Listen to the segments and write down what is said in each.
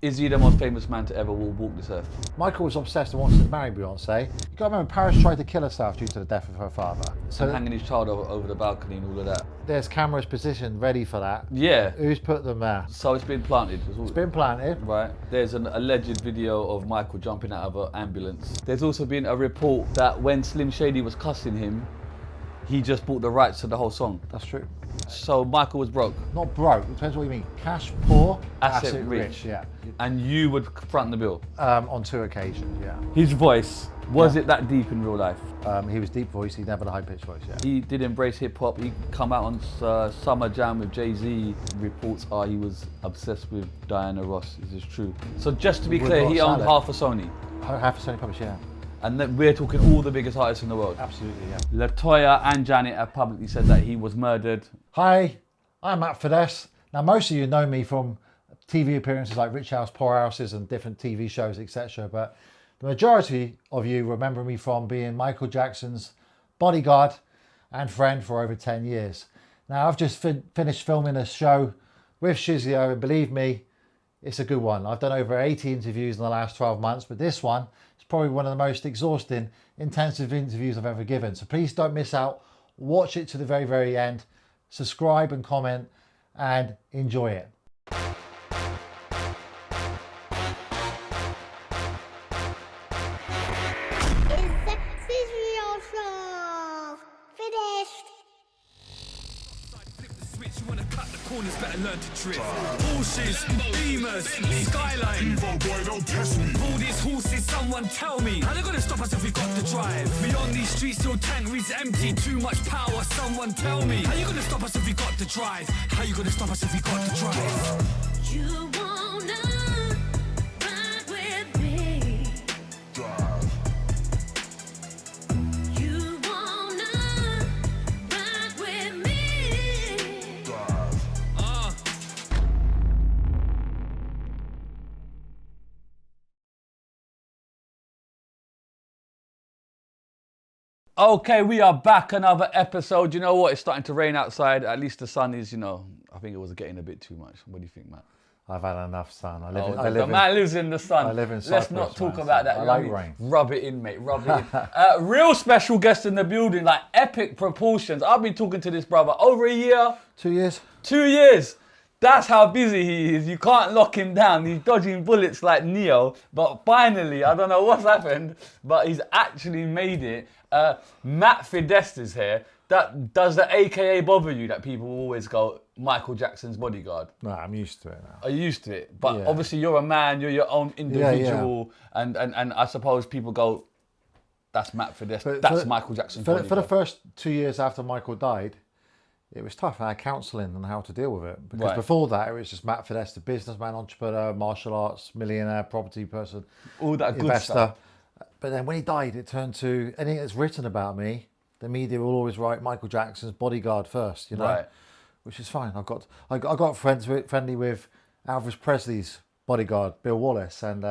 Is he the most famous man to ever walk this earth? Michael was obsessed and wanted to marry Beyonce. You got to remember, Paris tried to kill herself due to the death of her father. So hanging his child over the balcony and all of that. There's cameras positioned ready for that. Yeah. Who's put them there? So it's been planted. It's been planted. Right. There's an alleged video of Michael jumping out of an ambulance. There's also been a report that when Slim Shady was cussing him, he just bought the rights to the whole song. That's true. So Michael was broke. Not broke, depends what you mean. Cash poor, asset rich. Yeah. And you would front the bill? On 2 occasions, yeah. His voice, was it that deep in real life? He was deep voice, he never had a high pitched voice, yeah. He did embrace hip hop. He come out on Summer Jam with Jay-Z. Reports are he was obsessed with Diana Ross. Is this true? So just to be clear, he owned half of Sony. Half of Sony Publish, yeah. And that we're talking all the biggest artists in the world. Absolutely, yeah. LaToya and Janet have publicly said that he was murdered. Hi, I'm Matt Fiddes. Now, most of you know me from TV appearances like Rich House, Poor Houses and different TV shows, etc. But the majority of you remember me from being Michael Jackson's bodyguard and friend for over 10 years. Now, I've just finished filming a show with Shizzio, and believe me, it's a good one. I've done over 80 interviews in the last 12 months, but this one is probably one of the most exhausting, intensive interviews I've ever given. So please don't miss out. Watch it to the very, very end. Subscribe and comment and enjoy it. Better learn to drift. Porsches, Beamers, Skyline. Evo boy, don't test me. All these horses, someone tell me. How they gonna stop us if we got the drive? Beyond these streets, still tank reads empty. Too much power, someone tell me. How you gonna stop us if we got the drive? How you gonna stop us if we got the drive? You wanna ride with me? Drive. You wanna ride with me? Drive. Okay, we are back, another episode. You know what? It's starting to rain outside. At least the sun is, I think it was getting a bit too much. What do you think, Matt? I've had enough sun. The man lives in the sun. I live in Cyprus. Let's not talk about that. I like rain. Rub it in, mate. Rub it in. Real special guest in the building, like epic proportions. I've been talking to this brother over a year. 2 years. 2 years. That's how busy he is. You can't lock him down. He's dodging bullets like Neo. But finally, I don't know what's happened, but he's actually made it. Matt Fiddes is here. Does the AKA bother you that people always go, Michael Jackson's bodyguard? No, I'm used to it now. Are you used to it? But yeah. Obviously you're a man, you're your own individual, And I suppose people go, that's Matt Fiddes, that's Michael Jackson's bodyguard. For the first 2 years after Michael died, it was tough. I had counselling on how to deal with it. Because before that, it was just Matt Fiddes, the businessman, entrepreneur, martial arts, millionaire, property person, all that investor. Good stuff. But then when he died, it turned to anything that's written about me, the media will always write Michael Jackson's bodyguard first, Right. Which is fine. I got friendly with Elvis Presley's bodyguard, Bill Wallace, and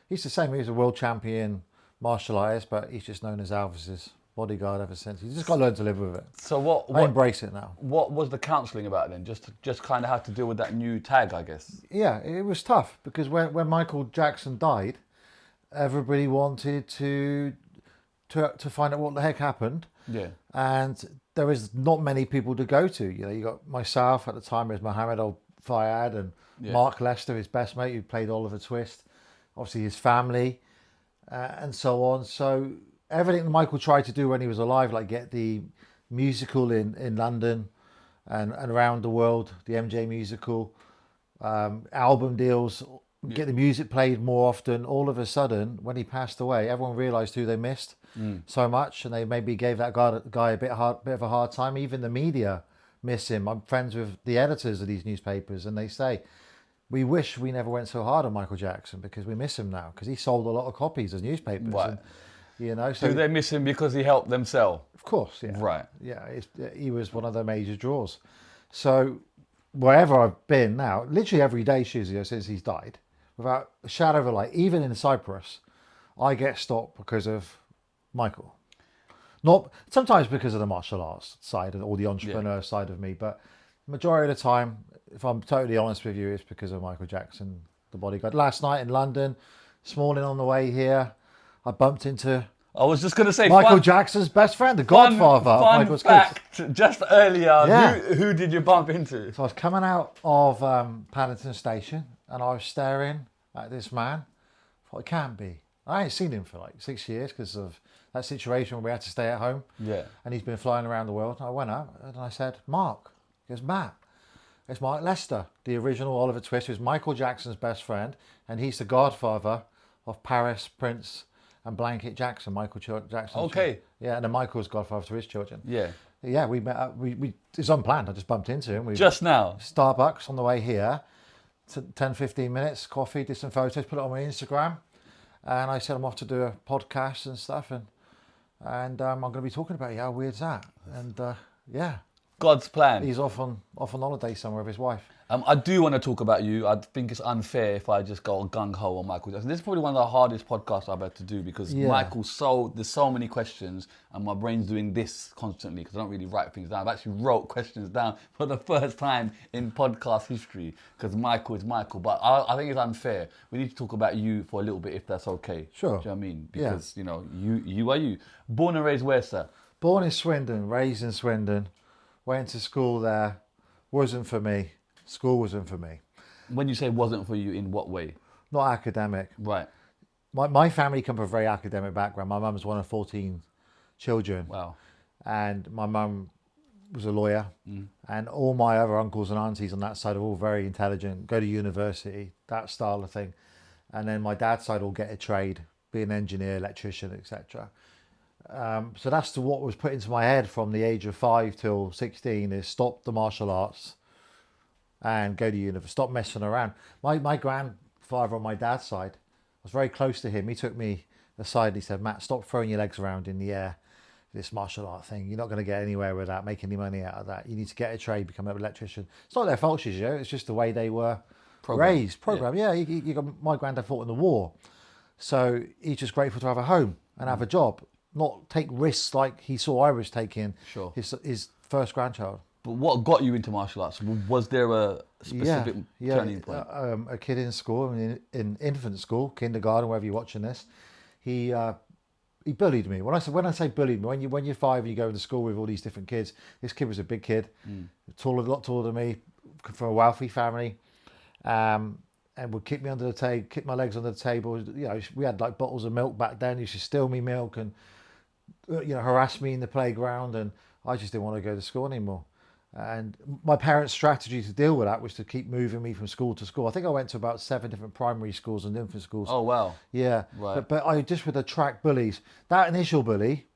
he's the same. He was a world champion martial artist, but he's just known as Elvis's bodyguard ever since. You just got to learn to live with it. So I embrace it now. What was the counselling about then? Just kind of how to deal with that new tag, I guess. Yeah, it was tough because when Michael Jackson died, everybody wanted to find out what the heck happened. Yeah. And there was not many people to go to. You got myself at the time, it was Mohammed Al-Fayed and Mark Lester, his best mate, who played Oliver Twist. Obviously his family and so on. So everything Michael tried to do when he was alive, like get the musical in London and around the world, the MJ musical, album deals, get the music played more often. All of a sudden, when he passed away, everyone realised who they missed so much, and they maybe gave that guy a bit of a hard time. Even the media miss him. I'm friends with the editors of these newspapers, and they say, we wish we never went so hard on Michael Jackson because we miss him now, because he sold a lot of copies as newspapers. Right. And, so do they miss him because he helped them sell? Of course, yeah. Right. Yeah, he was one of their major draws. So wherever I've been now, literally every day, Shizzio, since he's died, without a shadow of a light, even in Cyprus, I get stopped because of Michael. Not sometimes because of the martial arts side or the entrepreneur side of me, but the majority of the time, if I'm totally honest with you, it's because of Michael Jackson the Bodyguard. Last night in London, this morning on the way here, I bumped into I was just going to say... Michael Jackson's best friend, the godfather of Michael's kids. Just earlier, Yeah. who did you bump into? So I was coming out of Paddington Station and I was staring at this man. I thought, it can't be. I ain't seen him for like 6 years because of that situation where we had to stay at home. Yeah. And he's been flying around the world. And I went up and I said, Mark. He goes, Matt. It's Mark Lester, the original Oliver Twist, who's Michael Jackson's best friend. And he's the godfather of Paris, Prince and Blanket Jackson, Michael Jackson. Okay. Yeah, and then Michael's godfather to his children. Yeah. Yeah, we met up. It's unplanned. I just bumped into him. Just now? Starbucks on the way here. 10, 15 minutes, coffee, did some photos, put it on my Instagram. And I said I'm off to do a podcast and stuff. And I'm going to be talking about it. How weird's that? And yeah. God's plan. He's off on holiday somewhere with his wife. I do want to talk about you. I think it's unfair if I just go gung-ho on Michael Jackson. This is probably one of the hardest podcasts I've had to do because there's so many questions and my brain's doing this constantly because I don't really write things down. I've actually wrote questions down for the first time in podcast history because Michael is Michael. But I think it's unfair. We need to talk about you for a little bit if that's okay. Sure. Do you know what I mean? Because, you know, you are you. Born and raised where, sir? Born in Swindon, raised in Swindon, went to school there, wasn't for me. School wasn't for me. When you say wasn't for you, in what way? Not academic. Right. My family come from a very academic background. My mum's one of 14 children. Wow. And my mum was a lawyer. And all my other uncles and aunties on that side are all very intelligent, go to university, that style of thing. And then my dad's side all get a trade, be an engineer, electrician, etc. So that's what was put into my head from the age of 5 till 16 is stop the martial arts and go to university, stop messing around. My grandfather on my dad's side, I was very close to him. He took me aside and he said, Matt, stop throwing your legs around in the air, this martial art thing. You're not going to get anywhere with that, make any money out of that. You need to get a trade, become an electrician. It's not their fault, Shizzio, it's just the way they were raised. Yeah, you got, my granddad fought in the war. So he's just grateful to have a home and have a job, not take risks like he saw I was taking his first grandchild. But what got you into martial arts? Was there a specific turning point? A kid in school, in infant school, kindergarten, wherever you're watching this, he bullied me. When I say bullied me, when you're 5 and you go into school with all these different kids, this kid was a big kid, a lot taller than me, from a wealthy family, and would kick me under the table, kick my legs under the table. You know, we had like bottles of milk back then. He used to steal me milk and harass me in the playground, and I just didn't want to go to school anymore. And my parents' strategy to deal with that was to keep moving me from school to school. I think I went to about 7 different primary schools and infant schools. Oh, wow. Yeah. Right. But I just would attract bullies. That initial bully,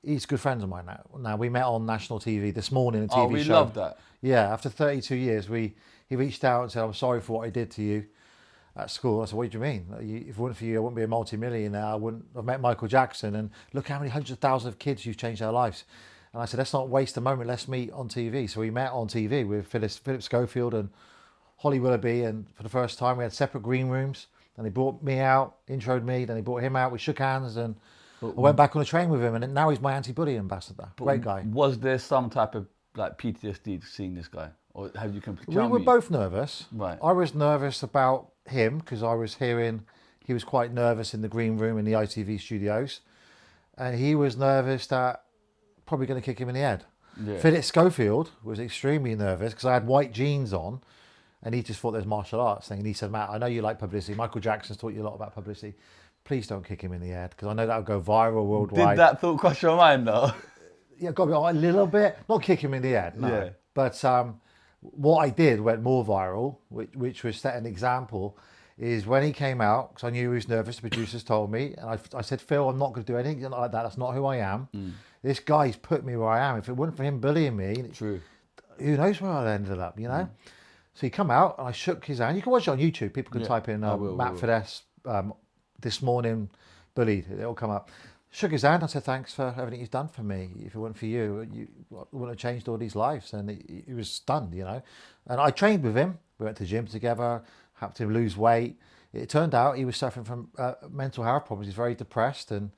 he's good friends of mine now. Now, we met on national TV this morning, a TV show. Oh, we love that. Yeah. After 32 years, he reached out and said, I'm sorry for what I did to you at school. I said, what do you mean? If it weren't for you, I wouldn't be a multi-millionaire. I wouldn't have met Michael Jackson. And look how many hundreds of thousands of kids you've changed their lives. And I said, let's not waste a moment, let's meet on TV. So we met on TV with Philip Schofield and Holly Willoughby, and for the first time we had separate green rooms. And they brought me out, introed me, then they brought him out, we shook hands, and I went back on a train with him, and now he's my anti-bully ambassador. Great guy. Was there some type of like PTSD to seeing this guy? Or have you completely... We were both nervous. Right. I was nervous about him, because I was hearing he was quite nervous in the green room in the ITV studios. And he was nervous that probably going to kick him in the head. Yeah. Philip Schofield was extremely nervous because I had white jeans on and he just thought there's martial arts thing. And he said, Matt, I know you like publicity. Michael Jackson's taught you a lot about publicity. Please don't kick him in the head because I know that'll go viral worldwide. Did that thought cross your mind though? Yeah, got a little bit. Not kick him in the head, no. Yeah. But what I did went more viral, which was set an example, is when he came out, because I knew he was nervous, the producers told me, and I said, Phil, I'm not going to do anything like that. That's not who I am. This guy's put me where I am. If it wasn't for him bullying me, true, who knows where I'd ended up, you know? So he come out and I shook his hand. You can watch it on YouTube. People can type in Matt Fiddes this morning bullied. It'll come up. Shook his hand. I said, thanks for everything you've done for me. If it weren't for you, you wouldn't have changed all these lives. And he was stunned, you know? And I trained with him. We went to the gym together, helped him lose weight. It turned out he was suffering from mental health problems. He's very depressed, and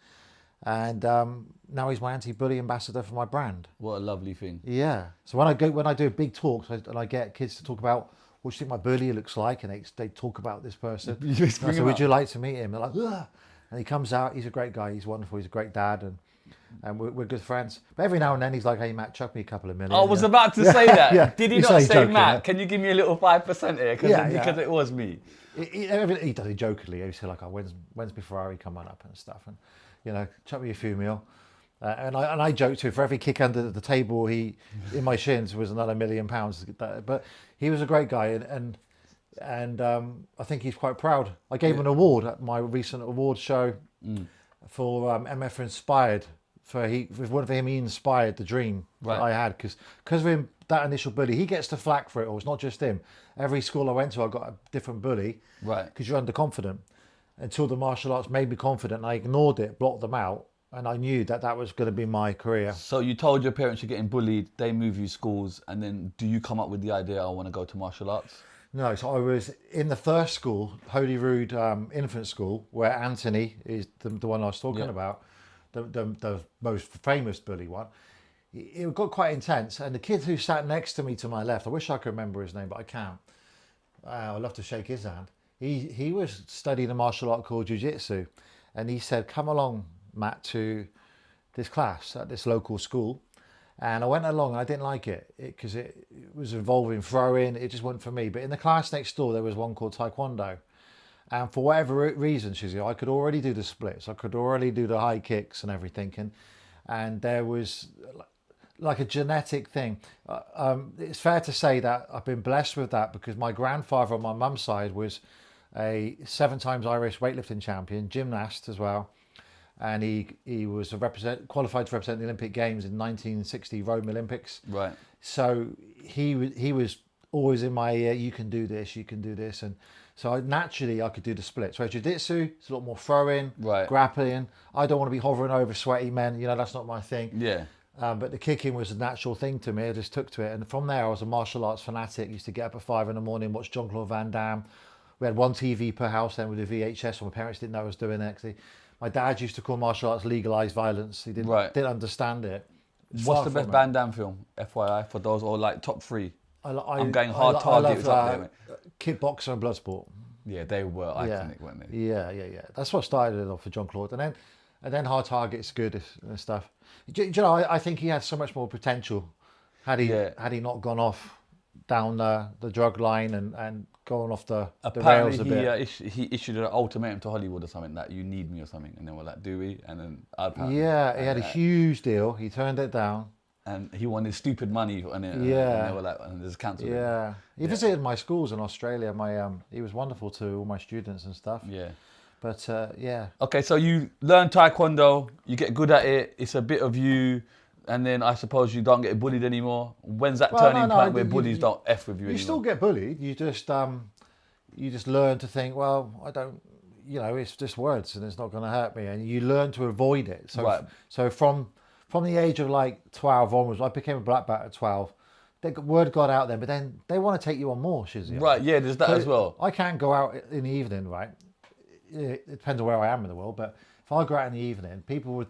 now he's my anti-bully ambassador for my brand. What a lovely thing. Yeah. So when I do big talks and I get kids to talk about what do you think my bully looks like? And they talk about this person. You just And I bring said, him would up. you like to meet him? They're like, ugh. And he comes out, he's a great guy, he's wonderful, he's a great dad, and we're good friends. But every now and then he's like, hey Matt, chuck me a couple of million. I was about to say that. Yeah. Did he You not say say, joking, Matt, yeah. can you give me a little 5% here? Because it was me. He does it jokingly. He said like, oh, when's my Ferrari coming up and stuff, and chuck me a few mil. And I joked too. For every kick under the table, in my shins was another £1 million. But he was a great guy, and I think he's quite proud. I gave him an award at my recent award show for MF Inspired. For him, he inspired the dream that I had because of him. That initial bully, he gets the flack for it. Or it's not just him. Every school I went to, I got a different bully. Right. Because you're underconfident. Until the martial arts made me confident, I ignored it, blocked them out, and I knew that was going to be my career. So you told your parents you're getting bullied, they move you schools, and then do you come up with the idea, I want to go to martial arts? No, so I was in the first school, Holy Rood Infant School, where Anthony is the one I was talking about, the most famous bully one. It got quite intense, and the kid who sat next to me to my left, I wish I could remember his name, but I can't. I'd love to shake his hand. He was studying a martial art called Jiu-Jitsu, and he said, come along, Matt, to this class at this local school. And I went along, and I didn't like it because it was involving throwing. It just wasn't for me. But in the class next door, there was one called Taekwondo. And for whatever reason, Shizzio, I could already do the splits. I could already do the high kicks and everything. And there was like a genetic thing. It's fair to say that I've been blessed with that because my grandfather on my mum's side was a 7 times Irish weightlifting champion, gymnast as well. And he was qualified to represent the Olympic Games in 1960 Rome Olympics. Right. So he was always in my ear, you can do this, and so I could do the splits. Whereas Jiu-Jitsu, it's a lot more throwing, grappling. I don't want to be hovering over sweaty men, that's not my thing. Yeah. But the kicking was a natural thing to me. I just took to it, and from there I was a martial arts fanatic. Used to get up at 5 a.m, watch Jean-Claude Van Damme. We had one TV per house then with a VHS, so my parents didn't know I was doing it. My dad used to call martial arts legalized violence. He didn't understand it. What's the best Van Damme film, FYI, for those, or like top 3? I'm going hard target. I love Kickboxer and Bloodsport. Yeah, they were iconic, weren't they? Yeah. That's what started it off for Jean-Claude. And then Hard Target's good and stuff. I think he had so much more potential had he not gone off down the drug line and going off the rails a bit. Apparently he issued an ultimatum to Hollywood or something that you need me or something, and they were like, do we? And then he had a huge deal. He turned it down. And he wanted stupid money on it. Yeah. And they were like, and there's cancelled. Yeah. He visited my schools in Australia. He was wonderful to all my students and stuff. Yeah. But yeah. Okay, so you learn Taekwondo, you get good at it, it's a bit of you, and then I suppose you don't get bullied anymore. When's that turning point where bullies don't F with you anymore? You still get bullied. You just learn to think, well, I don't, it's just words and it's not going to hurt me. And you learn to avoid it. So from the age of like 12 onwards, I became a black belt at 12. Word got out there, but then they want to take you on more, Shizzio. Right, yeah, there's that as well. I can't go out in the evening, right? It depends on where I am in the world, but if I go out in the evening,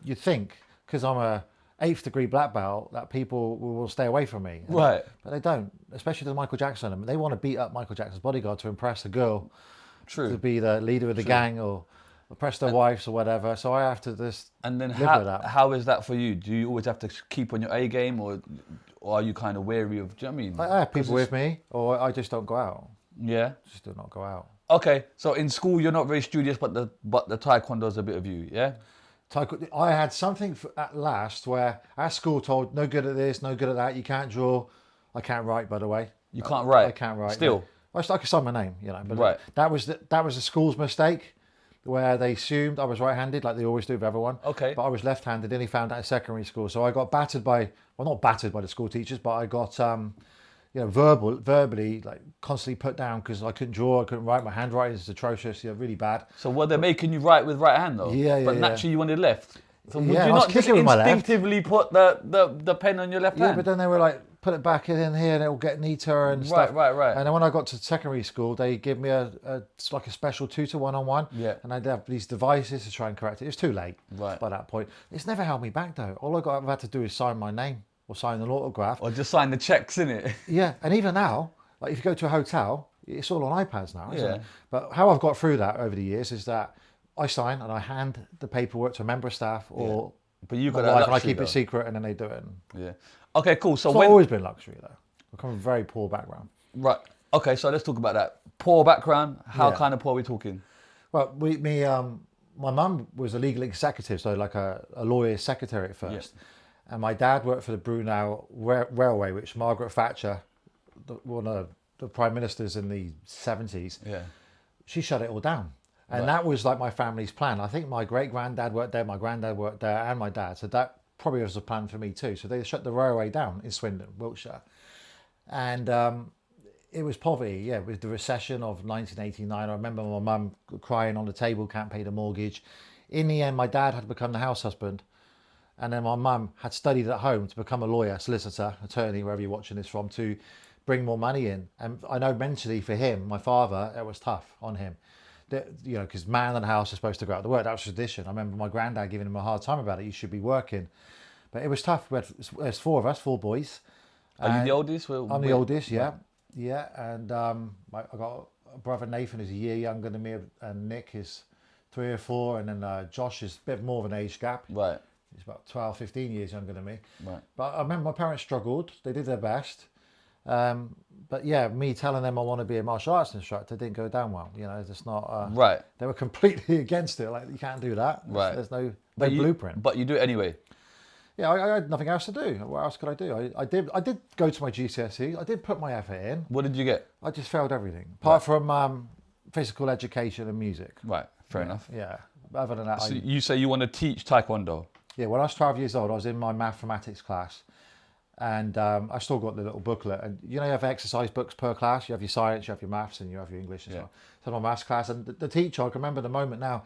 you'd think, because I'm a 8th degree black belt, that people will stay away from me. Right. But they don't, especially the Michael Jackson. I mean, they want to beat up Michael Jackson's bodyguard to impress a girl. True. To be the leader of the gang or oppress their wives or whatever. So I have to just And then live with that. how is that for you? Do you always have to keep on your A game, or are you kind of wary of, do you know what I mean? I have people with me, or I just don't go out. Yeah? Just do not go out. Okay, so in school you're not very studious, but the Taekwondo's a bit of you, yeah? I had something at last where at school told, no good at this, no good at that, you can't draw. I can't write, by the way. You can't write? I can't write. Still? No. I could sign my name, But right. That was the school's mistake, where they assumed I was right-handed, like they always do with everyone. Okay. But I was left-handed, and he found out at secondary school. So I got battered not battered by the school teachers, but I got, verbally, like constantly put down because I couldn't draw, I couldn't write. My handwriting is atrocious, really bad. So were they making you write with right hand though? Yeah. But naturally you wanted left. So would you I was not just kicking with my left. instinctively put the pen on your left hand? Yeah, but then they were like, put it back in here and it'll get neater and stuff. Right. And then when I got to secondary school, they gave me a special tutor one-on-one. Yeah. And I'd have these devices to try and correct it. It was too late by that point. It's never held me back though. All I've had to do is sign my name or sign an autograph. Or just sign the checks, innit? Yeah, and even now, Like if you go to a hotel, it's all on iPads now, isn't Yeah. it? But how I've got through that over the years is that I sign and I hand the paperwork to a member of staff or But you my got that wife, and I luxury, keep though. it secret, and then they do it. Yeah. Okay, cool. So It's when always been luxury though. I come from a very poor background. right. Okay, so let's talk about that. Poor background. How Yeah. kind of poor are we talking? Well, my mum was a legal executive, so like a lawyer's secretary at first. And my dad worked for the Brunel Railway, which Margaret Thatcher, one of the prime ministers in the 70s, Yeah. she shut it all down. And that was like my family's plan. I think my great-granddad worked there, my granddad worked there, and my dad. So that probably was a plan for me too. So they shut the railway down in Swindon, Wiltshire. And it was poverty, with the recession of 1989. I remember my mum crying on the table, can't pay the mortgage. In the end, my dad had become the house husband. And then my mum had studied at home to become a lawyer, solicitor, attorney, wherever you're watching this from, to bring more money in. And I know mentally for him, my father, it was tough on him. Because man in the house is supposed to go out to work. That was tradition. I remember my granddad giving him a hard time about it. You should be working. But it was tough. There's four of us, four boys. Are you the oldest? I'm the oldest, yeah. Yeah, and I got a brother Nathan who's a year younger than me, and Nick is 3 or 4, and then Josh is a bit more of an age gap. Right. He's about 12, 15 years younger than me. Right. But I remember my parents struggled. They did their best. But yeah, me telling them I want to be a martial arts instructor didn't go down well. It's not... Right. They were completely against it. Like, you can't do that. Right. There's no But blueprint. But you do it anyway. Yeah, I had nothing else to do. What else could I do? I did go to my GCSE. I did put my effort in. What did you get? I just failed everything. Apart from physical education and music. Right. Fair enough. Yeah. Other than that, So you say you want to teach Taekwondo? yeah, when I was 12 years old, I was in my mathematics class. And I still got the little booklet. And you have exercise books per class. You have your science, you have your maths, and you have your English as well. So my maths class. And the teacher, I can remember the moment now,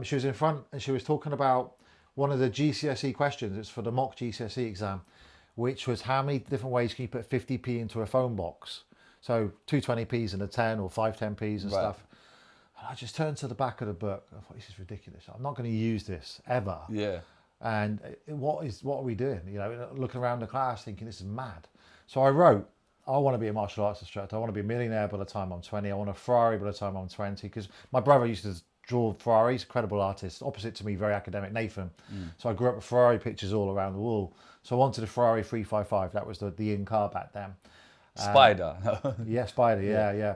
she was in front and she was talking about one of the GCSE questions. It's for the mock GCSE exam, which was how many different ways can you put 50p into a phone box? So 220p's and a 10 or 5 10p's and stuff. And I just turned to the back of the book. I thought, this is ridiculous. I'm not going to use this ever. Yeah. And what are we doing? Looking around the class thinking this is mad. So I wrote, I want to be a martial arts instructor. I want to be a millionaire by the time I'm 20. I want a Ferrari by the time I'm 20. Because my brother used to draw Ferraris, incredible artist, opposite to me, very academic, Nathan. So I grew up with Ferrari pictures all around the wall. So I wanted a Ferrari 355. That was the in car back then. Spider. Yeah, Spider, yeah.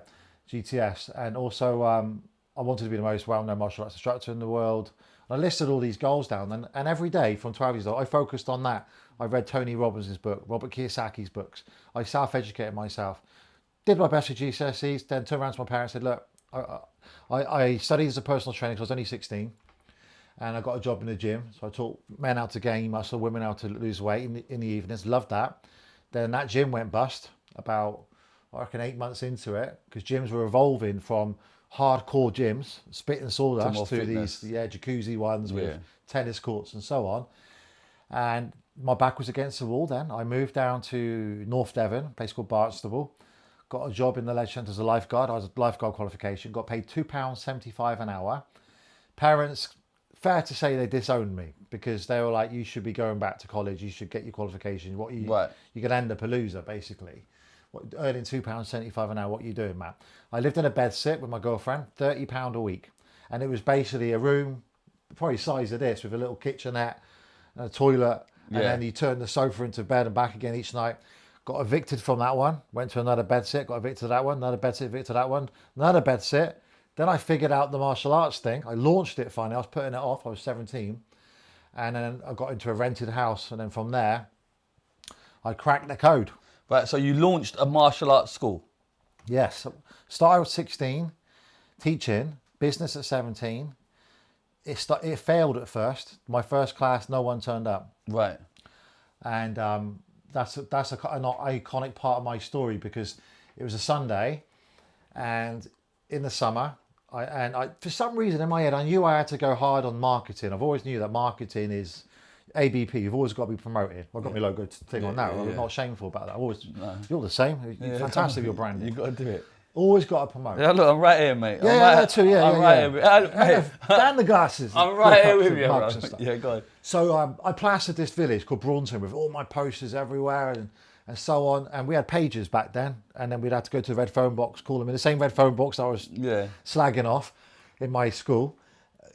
GTS. And also I wanted to be the most well-known martial arts instructor in the world. I listed all these goals down, and every day from 12 years old, I focused on that. I read Tony Robbins' book, Robert Kiyosaki's books. I self-educated myself, did my best with GCSEs, then turned around to my parents and said, look, I studied as a personal trainer because I was only 16, and I got a job in the gym. So I taught men how to gain muscle, women how to lose weight in the evenings. Loved that. Then that gym went bust about, I reckon, 8 months into it, because gyms were evolving from hardcore gyms, spit and sawdust, to these jacuzzi ones with tennis courts and so on. And my back was against the wall then. I moved down to North Devon, a place called Barnstable. Got a job in the leisure centre as a lifeguard. I was a lifeguard qualification. Got paid £2.75 an hour. Parents, fair to say, they disowned me because they were like, you should be going back to college. You should get your qualification. You're going to end up a loser, basically. Earning £2.75 an hour, what are you doing, Matt? I lived in a bed sit with my girlfriend, £30 a week. And it was basically a room, probably size of this, with a little kitchenette and a toilet. And then you turn the sofa into bed and back again each night. Got evicted from that one, went to another bed sit, got evicted to that one, another bed sit, evicted to that one, another bed sit. Then I figured out the martial arts thing. I launched it finally. I was putting it off. I was 17. And then I got into a rented house. And then from there, I cracked the code. Right, so you launched a martial arts school? Yes. Started at 16, teaching, business at 17. It failed at first. My first class, no one turned up. Right. And that's an iconic part of my story because it was a Sunday and in the summer, I for some reason in my head, I knew I had to go hard on marketing. I've always knew that marketing is ABP, you've always got to be promoted. I've got my logo thing on now. I'm not shameful about that. You're the same. You're fantastic, your branding. You've got to do it. Always got to promote. Yeah, look, I'm right here, mate. Right here. Down the glasses. I'm right here with you, bro. Yeah, go on. So I plastered this village called Braunton with all my posters everywhere, and so on. And we had pagers back then, and then we'd have to go to the red phone box, call them in the same red phone box I was slagging off in my school,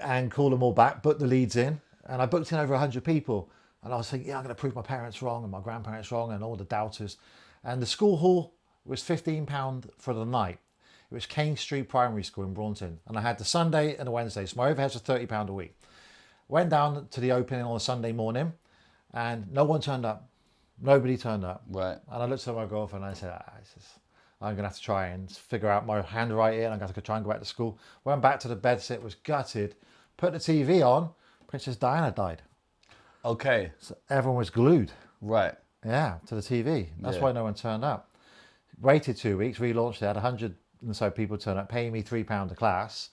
and call them all back, book the leads in. And I booked in over 100 people. And I was thinking, I'm going to prove my parents wrong and my grandparents wrong and all the doubters. And the school hall was £15 for the night. It was Kane Street Primary School in Braunton. And I had the Sunday and the Wednesday. So my overheads were £30 a week. Went down to the opening on a Sunday morning and no one turned up. Nobody turned up. Right. And I looked at my girlfriend and I said, I'm going to have to try and figure out my handwriting. I'm going to try and go back to school. Went back to the bed sit, was gutted, put the TV on. Princess Diana died. Okay. So everyone was glued. Right. Yeah, to the TV. That's why no one turned up. Waited 2 weeks, relaunched it, had 100 and so people turn up, paying me £3 a class.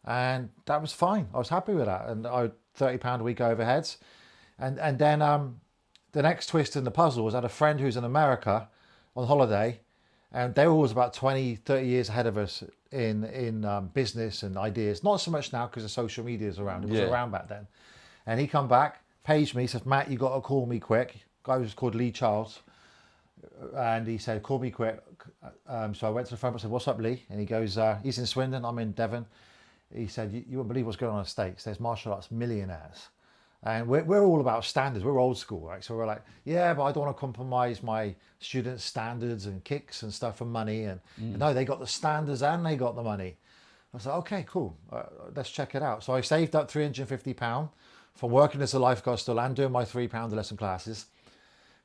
And that was fine. I was happy with that. And I had £30 a week overheads. And then the next twist in the puzzle was I had a friend who's in America on holiday. And they were always about 20, 30 years ahead of us in business and ideas. Not so much now because the social media is around. It was around back then. And he come back, paged me, said, Matt, you got to call me quick. Guy was called Lee Charles. And he said, call me quick. So I went to the phone and said, what's up, Lee? And he goes, he's in Swindon, I'm in Devon. He said, you won't believe what's going on in the States. There's martial arts millionaires. And we're all about standards. We're old school, right? So we're like, yeah, but I don't want to compromise my students' standards and kicks and stuff for money. And no, they got the standards and they got the money. I was like, okay, cool. Let's check it out. So I saved up £350 from working as a lifeguard still and doing my £3 a lesson classes.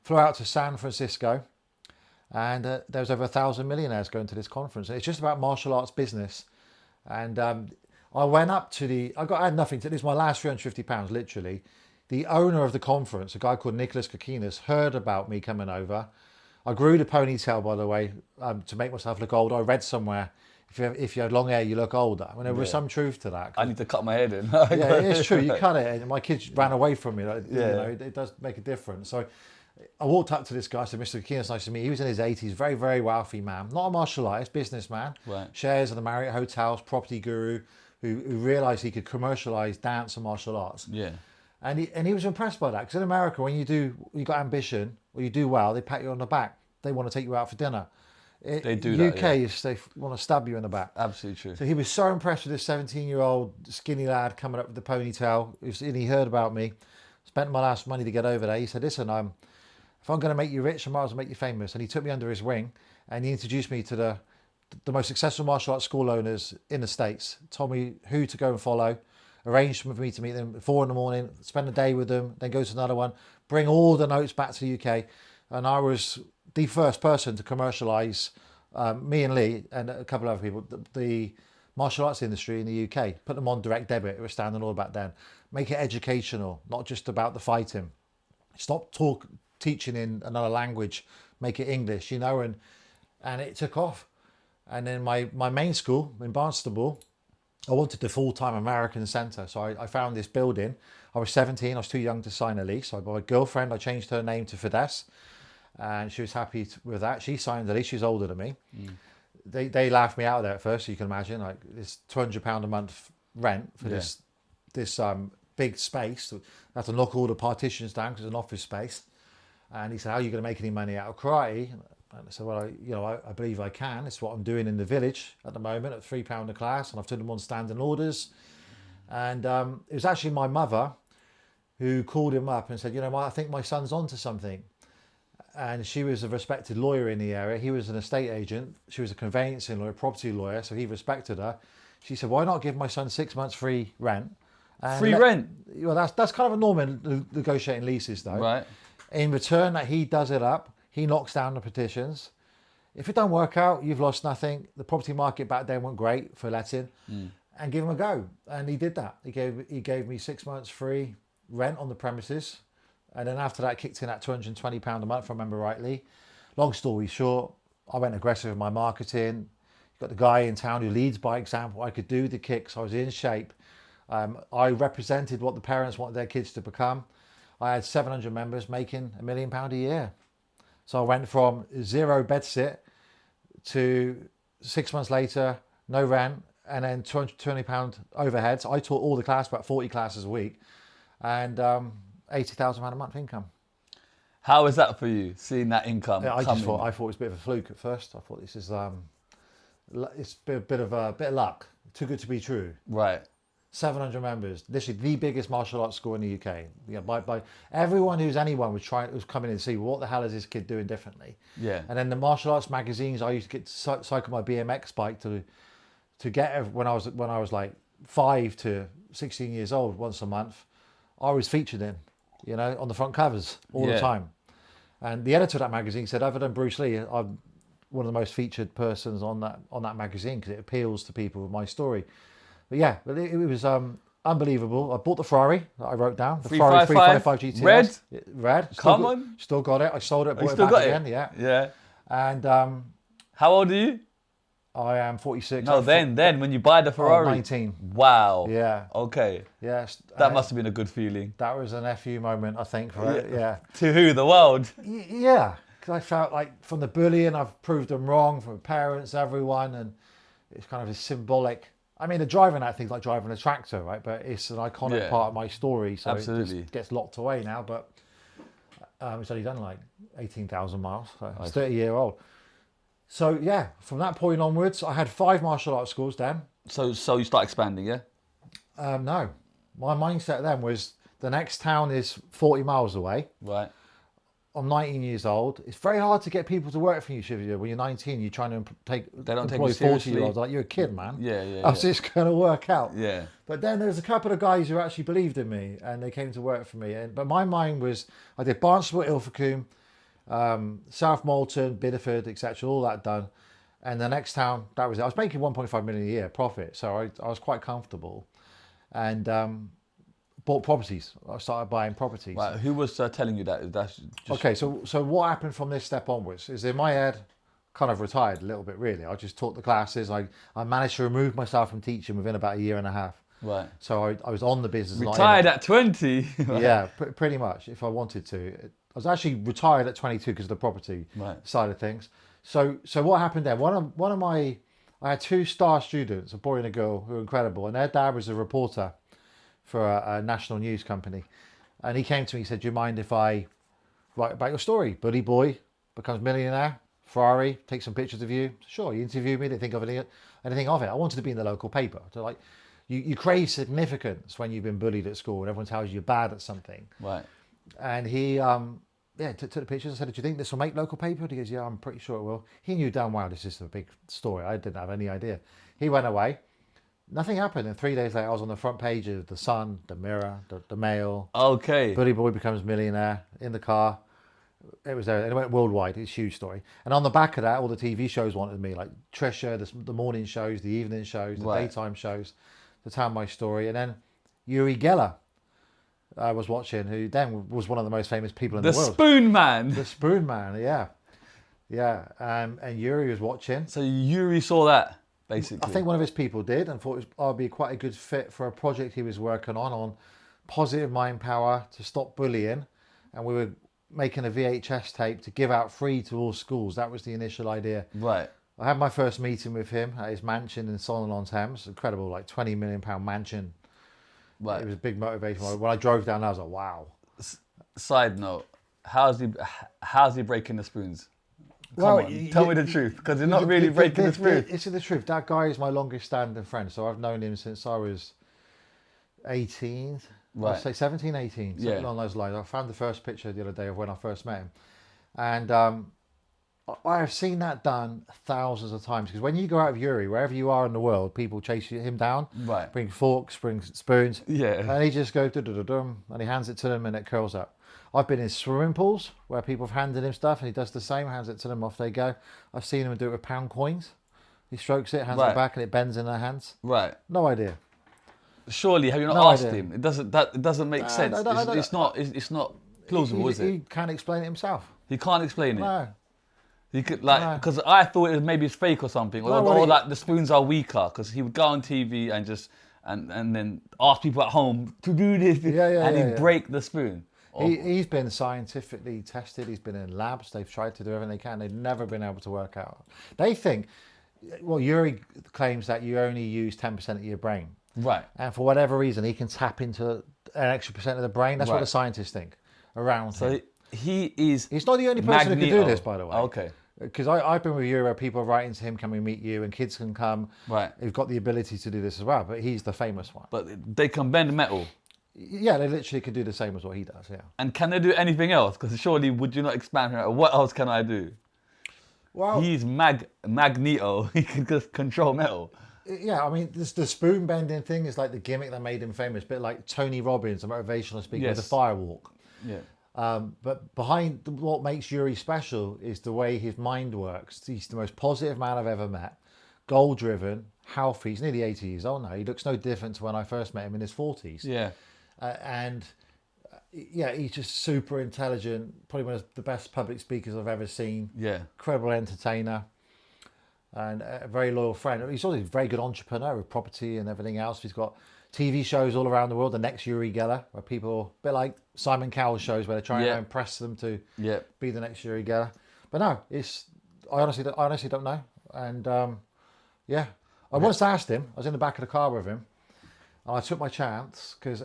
Flew out to San Francisco. And there was over 1,000 millionaires going to this conference. And it's just about martial arts business. And I went up to I had nothing to, this is my last £350, literally. The owner of the conference, a guy called Nicholas Kokinas, heard about me coming over. I grew the ponytail, by the way, to make myself look older. I read somewhere, if you had long hair, you look older. When there was some truth to that. I need to cut my head in. Yeah, it's true. You cut it, and my kids ran away from me. You know, it does make a difference. So I walked up to this guy, I said, Mr. Kokinas, nice to meet you. He was in his 80s, very, very wealthy man. Not a martial artist, businessman. Right. Shares in the Marriott hotels, property guru, who realised he could commercialise dance and martial arts. Yeah. And he was impressed by that. Because in America, when you got ambition, or you do well, they pat you on the back. They want to take you out for dinner. They do UK, that, yeah. They want to stab you in the back. Absolutely true. So he was so impressed with this 17-year-old skinny lad coming up with the ponytail. And he heard about me. Spent my last money to get over there. He said, listen, if I'm going to make you rich, I might as well make you famous. And he took me under his wing and he introduced me to the most successful martial arts school owners in the States. Told me who to go and follow. Arranged for me to meet them at 4 a.m, spend a day with them, then go to another one, bring all the notes back to the UK. And I was the first person to commercialise, me and Lee and a couple of other people, the martial arts industry in the UK. Put them on direct debit. It was standard all back then. Make it educational, not just about the fighting. Stop teaching in another language, make it English, you know, and it took off. And then my main school in Barnstable, I wanted the full-time American centre. So I found this building. I was 17, I was too young to sign a lease. So my girlfriend, I changed her name to Fiddes, and she was happy with that. She signed the lease, she's older than me. They laughed me out of there at first, so you can imagine, like this £200 a month rent for this big space. I had to knock all the partitions down because it's an office space. And he said, how are you going to make any money out of karate? And I said, well, I believe I can. It's what I'm doing in the village at the moment at £3 a class. And I've turned them on standing orders. And it was actually my mother who called him up and said, I think my son's onto something. And she was a respected lawyer in the area. He was an estate agent. She was a conveyancing lawyer, property lawyer. So he respected her. She said, why not give my son 6 months free rent? And free rent? Well, that's kind of a norm in negotiating leases, though. Right. In return, that he does it up. He knocks down the petitions. If it don't work out, you've lost nothing. The property market back then went great for letting, and give him a go. And he did that. He gave me 6 months free rent on the premises, and then after that, kicked in at £220 a month, if I remember rightly. Long story short, I went aggressive in my marketing. Got the guy in town who leads by example. I could do the kicks. I was in shape. I represented what the parents wanted their kids to become. I had 700 members making £1 million a year. So I went from 0 bed sit to 6 months later, no rent, and then £220 overheads. I taught all the class, about 40 classes a week, and £80,000 a month income. How was that for you, seeing that income? Yeah, I coming? thought it was a bit of a fluke at first. I thought this is it's a bit of luck. Too good to be true. Right. 700 members, literally the biggest martial arts school in the UK. Yeah, by everyone who's coming in to see what the hell is this kid doing differently. Yeah. And then the martial arts magazines, I used to get to cycle my BMX bike to get when I was like 5 to 16 years old once a month. I was featured in, on the front covers all the time. And the editor of that magazine said, other than Bruce Lee, I'm one of the most featured persons on that magazine because it appeals to people with my story. But yeah, it was unbelievable. I bought the Ferrari that I wrote down. The Ferrari 355 GTS. Red? Red. Come on. Still got it. I sold it, bought still it back got again. it? Yeah. Yeah. And how old are you? I am 46. No, then when you buy the Ferrari. 19. Wow. Yeah. Okay. Yes. That must have been a good feeling. That was an FU moment, I think, for it. Yeah. To who? The world? Yeah. Because I felt like from the bullying, I've proved them wrong, from parents, everyone, and it's kind of a symbolic. I mean, the driving that thing's like driving a tractor, right? But it's an iconic part of my story, so absolutely. It just gets locked away now. But it's only done like 18,000 miles. So it's 30-year-old. So yeah, from that point onwards, I had 5 martial arts schools then. So you start expanding, yeah? No, my mindset then was the next town is 40 miles away. Right. I'm 19 years old. It's very hard to get people to work for you, Shizzio. When you're 19, you're trying to employ 40-year-olds. Like, you're a kid, man. Yeah. How's this going to work out? Yeah. But then there's a couple of guys who actually believed in me, and they came to work for me. But my mind was, I did Barnstable, Ilfracombe, South Molton, Bideford, etc. All that done. And the next town, that was it. I was making 1.5 million a year profit, so I was quite comfortable. And bought properties. I started buying properties. Right. Who was telling you that? That's just... Okay, so what happened from this step onwards is in my head, kind of retired a little bit really. I just taught the classes. I managed to remove myself from teaching within about a year and a half. Right. So I was on the business. Retired at 20? Yeah, pretty much, if I wanted to. I was actually retired at 22 because of the property side of things. So what happened then? I had 2 star students, a boy and a girl, who were incredible, and their dad was a reporter for a national news company. And he came to me and said, do you mind if I write about your story? Bully boy becomes millionaire, Ferrari, take some pictures of you. Sure, he interviewed me, didn't think of anything of it. I wanted to be in the local paper. So like, you crave significance when you've been bullied at school and everyone tells you you're bad at something. Right. And he took the pictures and said, do you think this will make local paper? And he goes, yeah, I'm pretty sure it will. He knew damn well this is a big story. I didn't have any idea. He went away. Nothing happened, and 3 days later I was on the front page of The Sun, The Mirror, the Mail. Okay. Bully boy becomes millionaire in the car. It was there, and it went worldwide. It's a huge story. And on the back of that, all the TV shows wanted me, like Trisha, the morning shows, the evening shows, the daytime shows, to tell my story. And then Uri Geller I was watching, who then was one of the most famous people in the world. The Spoon Man. The Spoon Man, yeah. And Uri was watching. So Uri saw that. Basically. I think one of his people did and thought I'd be quite a good fit for a project he was working on positive mind power to stop bullying. And we were making a VHS tape to give out free to all schools. That was the initial idea. Right. I had my first meeting with him at his mansion in Sonnet-on-Thames. Incredible, like £20 million mansion. Right. It was a big motivation. When I drove down, I was like, wow. Side note, how's he breaking the spoons? Tell me the truth, because you're not really breaking the spoon. It's the truth. That guy is my longest standing friend. So I've known him since I was 18. Right. I'd say 17, 18. Something along those lines. I found the first picture the other day of when I first met him. And I have seen that done thousands of times. Because when you go out of Uri, wherever you are in the world, people chase him down. Right. Bring forks, bring spoons. Yeah. And he just goes, dum, and he hands it to them and it curls up. I've been in swimming pools where people have handed him stuff and he does the same, hands it to them, off they go. I've seen him do it with pound coins. He strokes it, hands it back, and it bends in their hands. Right. No idea. Surely, have you not asked him? It doesn't make sense. It's not plausible, is it? He can't explain it himself. He can't explain it. No. He could because I thought it maybe it's fake or something, or like the spoons are weaker because he would go on TV and just and then ask people at home to do this, and he'd break the spoon. He's been scientifically tested. He's been in labs. They've tried to do everything they can. They've never been able to work out. They think, well, Uri claims that you only use 10% of your brain. Right. And for whatever reason, he can tap into an extra percent of the brain. That's what the scientists think around him. He is. He's not the only person who can do Magneto. this, by the way. Okay. Because I've been with you where people are writing to him, can we meet you? And kids can come. Right. Who've got the ability to do this as well. But he's the famous one. But they can bend metal. Yeah, they literally could do the same as what he does, yeah. And can they do anything else? Because surely, would you not expand on what else can I do? Well, He's Magneto. He can just control metal. yeah, I mean, the spoon bending thing is like the gimmick that made him famous. A bit like Tony Robbins, a motivational speaker with the firewalk. Yeah. But behind what makes Uri special is the way his mind works. He's the most positive man I've ever met. Goal-driven, healthy. He's nearly 80 years old now. He looks no different to when I first met him in his 40s. Yeah. Yeah, he's just super intelligent. Probably one of the best public speakers I've ever seen. Yeah. Incredible entertainer. And a very loyal friend. He's also a very good entrepreneur with property and everything else. He's got TV shows all around the world. The next Uri Geller, where people, a bit like Simon Cowell's shows, where they're trying to impress them to be the next Uri Geller. But no, I honestly don't know. And I once asked him. I was in the back of the car with him, and I took my chance because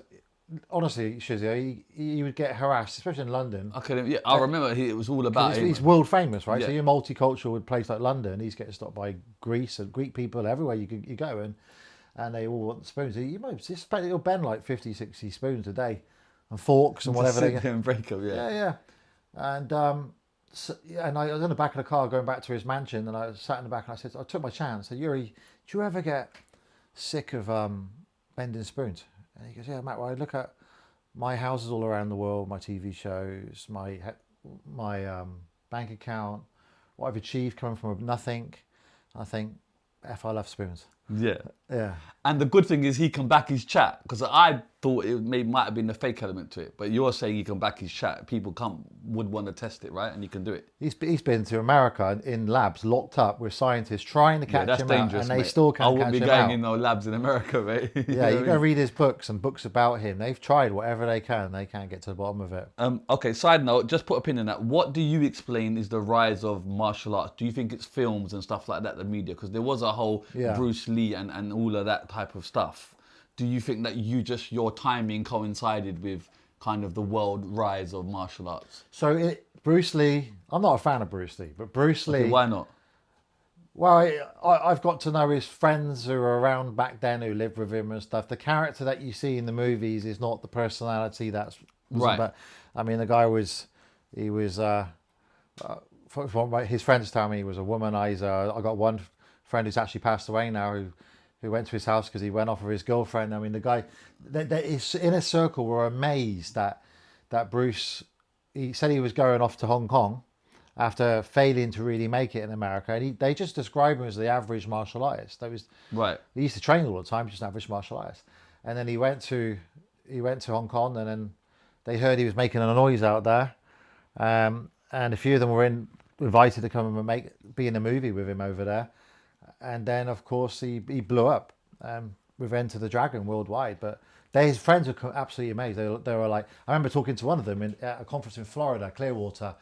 honestly, Shizzio, he would get harassed, especially in London. Okay, I remember it was all about him. He's world famous, right? Yeah. So you're multicultural with a place like London. He's getting stopped by Greece and Greek people everywhere you go, and they all want spoons. He'll bend like 50, 60 spoons a day, and forks and whatever. Sit there and break them, Yeah. And and I was in the back of the car going back to his mansion, and I sat in the back and I said, I took my chance. I said, Uri, do you ever get sick of bending spoons? And he goes, yeah, Matt, well, I look at my houses all around the world, my TV shows, my bank account, what I've achieved coming from nothing. I think, I love spoons. Yeah. Yeah. And the good thing is he can back his chat, because I thought it might have been a fake element to it, but you're saying he can back his chat. People would want to test it, right? And he can do it. He's been to America in labs, locked up with scientists trying to catch him out, and they still can't catch him out. I wouldn't be going in no labs in America, mate. Yeah, you go read his books and books about him. They've tried whatever they can. They can't get to the bottom of it. Okay, side note, just put a pin in that. What do you explain is the rise of martial arts? Do you think it's films and stuff like that, the media? Because there was a whole Bruce Lee and all of that type of stuff. Do you think that your timing coincided with kind of the world rise of martial arts? So Bruce Lee, I'm not a fan of Bruce Lee, but Bruce Lee... Okay, why not? Well, I've got to know his friends who were around back then who lived with him and stuff. The character that you see in the movies is not the personality that's... Right. But, I mean, the guy was... He was... his friends tell me he was a womanizer. I got one friend who's actually passed away now who went to his house because he went off with his girlfriend. I mean, the guy... His inner circle were amazed that Bruce... He said he was going off to Hong Kong after failing to really make it in America, and they just describe him as the average martial artist. He used to train all the time, just an average martial artist. And then he went to Hong Kong, and then they heard he was making a noise out there, and a few of them were invited to come and be in a movie with him over there. And then, of course, he blew up with Enter the Dragon worldwide. But his friends were absolutely amazed. They were like, I remember talking to one of them at a conference in Florida, Clearwater.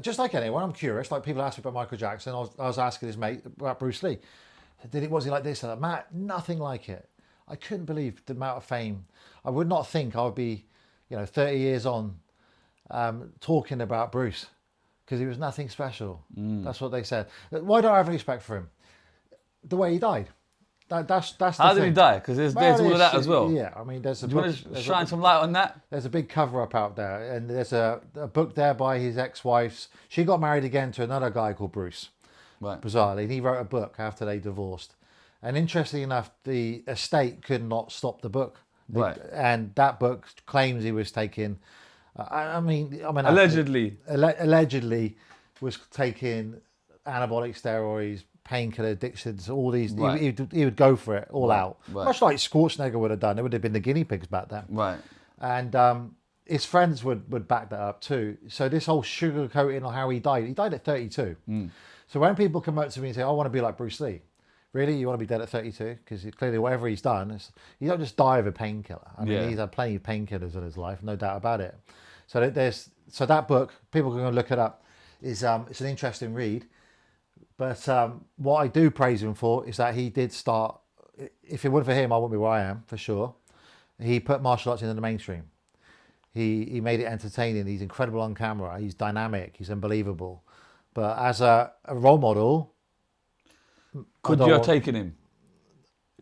Just like anyone, I'm curious. Like people ask me about Michael Jackson. I was asking his mate about Bruce Lee. Was he like this? And Matt, nothing like it. I couldn't believe the amount of fame. I would not think I would be, 30 years on, talking about Bruce, because he was nothing special. That's what they said. Why don't I have respect for him? The way he died. That's the How did thing. he die? Because there's all of that as well. Yeah, I mean, there's a Do you book. want to shine some light on that? There's a big cover-up out there, and there's a book there by his ex-wife's. She got married again to another guy called Bruce, Right. bizarrely, and he wrote a book after they divorced. And interestingly enough, the estate could not stop the book. Right. And that book claims he was taking... Allegedly. Allegedly was taking anabolic steroids, painkiller addictions, all these. Right. He would go for it all out. Right. Much like Schwarzenegger would have done. It would have been the guinea pigs back then. Right. And his friends would back that up too. So this whole sugarcoating on how he died at 32. So when people come up to me and say, I want to be like Bruce Lee. Really? You want to be dead at 32? Because clearly whatever he's done, you don't just die of a painkiller. I mean, he's had plenty of painkillers in his life, no doubt about it. So that book, people can go look it up, it's an interesting read. But what I do praise him for is that he did start, if it weren't for him, I wouldn't be where I am, for sure. He put martial arts into the mainstream. He made it entertaining. He's incredible on camera. He's dynamic. He's unbelievable. But as a role model, Could you have taken him?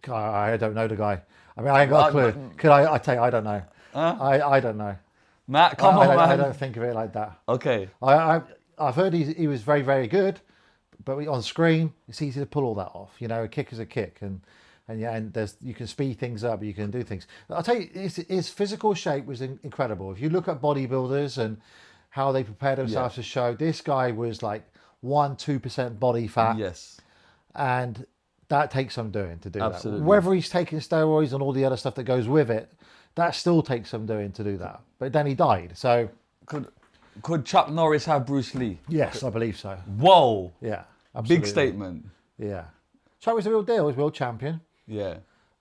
I don't know the guy. I mean, I ain't got a clue. Could I? I don't know. I don't know. Matt, come on, man. I don't think of it like that. Okay. I've heard he was very, very good, but on screen it's easy to pull all that off. You know, a kick is a kick, and you can speed things up, you can do things. I'll tell you, his physical shape was incredible. If you look at bodybuilders and how they prepare themselves to show, this guy was like 1-2% body fat. Yes. And that takes some doing to do Absolutely. that. Whether he's taking steroids and all the other stuff that goes with it, that still takes some doing to do that. But then he died, so... Could Chuck Norris have Bruce Lee? Yes, I believe so. Whoa. Yeah, absolutely. Big statement. Yeah. Chuck was the real deal. He was world champion. Yeah.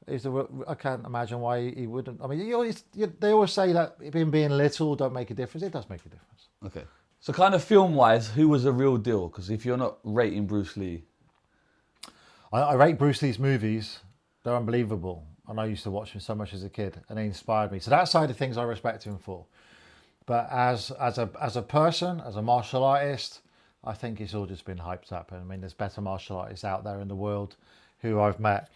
I can't imagine why he wouldn't. I mean, they always say that being little don't make a difference. It does make a difference. Okay. So kind of film-wise, who was a real deal? Because if you're not rating Bruce Lee... I rate Bruce Lee's movies. They're unbelievable. And I used to watch him so much as a kid, and they inspired me. So that side of things I respect him for. But as a person, as a martial artist, I think it's all just been hyped up. I mean, there's better martial artists out there in the world who I've met.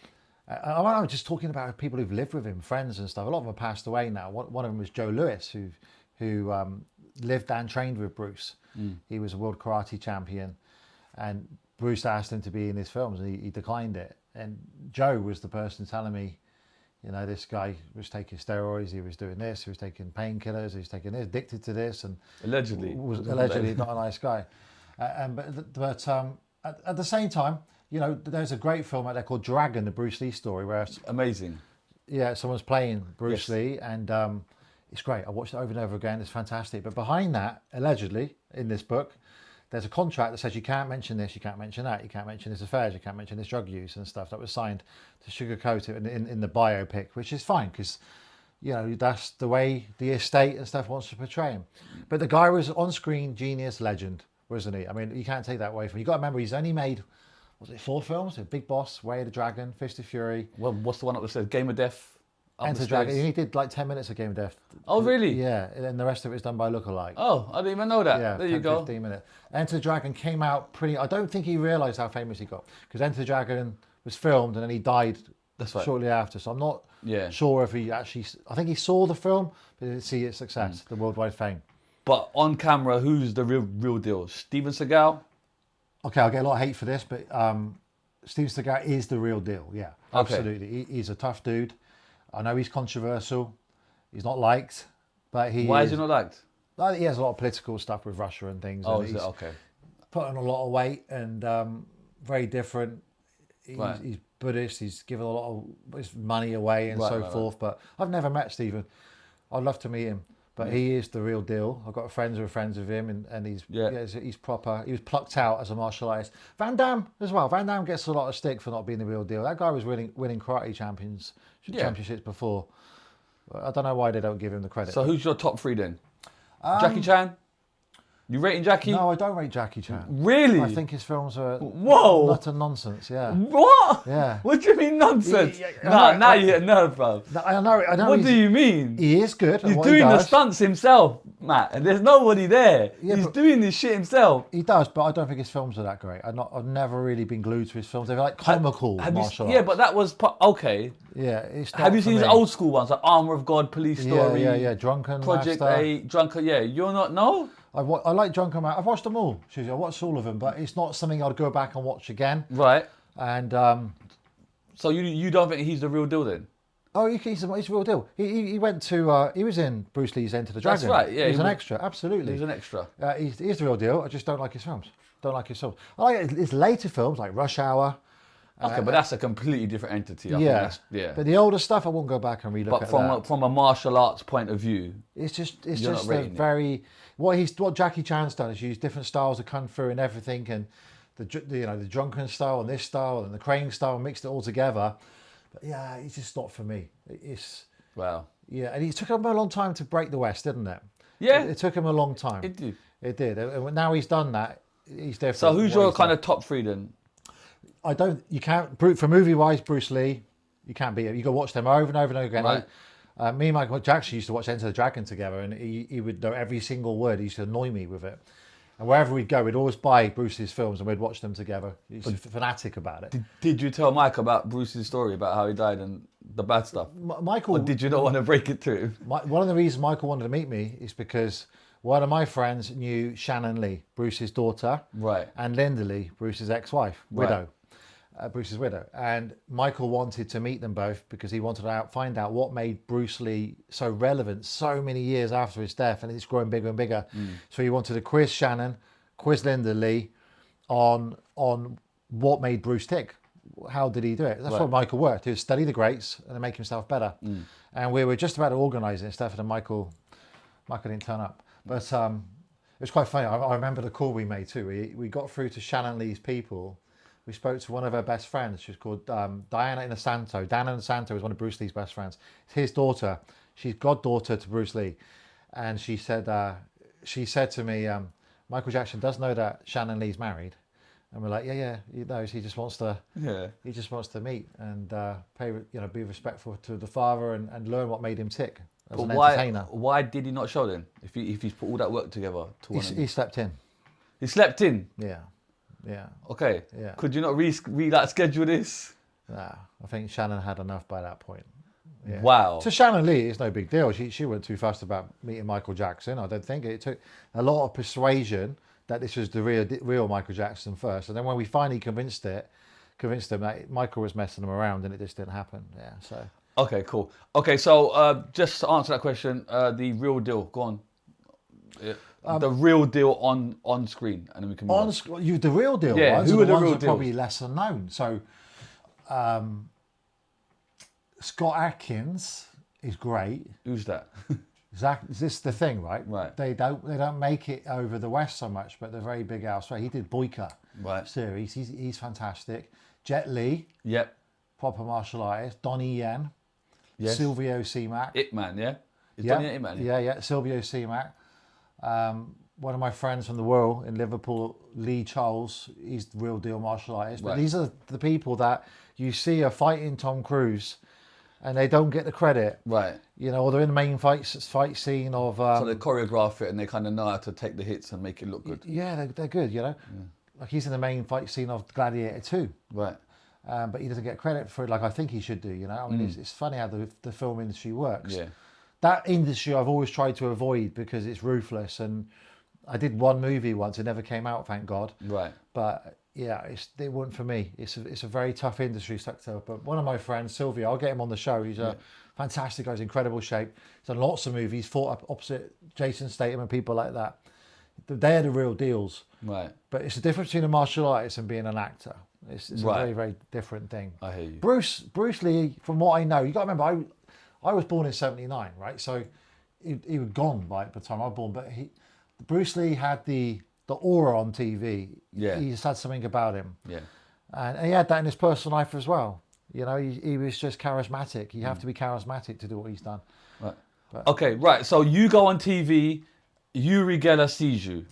I'm just talking about people who've lived with him, friends and stuff. A lot of them have passed away now. One of them was Joe Louis, who lived and trained with Bruce. He was a world karate champion, and Bruce asked him to be in his films, and he declined it. And Joe was the person telling me, you know, this guy was taking steroids, he was doing this, he was taking painkillers, he was taking this, addicted to this, and allegedly was allegedly not a nice guy. But at the same time, you know, there's a great film out there called Dragon, the Bruce Lee story, where amazing. Yeah, someone's playing Bruce Lee, and it's great. I watched it over and over again. It's fantastic. But behind that, allegedly, in this book, there's a contract that says you can't mention this, you can't mention that, you can't mention his affairs, you can't mention his drug use and stuff. That was signed to sugarcoat it in the biopic, which is fine because, you know, that's the way the estate and stuff wants to portray him. But the guy was on-screen genius legend, wasn't he? I mean, you can't take that away from him. You've got to remember, he's only made, was it 4 films? Big Boss, Way of the Dragon, Fist of Fury. Well, what's the one that says Game of Death? Enter Dragon. He did like 10 minutes of Game of Death. Oh, really? Yeah, and the rest of it was done by lookalike. Oh, I didn't even know that. Yeah, there 10, you go. 15 minutes. Enter the Dragon came out pretty... I don't think he realised how famous he got. Because Enter the Dragon was filmed and then he died shortly after. So I'm not sure if he actually... I think he saw the film, but didn't see its success, the worldwide fame. But on camera, who's the real deal? Steven Seagal? Okay, I'll get a lot of hate for this, but Steven Seagal is the real deal, yeah. Absolutely. Okay. He's a tough dude. I know he's controversial. He's not liked, but Why is he not liked? He has a lot of political stuff with Russia and things. Oh, and is it? Okay. Put on a lot of weight and very different. He's Buddhist. He's given a lot of his money away and forth. But I've never met Stephen. I'd love to meet him. But he is the real deal. I've got friends who are friends with him, and he's proper. He was plucked out as a martial artist. Van Damme as well. Van Damme gets a lot of stick for not being the real deal. That guy was winning karate championships before. I don't know why they don't give him the credit. So who's your top 3 then? Jackie Chan? You rating Jackie? No, I don't rate Jackie Chan. Really? I think his films are utter nonsense. Yeah. What? Yeah. What do you mean nonsense? Now you get nerve, bro. I know. What do you mean? He is good. He's doing the stunts himself, Matt, and there's nobody there. Yeah, he's doing this shit himself. He does, but I don't think his films are that great. I've never really been glued to his films. They're like comical martial arts. Yeah, but that was okay. Yeah, it's not. Have you seen his old school ones, like Armour of God, Police Story? Yeah. Drunken Project Master. 8, Drunken. Yeah, you're not. No. I like Drunken Master. I've watched them all. Shizzio. I watched all of them, but it's not something I'd go back and watch again. Right. And so you don't think he's the real deal then? Oh, he's the real deal. He went to he was in Bruce Lee's Enter the Dragon. That's right. Yeah, he was an extra. Absolutely. He was an extra. He's the real deal. I just don't like his films. I like his later films like Rush Hour. Okay, but that's a completely different entity. I think But the older stuff, I won't go back and relook at that. But from a martial arts point of view, it's just a very what Jackie Chan's done is use different styles of kung fu and everything, and the drunken style and this style and the crane style, mixed it all together. But yeah, it's just not for me. Wow. Yeah, and it took him a long time to break the West, didn't it? Yeah. It took him a long time. It did. It did. And now he's done that. He's different. So who's your kind of top 3 then? You can't, for movie-wise, Bruce Lee, you can't beat him. You got to watch them over and over and over again. Right. Me and Michael Jackson used to watch Enter the Dragon together, and he would know every single word. He used to annoy me with it. And wherever we'd go, we'd always buy Bruce's films and we'd watch them together. He's a fanatic about it. Did you tell Mike about Bruce's story about how he died and the bad stuff? Michael, or did you not want to break it to him? One of the reasons Michael wanted to meet me is because one of my friends knew Shannon Lee, Bruce's daughter, right, and Linda Lee, Bruce's ex-wife, widow. Bruce's widow, and Michael wanted to meet them both because he wanted to find out what made Bruce Lee so relevant so many years after his death, and it's growing bigger and bigger. So he wanted to quiz Shannon, quiz Linda Lee on what made Bruce tick. How did he do it? That's what Michael worked. He would study the greats and then make himself better. And we were just about to organise it and stuff, and Michael didn't turn up. But it was quite funny. I remember the call we made too. We got through to Shannon Lee's people. We spoke to one of her best friends. She was called Diana Inosanto. Diana Inosanto was one of Bruce Lee's best friends. It's his daughter. She's goddaughter to Bruce Lee. And she said to me, Michael Jackson does know that Shannon Lee's married. And we're like, yeah, he knows. He just wants to meet and be respectful to the father and learn what made him tick as an entertainer. Why did he not show then? If he's put all that work together He slept in. He slept in? Yeah. Okay. Yeah. Could you not schedule this? Nah, I think Shannon had enough by that point. Yeah. Wow. To Shannon Lee, it's no big deal. She wasn't too fussed about meeting Michael Jackson. I don't think it took a lot of persuasion that this was the real Michael Jackson first, and then when we finally convinced them that Michael was messing them around, and it just didn't happen. Yeah. So. Okay. Cool. Okay. So just to answer that question, the real deal. Go on. Yeah. The real deal on screen, and then we can move on. The real deal. Yeah, ones who are the ones real that are probably lesser known. So, Scott Adkins is great. Who's that? Zach, this is the thing, right? Right. They don't make it over the West so much, but they're very big elsewhere. He did Boyka series. He's fantastic. Jet Li. Yep. Proper martial artist. Donnie Yen. Yes. Silvio Simac. Ip Man, yeah. Donnie Ip Man. Yeah. Silvio Simac. One of my friends from the Whirl in Liverpool, Lee Charles, he's the real deal martial artist. But these are the people that you see are fighting Tom Cruise, and they don't get the credit. Right. Or they're in the main fight scene of. So they choreograph it and they kind of know how to take the hits and make it look good. Yeah, they're good. Like he's in the main fight scene of Gladiator 2. Right. But he doesn't get credit for it like I think he should do. I mean, it's funny how the film industry works. Yeah. That industry I've always tried to avoid because it's ruthless, and I did one movie once. It never came out, thank God. Right. But yeah, it wasn't for me. It's a very tough industry sector. But one of my friends, Sylvia, I'll get him on the show. He's a fantastic guy. He's in incredible shape. He's done lots of movies. Fought up opposite Jason Statham and people like that. They're the real deals. Right. But it's the difference between a martial artist and being an actor. It's a very, very different thing. I hear you. Bruce Lee, from what I know, you got to remember, I was born in '79, right? So he was gone by the time I was born. But Bruce Lee had the aura on TV. Yeah. He just had something about him. Yeah. And he had that in his personal life as well. He was just charismatic. You have to be charismatic to do what he's done. Right. Okay, right. So you go on TV, Uri Geller sees you.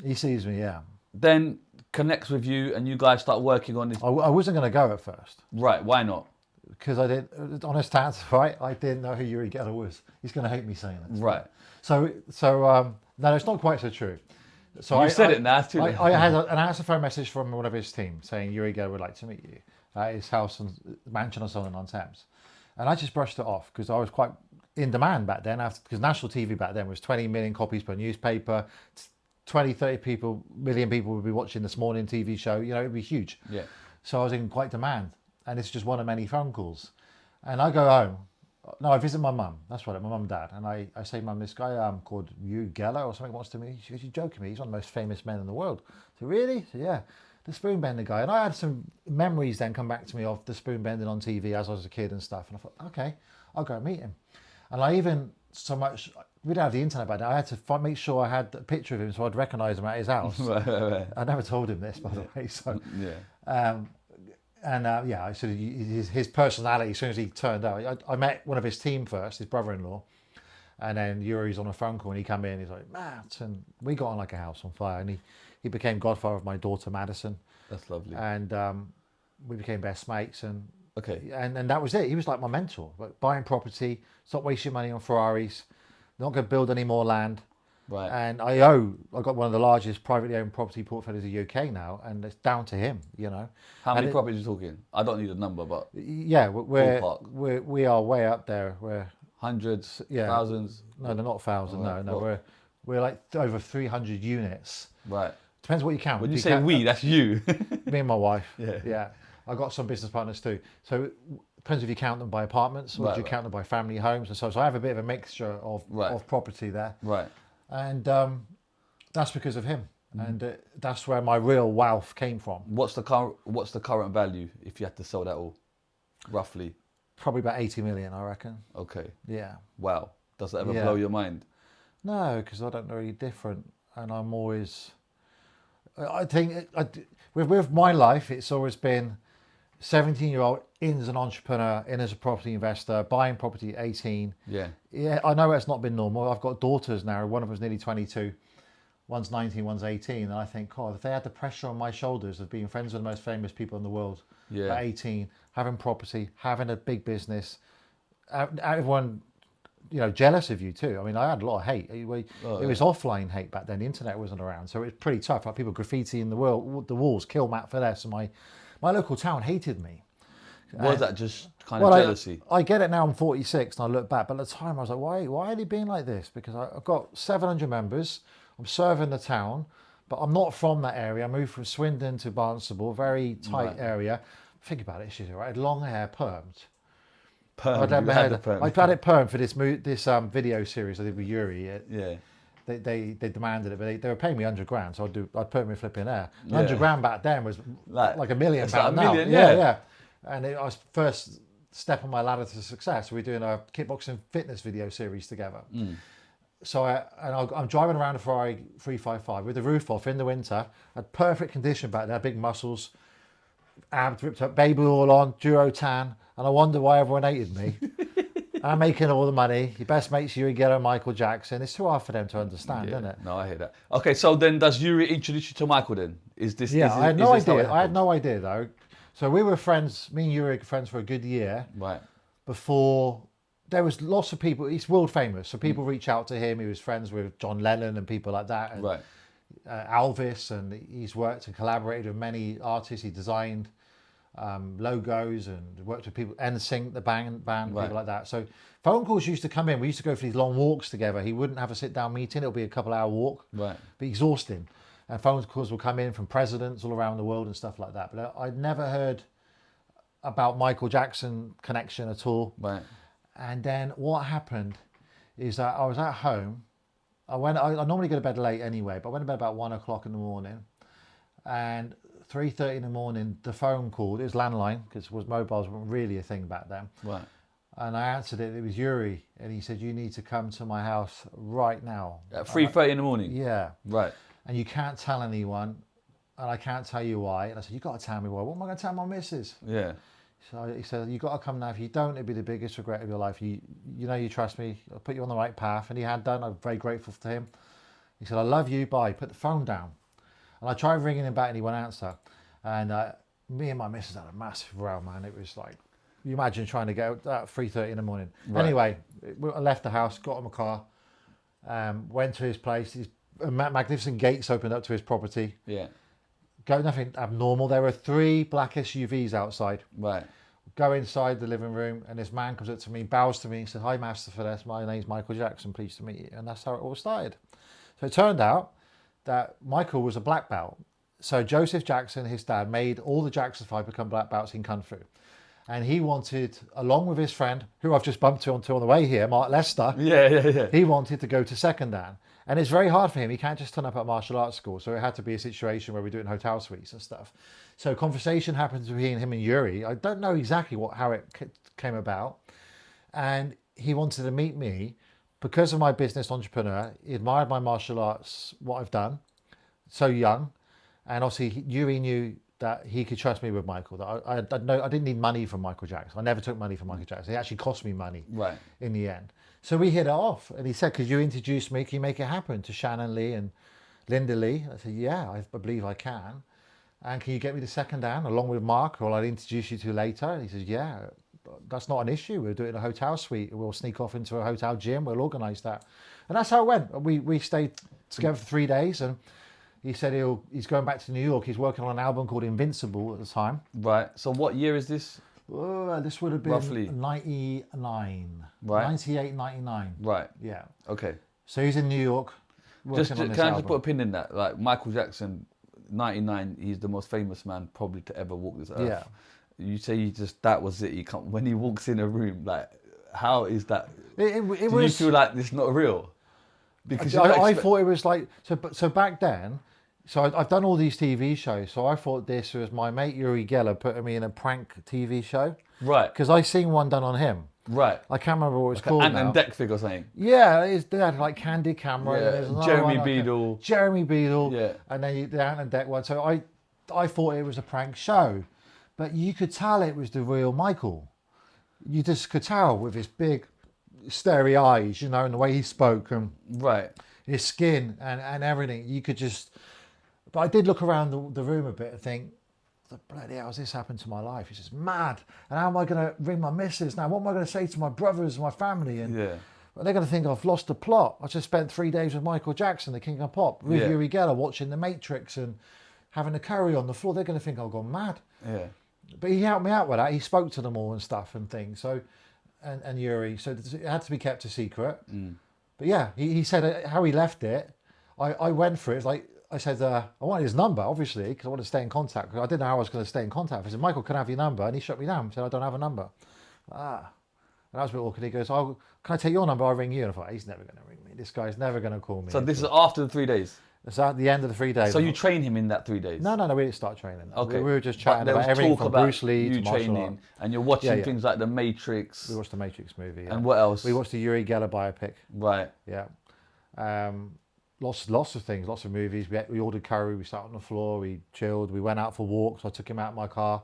He sees me, yeah. Then connects with you and you guys start working on this. I wasn't going to go at first. Right, why not? Because I didn't, honest answer, right? I didn't know who Uri Geller was. He's going to hate me saying that. Right. So no, it's not quite so true. So you said it now, it's too late. I had an answer phone message from one of his team saying Uri Geller would like to meet you at his house and mansion or something on Thames. And I just brushed it off because I was quite in demand back then, because national TV back then was 20 million copies per newspaper, 20, 30 million people would be watching this morning TV show. It'd be huge. Yeah. So I was in quite demand. And it's just one of many phone calls. And I go home. No, I visit my mum. That's right, my mum and dad. And I say, Mum, this guy called Uri Geller or something wants to meet me. She goes, you're joking me. He's one of the most famous men in the world. So really? I said, yeah. The spoon bender guy. And I had some memories then come back to me of the spoon bending on TV as I was a kid and stuff. And I thought, okay, I'll go meet him. And I even, so much, we didn't have the internet back then. I had to make sure I had a picture of him so I'd recognise him at his house. Right. I never told him this, by the way. So, yeah. I said his personality, as soon as he turned out, I met one of his team first, his brother-in-law, and then Yuri's on a phone call and he came in, he's like, Matt, and we got on like a house on fire, and he became godfather of my daughter Madison. That's lovely. And we became best mates, and Okay. And that was it. He was like my mentor. Like buying property, stop wasting money on Ferraris, not going to build any more land. Right. And I got one of the largest privately owned property portfolios in the UK now, and it's down to him, you know. How many properties are you talking? I don't need a number, but yeah, ballpark. we are way up there. We're hundreds, yeah, thousands. No, they're not thousands. Right. No. We're like over 300 units. Right. Depends what you count. When you say we, that's you. Me and my wife. Yeah. I got some business partners too. So depends if you count them by apartments or do you count them by family homes and so. So I have a bit of a mixture of property there. Right. And that's because of him. And that's where my real wealth came from. What's the current value if you had to sell that all, roughly? Probably about 80 million, I reckon. Okay. Yeah. Wow. Does that ever blow your mind? No, because I don't know any different, and I'm always. I think with my life, it's always been 17-year-old in as an entrepreneur, in as a property investor, buying property at 18. Yeah. Yeah, I know it's not been normal. I've got daughters now. One of them's nearly 22. One's 19, one's 18. And I think, God, if they had the pressure on my shoulders of being friends with the most famous people in the world at 18, having property, having a big business, everyone, you know, jealous of you too. I mean, I had a lot of hate. It was offline hate back then. The internet wasn't around. So it was pretty tough. Like people graffiti in the walls, kill Matt Fiddes. And my local town hated me. Was that just kind of jealousy? I get it now. I'm 46 and I look back, but at the time I was like, why are they being like this? Because I've got 700 members. I'm serving the town, but I'm not from that area. I moved from Swindon to Barnstable, very tight area. Think about it, Shizzio, right? I had long hair, permed. I'd had it permed for this video series I did with Uri. Yeah. They demanded it, but they were paying me 100 grand, so I'd put me flipping hair. 100 grand back then was like £1 million like now. $1 million, yeah. And I was first step on my ladder to success. We're doing a kickboxing fitness video series together. So I'm driving around a Ferrari 355 with the roof off in the winter. Had perfect condition back there, big muscles, abs ripped up, baby oil on, Duro tan, and I wonder why everyone hated me. I'm making all the money. Your best mates, Uri Geller, Michael Jackson. It's too hard for them to understand, isn't it? No, I hear that. Okay, so then does Uri introduce you to Michael then? I had no idea. I had no idea though. So we were friends, me and Uri were friends for a good year. Right. Before, there was lots of people, he's world famous, so people reach out to him. He was friends with John Lennon and people like that. And, Elvis, and he's worked and collaborated with many artists. He designed logos and worked with people, NSYNC, the band, people like that. So phone calls used to come in. We used to go for these long walks together. He wouldn't have a sit-down meeting. It'll be a couple-hour walk, be exhausting. And phone calls will come in from presidents all around the world and stuff like that. But I'd never heard about Michael Jackson connection at all. Right. And then what happened is that I was at home. I normally go to bed late anyway, but I went to bed about 1 o'clock in the morning. And 3:30 in the morning, the phone called. It was landline, because mobiles weren't really a thing back then. Right. And I answered it. It was Uri, and he said, "You need to come to my house right now." At 3:30 in the morning? Yeah. Right. And you can't tell anyone, and I can't tell you why. And I said, "You got to tell me why. What am I going to tell my missus?" Yeah. So he said, "You got to come now. If you don't, it'll be the biggest regret of your life. You know, you trust me. I'll put you on the right path." And he had done. I'm very grateful to him. He said, "I love you. Bye." Put the phone down. And I tried ringing him back, and he wouldn't answer. And me and my missus had a massive row, man. It was like, you imagine trying to go at 3:30 in the morning. Right. Anyway, I left the house, got in my car, went to his place. His magnificent gates opened up to his property. Yeah. Nothing abnormal. There were 3 black SUVs outside. Right. Go inside the living room, and this man comes up to me, bows to me, and said, "Hi, Master Fiddes. My name's Michael Jackson. Pleased to meet you." And that's how it all started. So it turned out that Michael was a black belt. So Joseph Jackson, his dad, made all the Jackson 5 become black belts in Kung Fu. And he wanted, along with his friend, who I've just bumped onto on the way here, Mark Lester. Yeah. He wanted to go to second dan. And it's very hard for him. He can't just turn up at martial arts school. So it had to be a situation where we do it in hotel suites and stuff. So conversation happened between him and Uri. I don't know exactly how it came about. And he wanted to meet me because of my business entrepreneur. He admired my martial arts, what I've done, so young. And obviously, Uri knew that he could trust me with Michael. That I didn't need money from Michael Jackson. I never took money from Michael Jackson. It actually cost me money in the end. So we hit it off. And he said, "Could you introduce me? Can you make it happen to Shannon Lee and Linda Lee?" I said, "Yeah, I believe I can." and can you get me the second hand along with Mark, or I'll introduce you to later? And he says, yeah, that's not an issue. We'll do it in a hotel suite. We'll sneak off into a hotel gym. We'll organise that. And that's how it went. We stayed together for 3 days, and he said he's going back to New York. He's working on an album called Invincible at the time. Right. So what year is this? This would have been Roughly. 99. Right. 98, 99. Right. Yeah. Okay. So he's in New York working on this can I album. just put a pin in that? Like Michael Jackson, 99, he's the most famous man probably to ever walk this earth. Yeah. You say that was it. You can't, when he walks in a room, like, how is that? It Do was, you feel like it's not real? Because I thought it was like, so back then, so I've done all these TV shows, so I thought this was my mate Uri Geller putting me in a prank TV show. Right. Because I seen one done on him. Right. I can't remember what it's called Ant now. and Deck figure or something. Yeah, they had like Candid Camera. Yeah, And there's another Jeremy one, Beadle. Jeremy Beadle. Yeah. And then the Ant and Deck one. So I thought it was a prank show. But you could tell it was the real Michael. You just could tell with his big starry eyes, you know, and the way he spoke and Right. his skin and everything. You could just... But I did look around the room a bit and think, the bloody hell has this happened to my life? It's just mad. And how am I going to ring my missus now? What am I going to say to my brothers and my family? And Yeah. they're going to think I've lost the plot. I just spent 3 days with Michael Jackson, the King of Pop, with Yeah. Uri Geller, watching The Matrix and having a curry on the floor. They're going to think I've gone mad. Yeah. But he helped me out with that. He spoke to them all and stuff and things. So, and Uri. So it had to be kept a secret. But yeah, he said how he left it. I went for it. It's like, I said, I wanted his number, obviously, because I wanted to stay in contact. Because I didn't know how I was going to stay in contact. I said, Michael, can I have your number? And he shut me down. He said, I don't have a number. And that was a bit awkward. He goes, oh, can I take your number? I'll ring you. And I thought, he's never going to ring me. This guy's never going to call me. So this is after the 3 days. It's at the end of the 3 days. So you train him in that 3 days? No, we didn't start training. Okay. We were just But chatting there about was everything talk from about Bruce Lee to you martial training, art. and you're watching Yeah. things like The Matrix. We watched the Matrix movie. Yeah. And what else? We watched the Uri Geller biopic. Right. Yeah. Lots of things, lots of movies. We ordered curry, we sat on the floor, we chilled, we went out for walks. I took him out in my car,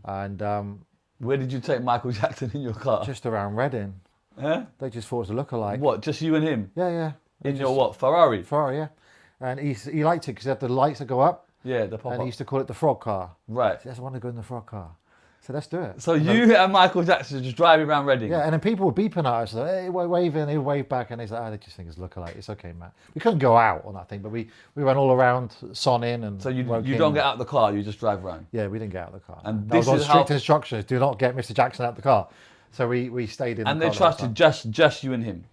and Where did you take Michael Jackson in your car? just around Reading. Huh? They just thought it was a lookalike. What? Just you and him? Yeah. In your what? Ferrari? Ferrari, yeah. And he liked it because it had the lights that go up, Yeah, the pop and up. he used to call it the frog car. Right. He says, I want to go in the frog car. So let's do it. So you and Michael Jackson just driving around Reading? Yeah, and then people were beeping at us, like, hey, waving, he'd wave back, and he's like, they just think it's lookalike. It's okay, man. We couldn't go out on that thing, but we went all around Sonin and So you Woking. don't get out of the car, you just drive around? Yeah, we didn't get out of the car. And that was this on is strict how- instructions, do not get Mr. Jackson out of the car. So we stayed in And the they car. the whole trusted just you and him?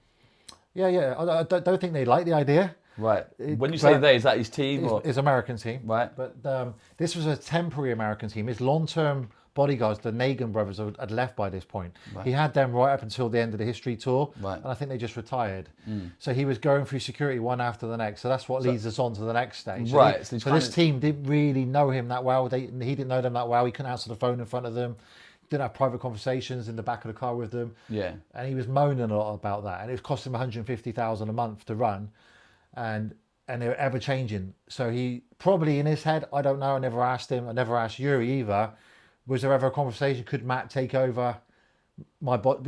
time. Yeah. I don't think they liked the idea. Right. When you say but they, is that his team? Or? His American team. Right. But this was a temporary American team. His long-term bodyguards, the Nagin brothers, had left by this point. Right. He had them right up until the end of the history tour. Right. And I think they just retired. So he was going through security one after the next. So that's what leads us on to the next stage. So Right. So this team didn't really know him that well. He didn't know them that well. He couldn't answer the phone in front of them. Didn't have private conversations in the back of the car with them. Yeah. And he was moaning a lot about that. And it was costing him $150,000 a month to run. And they were ever changing. So he probably in his head, I don't know, I never asked him, I never asked Uri either. Was there ever a conversation? Could Matt take over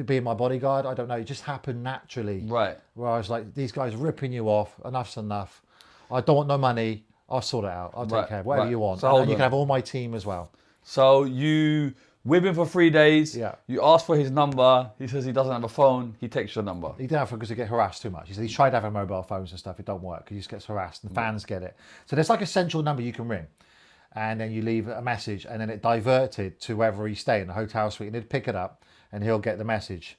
being my bodyguard? I don't know. It just happened naturally. Right. Where I was like, these guys are ripping you off. Enough's enough. I don't want no money. I'll sort it out. I'll take care of whatever you want. So and you can have all my team as well. So you with him for 3 days. Yeah. You ask for his number. He says he doesn't have a phone. He takes your number. He didn't have it because he get harassed too much. He said he's tried having mobile phones and stuff. It don't work. He just gets harassed and fans get it. So there's like a central number you can ring. And then you leave a message and then it diverted to wherever he's staying, the hotel suite. And he'd pick it up and he'll get the message,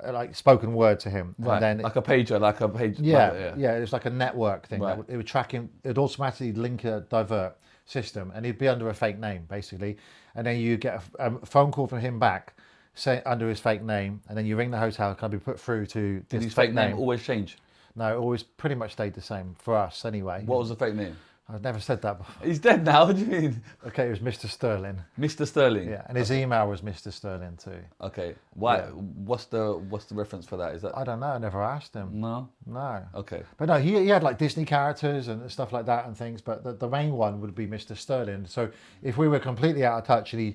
like spoken word to him. Right. And then like a pager, like a page. Yeah. It was like a network thing. Right. It would track him. It would automatically link a divert system, and he'd be under a fake name basically. And then you get a phone call from him back, say under his fake name, and then you ring the hotel. Can I be put through to Did this his fake name always change? No, it always pretty much stayed the same for us anyway. What was the fake name? I've never said that before. He's dead now. What do you mean? Okay, it was Mr. Sterling. Mr. Sterling. Yeah, and his email was Mr. Sterling too. Okay. Why? Yeah. What's the reference for that? Is that? I don't know. I never asked him. No. No. Okay. But no, he had like Disney characters and stuff like that and things. But the main one would be Mr. Sterling. So if we were completely out of touch, and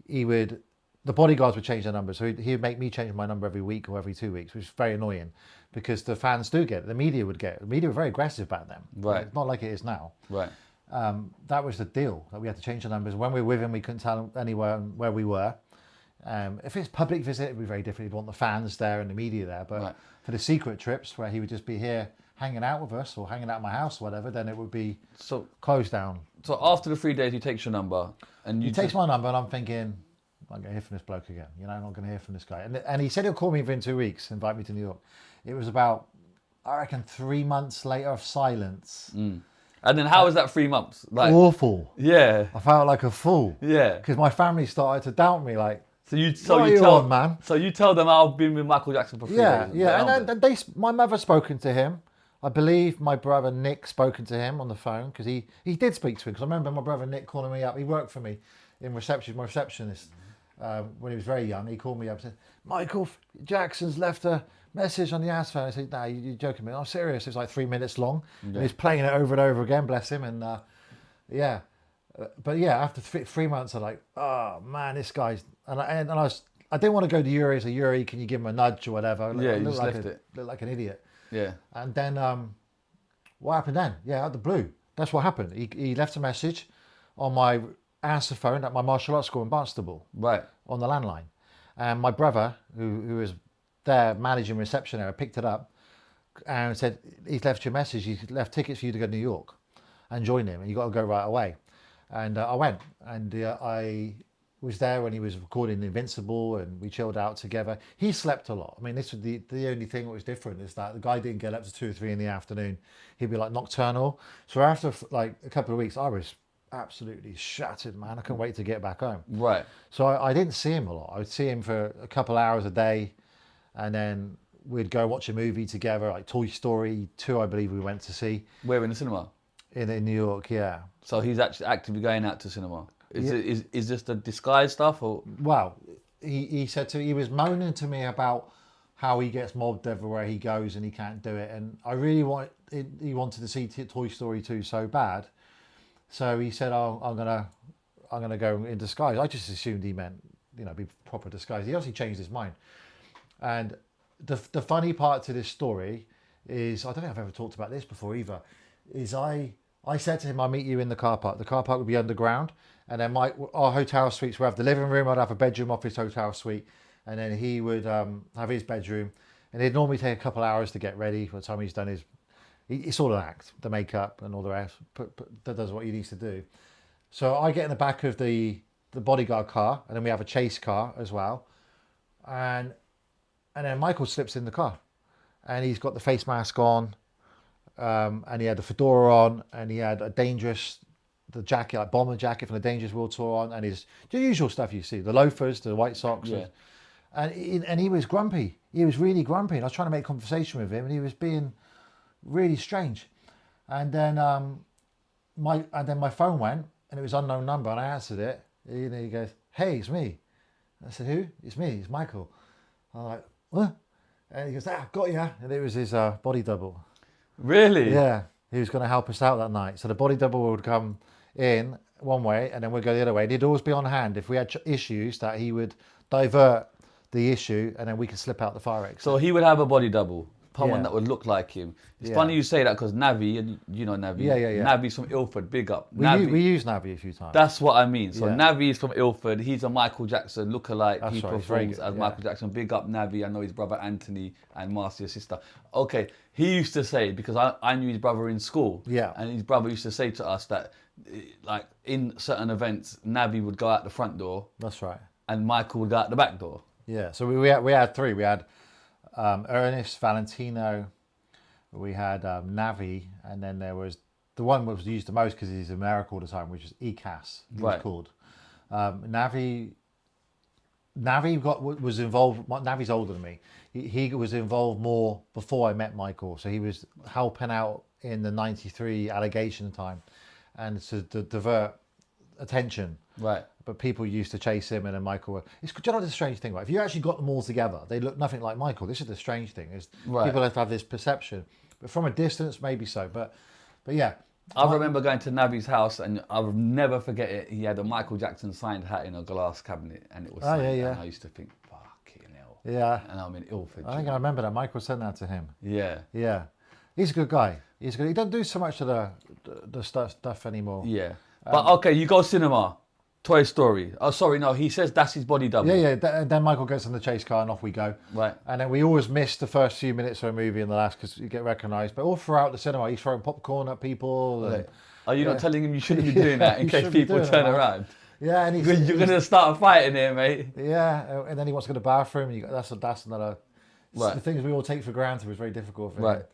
he would, the bodyguards would change their number. So he'd make me change my number every week or every 2 weeks, which is very annoying because the fans do get it. The media would get it. The media were very aggressive back then. Right. It's not like it is now. Right. that was the deal, that we had to change the numbers. When we were with him, we couldn't tell him anywhere where we were. If it's public visit, it'd be very different. He'd want the fans there and the media there. But for the secret trips, where he would just be here hanging out with us or hanging out at my house or whatever, then it would be closed down. So after the 3 days, he takes your number. And he takes my number, and I'm thinking, I'm going to hear from this bloke again. You know, I'm not going to hear from this guy. And he said he'll call me within 2 weeks, invite me to New York. It was about, I reckon, 3 months later of silence. And then how was that 3 months? Like, awful. Yeah. I felt like a fool. Yeah. Because my family started to doubt me, like, So you tell them I've been with Michael Jackson for 3 days. Yeah. And my mother's spoken to him. I believe my brother Nick spoken to him on the phone, because he did speak to him. Because I remember my brother Nick calling me up. He worked for me in reception, my receptionist, when he was very young. He called me up and said, Michael Jackson's left a message on the ass phone. I said, no, you're joking me. I'm serious. It was like 3 minutes long. Yeah. And he's playing it over and over again, bless him. And but yeah, after 3 months, I'm like, oh man, this guy's, I didn't want to go to Uri. I said, Uri, can you give him a nudge or whatever? Yeah, you just left it. Looked like an idiot. Yeah. And then what happened then? Yeah, out of the blue. That's what happened. He left a message on my answer phone at my martial arts school in Barnstable. Right. On the landline. And my brother, who was there managing reception there, picked it up and said, he's left you a message. He's left tickets for you to go to New York and join him. And you got to go right away. And I went. And I was there when he was recording Invincible, and we chilled out together. He slept a lot. I mean, this was the only thing that was different, is that the guy didn't get up to 2 or 3 in the afternoon. He'd be like nocturnal. So after like a couple of weeks, I was absolutely shattered, man. I couldn't wait to get back home. Right. So I didn't see him a lot. I would see him for a couple hours a day, and then we'd go watch a movie together, like Toy Story 2, I believe we went to see. Where, in the cinema? In New York, yeah. So he's actually actively going out to cinema. Is this the disguise stuff, or? Well, he said he was moaning to me about how he gets mobbed everywhere he goes and he can't do it, and I really he wanted to see Toy Story 2 so bad, so he said, "Oh, I'm gonna go in disguise." I just assumed he meant, be proper disguise. He obviously changed his mind, and the funny part to this story is, I don't think I've ever talked about this before either. Is I said to him, I'll meet you in the car park. The car park would be underground. And then our hotel suites would have the living room. I'd have a bedroom off his hotel suite. And then he would have his bedroom. And it'd normally take a couple hours to get ready. By the time he's done it's all an act, the makeup and all the rest. That does what he needs to do. So I get in the back of the bodyguard car. And then we have a chase car as well. And then Michael slips in the car. And he's got the face mask on. And he had the fedora on, and he had the jacket, like bomber jacket from the Dangerous World Tour on, and the usual stuff you see, the loafers, the white socks. Yeah. And he was grumpy. He was really grumpy. And I was trying to make conversation with him, and he was being really strange. And then my phone went, and it was unknown number, and I answered it. And he goes, "Hey, it's me." I said, "Who?" "It's me. It's Michael." I'm like, "What?" And he goes, "Got ya." And it was his body double. Really? Yeah, he was going to help us out that night. So the body double would come in one way, and then we'd go the other way. And he'd always be on hand if we had issues, that he would divert the issue, and then we could slip out the fire exit. So he would have a body double, someone that would look like him. It's funny you say that, because Navi, and you know Navi. Yeah. Navi's from Ilford, big up. We used Navi a few times. That's what I mean. So Navi is from Ilford. He's a Michael Jackson lookalike. That's he right, performs as Michael Jackson. Big up Navi. I know his brother Anthony and Marcia's sister. Okay, he used to say, because I knew his brother in school. Yeah. And his brother used to say to us that, like, in certain events, Navi would go out the front door. That's right. And Michael would go out the back door. Yeah. So we had 3. We had Ernest, Valentino. We had Navi, and then there was the one that was used the most because he's in America all the time, which is ECAS. He was called. Navi was involved. Navi's older than me. He was involved more before I met Michael, so he was helping out in the '93 allegation time, and to divert attention. Right. But people used to chase him, and then Michael. Do you know the strange thing? Right? If you actually got them all together, they look nothing like Michael. This is the strange thing: is people have this perception, but from a distance, maybe so. But yeah. I remember going to Navi's house, and I'll never forget it. He had a Michael Jackson signed hat in a glass cabinet, and it was signed. And I used to think, fucking hell. Yeah. And I'm in Ilford. I think I remember that. Michael sent that to him. Yeah. Yeah. He's a good guy. He's good. He doesn't do so much of the stuff anymore. Yeah. But okay, you go cinema. Toy Story. Oh, sorry, no. He says that's his body double. Yeah. And then Michael gets in the chase car and off we go. Right. And then we always miss the first few minutes of a movie in the last because you get recognised. But all throughout the cinema, he's throwing popcorn at people. And, Are you not telling him you shouldn't be doing that in case people turn around? Yeah, and You're going to start a fight in here, mate. Yeah, and then he wants to go to the bathroom. That's another. Right. The things we all take for granted was very difficult for him. Right.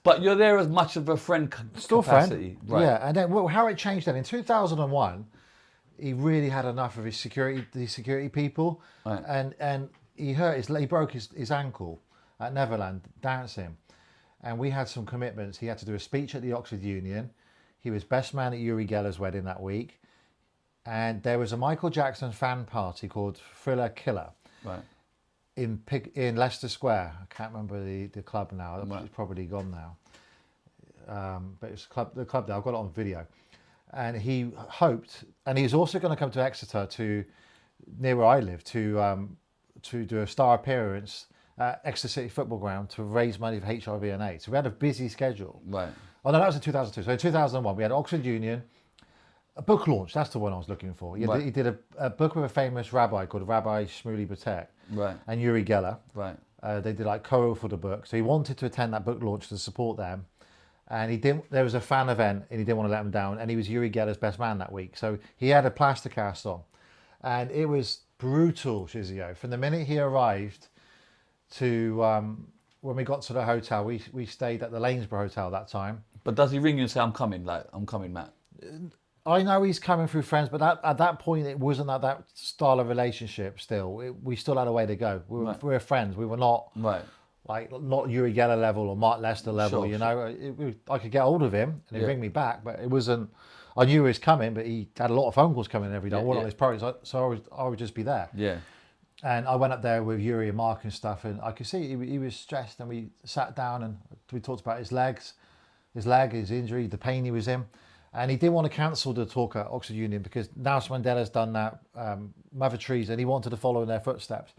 But you're there as much of a friend Still capacity. Friend. Right. Yeah, and then how it changed then. In 2001, he really had enough of his security people. Right. And he broke his ankle at Neverland dancing. And we had some commitments. He had to do a speech at the Oxford Union. He was best man at Uri Geller's wedding that week. And there was a Michael Jackson fan party called Thriller Killer. Right. In Leicester Square. I can't remember the club now. Right. It's probably gone now. But it's the club there. I've got it on video. And he hoped, and he was also going to come to Exeter near where I live to do a star appearance at Exeter City Football Ground to raise money for HIV and AIDS. So we had a busy schedule. Right. Oh no, that was in 2002. So in 2001 we had Oxford Union, a book launch. That's the one I was looking for. He did a book with a famous rabbi called Rabbi Shmuley Batek. Right. And Uri Geller. Right. They did like co for the book. So he wanted to attend that book launch to support them. And he didn't. There was a fan event, and he didn't want to let them down. And he was Uri Geller's best man that week, so he had a plaster cast on, and it was brutal, Shizzio. From the minute he arrived to when we got to the hotel, we stayed at the Lanesborough Hotel that time. But does he ring you and say, "I'm coming"? Like, "I'm coming, Matt"? I know he's coming through friends, but at that point it wasn't that style of relationship. Still, we still had a way to go. We were friends. We were not Right. Like not Uri Geller level or Mark Lester level, you know. I could get hold of him and he'd ring me back, but it wasn't. I knew he was coming, but he had a lot of phone calls coming every day. I wasn't on his priorities, so I would just be there. Yeah. And I went up there with Uri and Mark and stuff, and I could see he was stressed. And we sat down and we talked about his leg, his injury, the pain he was in, and he didn't want to cancel the talk at Oxford Union because Nelson Mandela's done that, Mother Teresa, and he wanted to follow in their footsteps.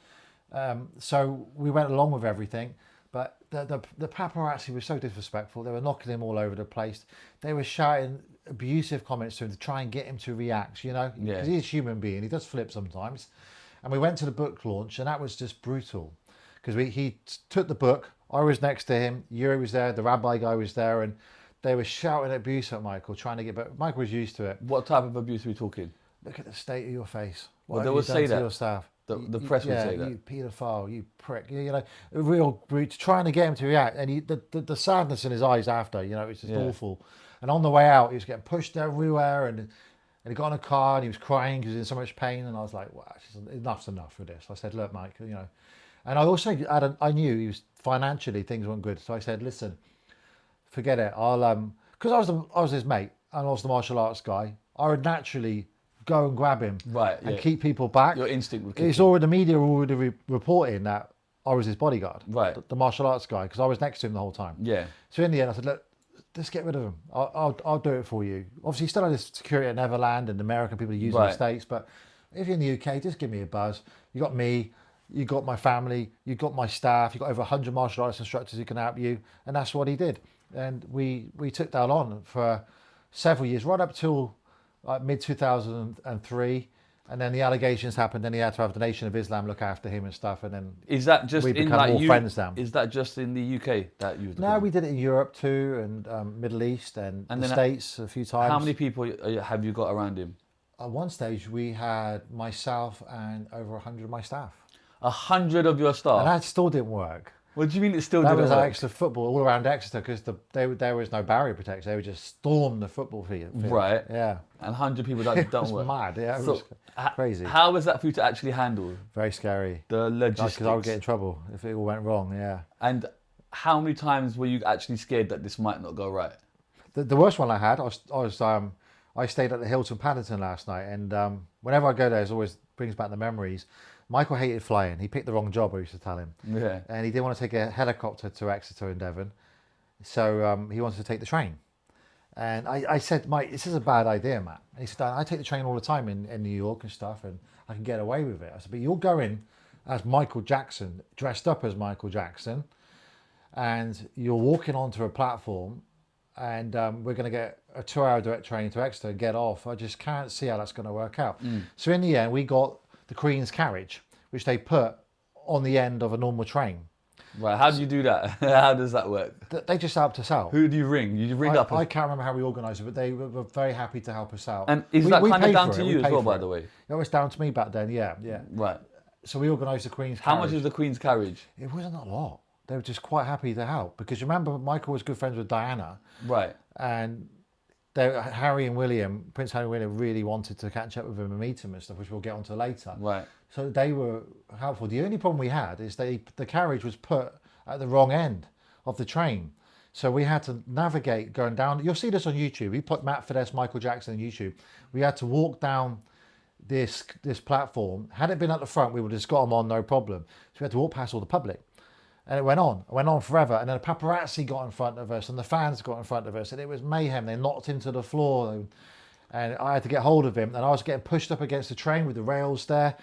So we went along with everything, but the paparazzi were so disrespectful. They were knocking him all over the place. They were shouting abusive comments to him to try and get him to react, you know, because he's a human being. He does flip sometimes. And we went to the book launch, and that was just brutal because he took the book. I was next to him. Uri was there. The rabbi guy was there, and they were shouting abuse at Michael, trying to get. But Michael was used to it. What type of abuse are we talking? Look at the state of your face. What Well, they have would you done say to that. your staff? The press would say that. You paedophile, you prick. You know, real brute, trying to get him to react. And the sadness in his eyes after, you know, it's just awful. And on the way out, he was getting pushed everywhere, and he got in a car and he was crying because he was in so much pain. And I was like, wow, enough's enough for this. I said, look, Mike, you know. And I also I knew he was financially things weren't good, so I said, listen, forget it. I'll because I was his mate and I was the martial arts guy. I would naturally go and grab him, and keep people back. Your instinct would kick It's in. already the media were already reporting that I was his bodyguard, Right. The martial arts guy, because I was next to him the whole time. Yeah. So in the end, I said, look, let's get rid of him. I'll do it for you. Obviously, still had this security at Neverland and American people use in the States, but if you're in the UK, just give me a buzz. You got me, you got my family, you got my staff, you got over 100 martial arts instructors who can help you, and that's what he did. And we took that on for several years, right up till mid 2003, and then the allegations happened. Then he had to have the Nation of Islam look after him and stuff. And then is that just we in become like more friends now? Is that just in the UK that you? No, we did it in Europe too, and Middle East and the States a few times. How many people have you got around him? At one stage, we had myself and over 100 of my staff. 100 of your staff, and that still didn't work. What do you mean it still that didn't was work? Exeter football all around Exeter because there was no barrier protection. They would just storm the football field. Right. Yeah. And 100 people that It don't was work. mad. Yeah, it So, was crazy. How was that for you to actually handle? Very scary. The logistics. Because I would get in trouble if it all went wrong. Yeah. And how many times were you actually scared that this might not go right? The worst one I had, I stayed at the Hilton Paddington last night, and whenever I go there, it always brings back the memories. Michael hated flying. He picked the wrong job, I used to tell him. Yeah. And he didn't want to take a helicopter to Exeter in Devon. So he wanted to take the train. And I said, Mike, this is a bad idea, Matt. And he said, I take the train all the time in New York and stuff, and I can get away with it. I said, but you're going as Michael Jackson, dressed up as Michael Jackson, and you're walking onto a platform, and we're going to get a 2-hour direct train to Exeter and get off. I just can't see how that's going to work out. So in the end, we got the Queen's carriage, which they put on the end of a normal train. Right, how do you do that? How does that work? They just helped us out. Who do you ring? You ring up? I can't remember how we organised it, but they were very happy to help us out. And is that kind of paid down for to it, you we as paid well, for by it. the way? It was down to me back then, yeah. Right. So we organised the Queen's How carriage. much is the Queen's carriage? It wasn't a lot. They were just quite happy to help, because remember, Michael was good friends with Diana. Right. And Prince Harry and William really wanted to catch up with him and meet him and stuff, which we'll get onto later. Right. So they were helpful. The only problem we had is the carriage was put at the wrong end of the train. So we had to navigate going down. You'll see this on YouTube. We put Matt Fiddes, Michael Jackson on YouTube. We had to walk down this platform. Had it been at the front, we would have just got them on, no problem. So we had to walk past all the public. And it went on forever. And then the paparazzi got in front of us and the fans got in front of us. And it was mayhem. They knocked him to the floor. And I had to get hold of him. And I was getting pushed up against the train with the rails there.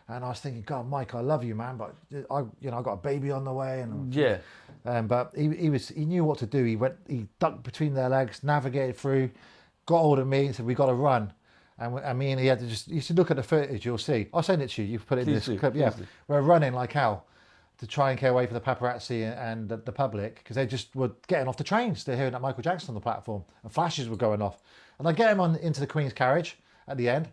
And I was thinking, God, Mike, I love you, man. But I got a baby on the way. And yeah. But he knew what to do. He ducked between their legs, navigated through, got hold of me and said, we got to run. And me and he had to you should look at the footage, you'll see. I'll send it to you. You put it in this clip. Yeah. We're running like hell to try and get away from the paparazzi and the public, because they just were getting off the trains. They're hearing that Michael Jackson on the platform and flashes were going off. And I get him into the Queen's carriage at the end.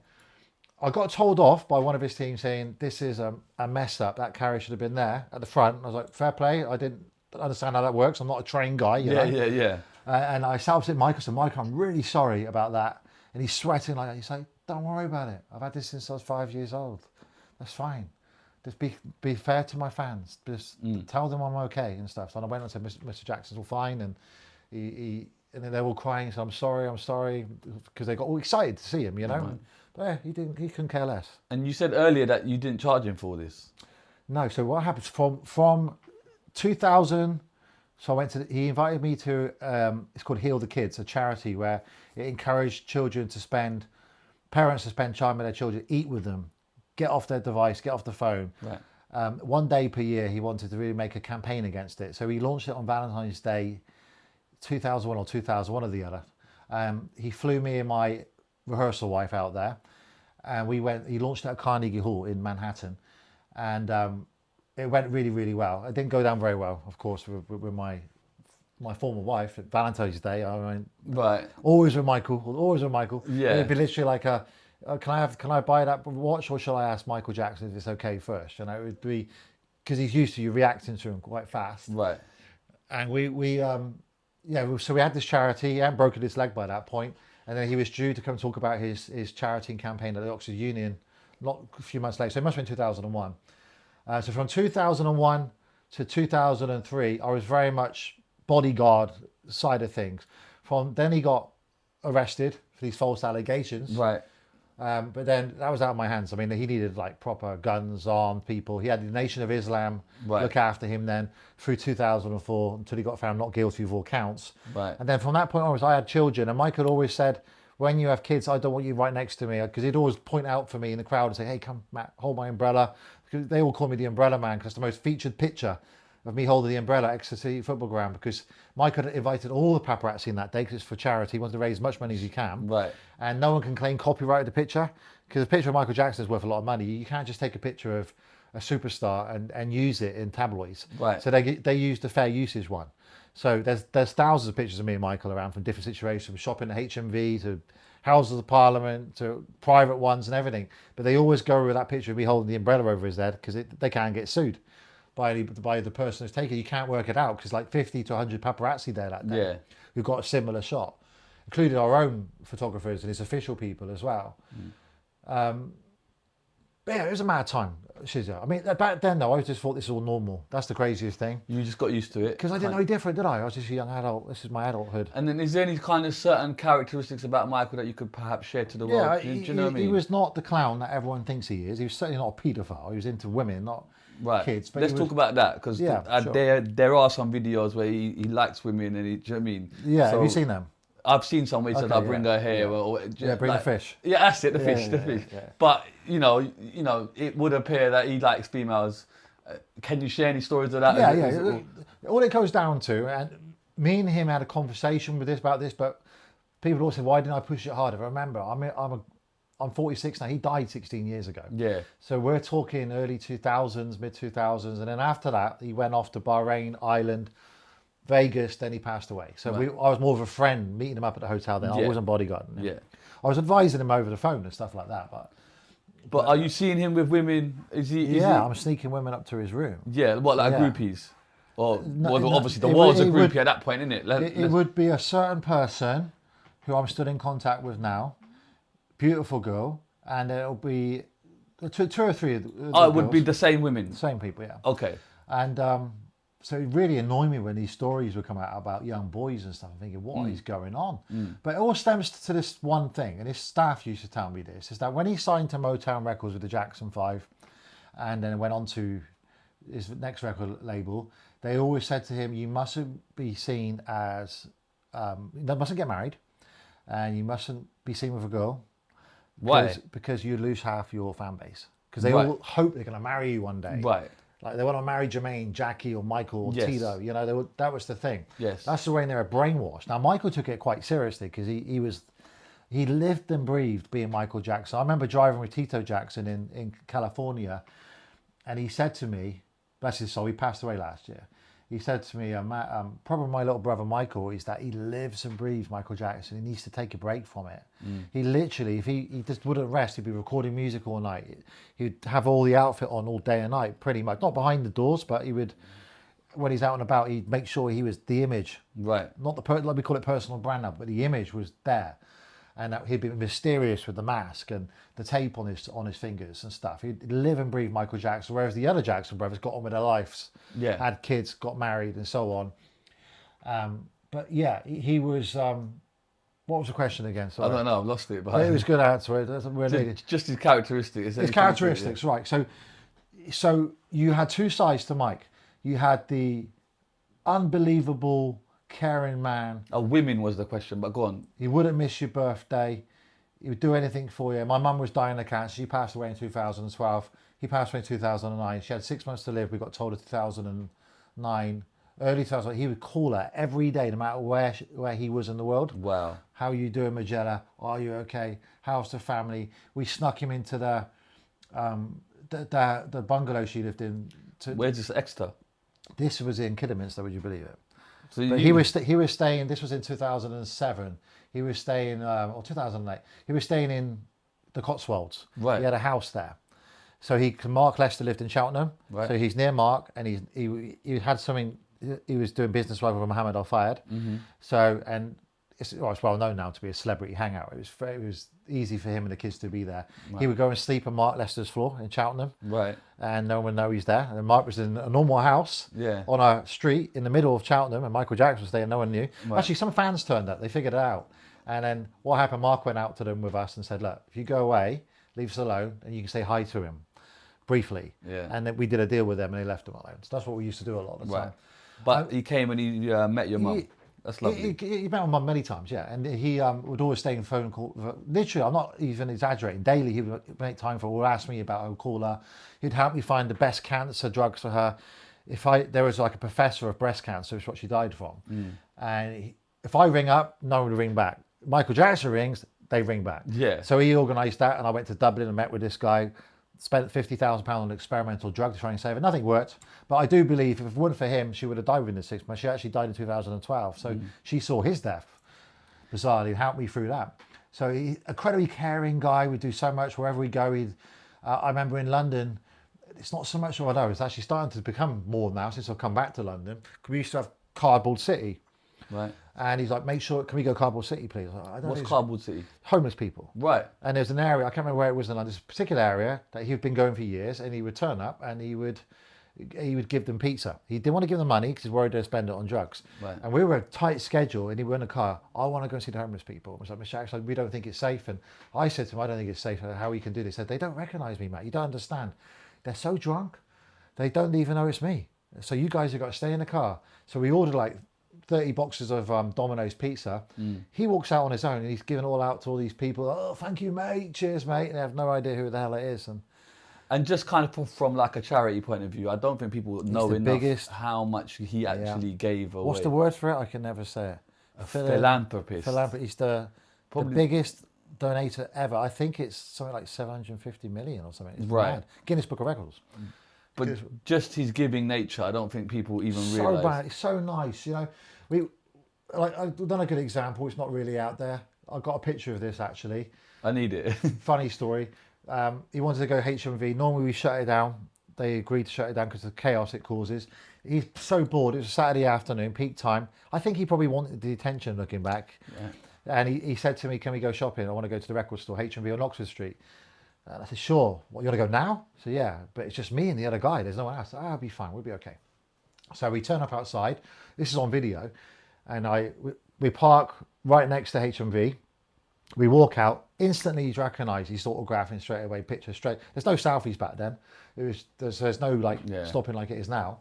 I got told off by one of his team saying, this is a mess up. That carriage should have been there at the front. And I was like, fair play. I didn't understand how that works. I'm not a trained guy, you know. Yeah. And I sat opposite Mike. I said, Mike, I'm really sorry about that. And he's sweating like that. He's like, don't worry about it. I've had this since I was 5 years old. That's fine. Just be fair to my fans. Just tell them I'm okay and stuff. So I went and said, Mr. Jackson's all fine. And and then they were all crying. So I'm sorry. Because they got all excited to see him, you know. Right. But yeah, he couldn't care less. And you said earlier that you didn't charge him for this. No, so what happens from 2000, so he invited me to, it's called Heal the Kids, a charity where it encouraged parents to spend time with their children, eat with them, get off their device, get off the phone. Right. 1 day per year, he wanted to really make a campaign against it. So he launched it on Valentine's Day, 2001 or 2001 or the other. He flew me and my rehearsal wife out there, and he launched it at Carnegie Hall in Manhattan, and it went really, really well. It didn't go down very well, of course, with my former wife at Valentine's Day. I mean, right. Always with Michael. Yeah. It'd be literally like can I buy that watch, or shall I ask Michael Jackson if it's okay first? And it would be, because he's used to you reacting to him quite fast. Right. And so we had this charity. He hadn't broken his leg by that point. And then he was due to come talk about his charity and campaign at the Oxford Union not a few months later. So it must have been 2001. So from 2001 to 2003, I was very much bodyguard side of things. Then he got arrested for these false allegations. Right. But then that was out of my hands. I mean, he needed like proper guns, armed people. He had the Nation of Islam look after him then through 2004 until he got found not guilty of all counts. Right. And then from that point onwards, I had children, and Mike had always said, when you have kids, I don't want you right next to me, because he'd always point out for me in the crowd and say, hey, come, Matt, hold my umbrella. Because they all call me the umbrella man, because it's the most featured picture of me holding the umbrella at Exeter City Football Ground, because Mike had invited all the paparazzi in that day, because it's for charity. He wanted to raise as much money as he can. Right. And no one can claim copyright of the picture, because a picture of Michael Jackson is worth a lot of money. You can't just take a picture of a superstar and use it in tabloids. Right. So they used the fair usage one. So there's thousands of pictures of me and Michael around from different situations, from shopping at HMV to Houses of Parliament to private ones and everything. But they always go with that picture of me holding the umbrella over his head, because they can't get sued by the person who's taken it. You can't work it out, because like 50 to 100 paparazzi there that day who got a similar shot, including our own photographers and his official people as well. But yeah, it was a mad time, Shizzio. I mean, back then though, I just thought this was all normal. That's the craziest thing. You just got used to it. Because I didn't know any different, did I? I was just a young adult. This is my adulthood. And then is there any kind of certain characteristics about Michael that you could perhaps share to the world? Do you know what I mean? He was not the clown that everyone thinks he is. He was certainly not a paedophile. He was into women, not kids. But let's talk about that, because sure. there are some videos where he likes women, and do you know what I mean? Yeah, have you seen them? I've seen some where he said, I'll bring her here. Bring the fish. Yeah, that's it, the fish. Yeah. But, you know, it would appear that he likes females. Can you share any stories of that? all it goes down to, and me and him had a conversation about this, but people always say, why didn't I push it harder? Remember, I'm 46 now. He died 16 years ago. Yeah. So we're talking early 2000s, mid 2000s, and then after that, he went off to Bahrain, Ireland, Vegas. Then he passed away. So I was more of a friend, meeting him up at the hotel. Then I wasn't bodyguarding him. Yeah. I was advising him over the phone and stuff like that. But are you seeing him with women? I'm sneaking women up to his room. Yeah. What, like groupies? Or obviously the it world's would- a it groupie would- at that point, isn't it? It would be a certain person who I'm still in contact with now, beautiful girl, and it'll be two or three of the it would be girls. the same women. Same people, yeah. Okay. And so it really annoyed me when these stories would come out about young boys and stuff. I'm thinking, what is going on? But it all stems to this one thing, and his staff used to tell me this, is that when he signed to Motown Records with the Jackson 5, and then went on to his next record label, they always said to him, you mustn't be seen as, you mustn't get married, and you mustn't be seen with a girl. Why? Because you lose half your fan base. Because they all hope they're going to marry you one day. Right. Like they want to marry Jermaine, Jackie, or Michael, or Yes. Tito. You know, that was the thing. Yes. That's the way they were brainwashed. Now Michael took it quite seriously because he lived and breathed being Michael Jackson. I remember driving with Tito Jackson in California, and he said to me, bless his soul, he passed away last year. He said to me, probably my little brother Michael, is that he lives and breathes Michael Jackson. He needs to take a break from it. He literally, if he just wouldn't rest, he'd be recording music all night. He'd have all the outfit on all day and night, pretty much. Not behind the doors, but he would, when he's out and about, he'd make sure he was the image. Right. Not like we call it personal brand now, but the image was there. And that he'd be mysterious with the mask and the tape on his fingers and stuff. He'd live and breathe Michael Jackson, whereas the other Jackson brothers got on with their lives, had kids, got married, and so on. But yeah, he was. What was the question again? Sorry. I don't know. I've lost it. But It was good answer. just his characteristics. His characteristics, right? So you had two sides to Mike. You had the unbelievable, caring man. Women was the question, but go on. He wouldn't miss your birthday. He would do anything for you. My mum was dying of cancer. She passed away in 2012. He passed away in 2009. She had 6 months to live. We got told in 2009, early 2000. He would call her every day, no matter where he was in the world. Wow. How are you doing, Magella? Are you okay? How's the family? We snuck him into the bungalow she lived in. Where's this Exeter? This was in Kidderminster, would you believe it? So But he was staying. This was in 2007. He was staying, or 2008. He was staying in the Cotswolds. Right. He had a house there. So Mark Lester lived in Cheltenham. Right. So he's near Mark, and he had something. He was doing business with Mohammed Al Fayed. So it's well known now to be a celebrity hangout. It was easy for him and the kids to be there. Right. He would go and sleep on Mark Lester's floor in Cheltenham. Right. And no one would know he's there. And Mark was in a normal house on a street in the middle of Cheltenham, and Michael Jackson was there and no one knew. Right. Actually, some fans turned up. They figured it out. And then what happened, Mark went out to them with us and said, look, if you go away, leave us alone, and you can say hi to him briefly. Yeah. And then we did a deal with them and they left him alone. So that's what we used to do a lot of the time. But he came and he met your mum. That's lovely. He met my mum many times, yeah. And he would always stay in phone call. Literally, I'm not even exaggerating. Daily, he would make time for her, or ask me about her, call her. He'd help me find the best cancer drugs for her. There was like a professor of breast cancer, which is what she died from. And if I ring up, no one would ring back. Michael Jackson rings, they ring back. Yeah. So he organised that, and I went to Dublin and met with this guy. Spent £50,000 on experimental drug to try and save her. Nothing worked. But I do believe if it weren't for him, she would have died within the 6 months. She actually died in 2012. So she saw his death. Bizarrely, helped me through that. So he's an incredibly caring guy. Would do so much wherever we go. I remember in London, it's not so much, I know, it's actually starting to become more now since I've come back to London. We used to have Cardboard City. Right. And he's like, make sure, can we go Cardboard City, please? What's Cardboard City? Homeless people. Right. And there's an area, I can't remember where it was in London, there's a particular area that he'd been going for years, and he would turn up and he would give them pizza. He didn't want to give them money because he's worried they'd spend it on drugs. Right. And we were a tight schedule, and he were in a car. I want to go and see the homeless people. I was like, Mr. Jackson, we don't think it's safe. And I said to him, I don't think it's safe. How we can do this? He said, they don't recognise me, Matt. You don't understand. They're so drunk. They don't even know it's me. So you guys have got to stay in the car. So we ordered like 30 boxes of Domino's pizza. He walks out on his own and he's giving it all out to all these people. Oh, thank you, mate. Cheers, mate. And they have no idea who the hell it is. And And just kind of from like a charity point of view, I don't think people know enough how much he actually gave away. What's the word for it? I can never say it. A philanthropist. He's the biggest donator ever. I think it's something like 750 million or something. It's mad. Guinness Book of Records. But just his giving nature, I don't think people even realise. So bad. It's so nice, you know. I've done a good example. It's not really out there. I've got a picture of this actually. I need it. Funny story. He wanted to go HMV. Normally we shut it down. They agreed to shut it down because of the chaos it causes. He's so bored. It was a Saturday afternoon, peak time. I think he probably wanted the attention looking back. Yeah. And he said to me, can we go shopping? I want to go to the record store, HMV on Oxford Street. And I said, sure. What, you want to go now? So yeah, but it's just me and the other guy. There's no one else. I'll be fine. We'll be okay. So we turn up outside. This is on video. And we park right next to HMV. We walk out. Instantly he's recognised. He's autographing straight away, pictures straight. There's no selfies back then. There's no like stopping like it is now.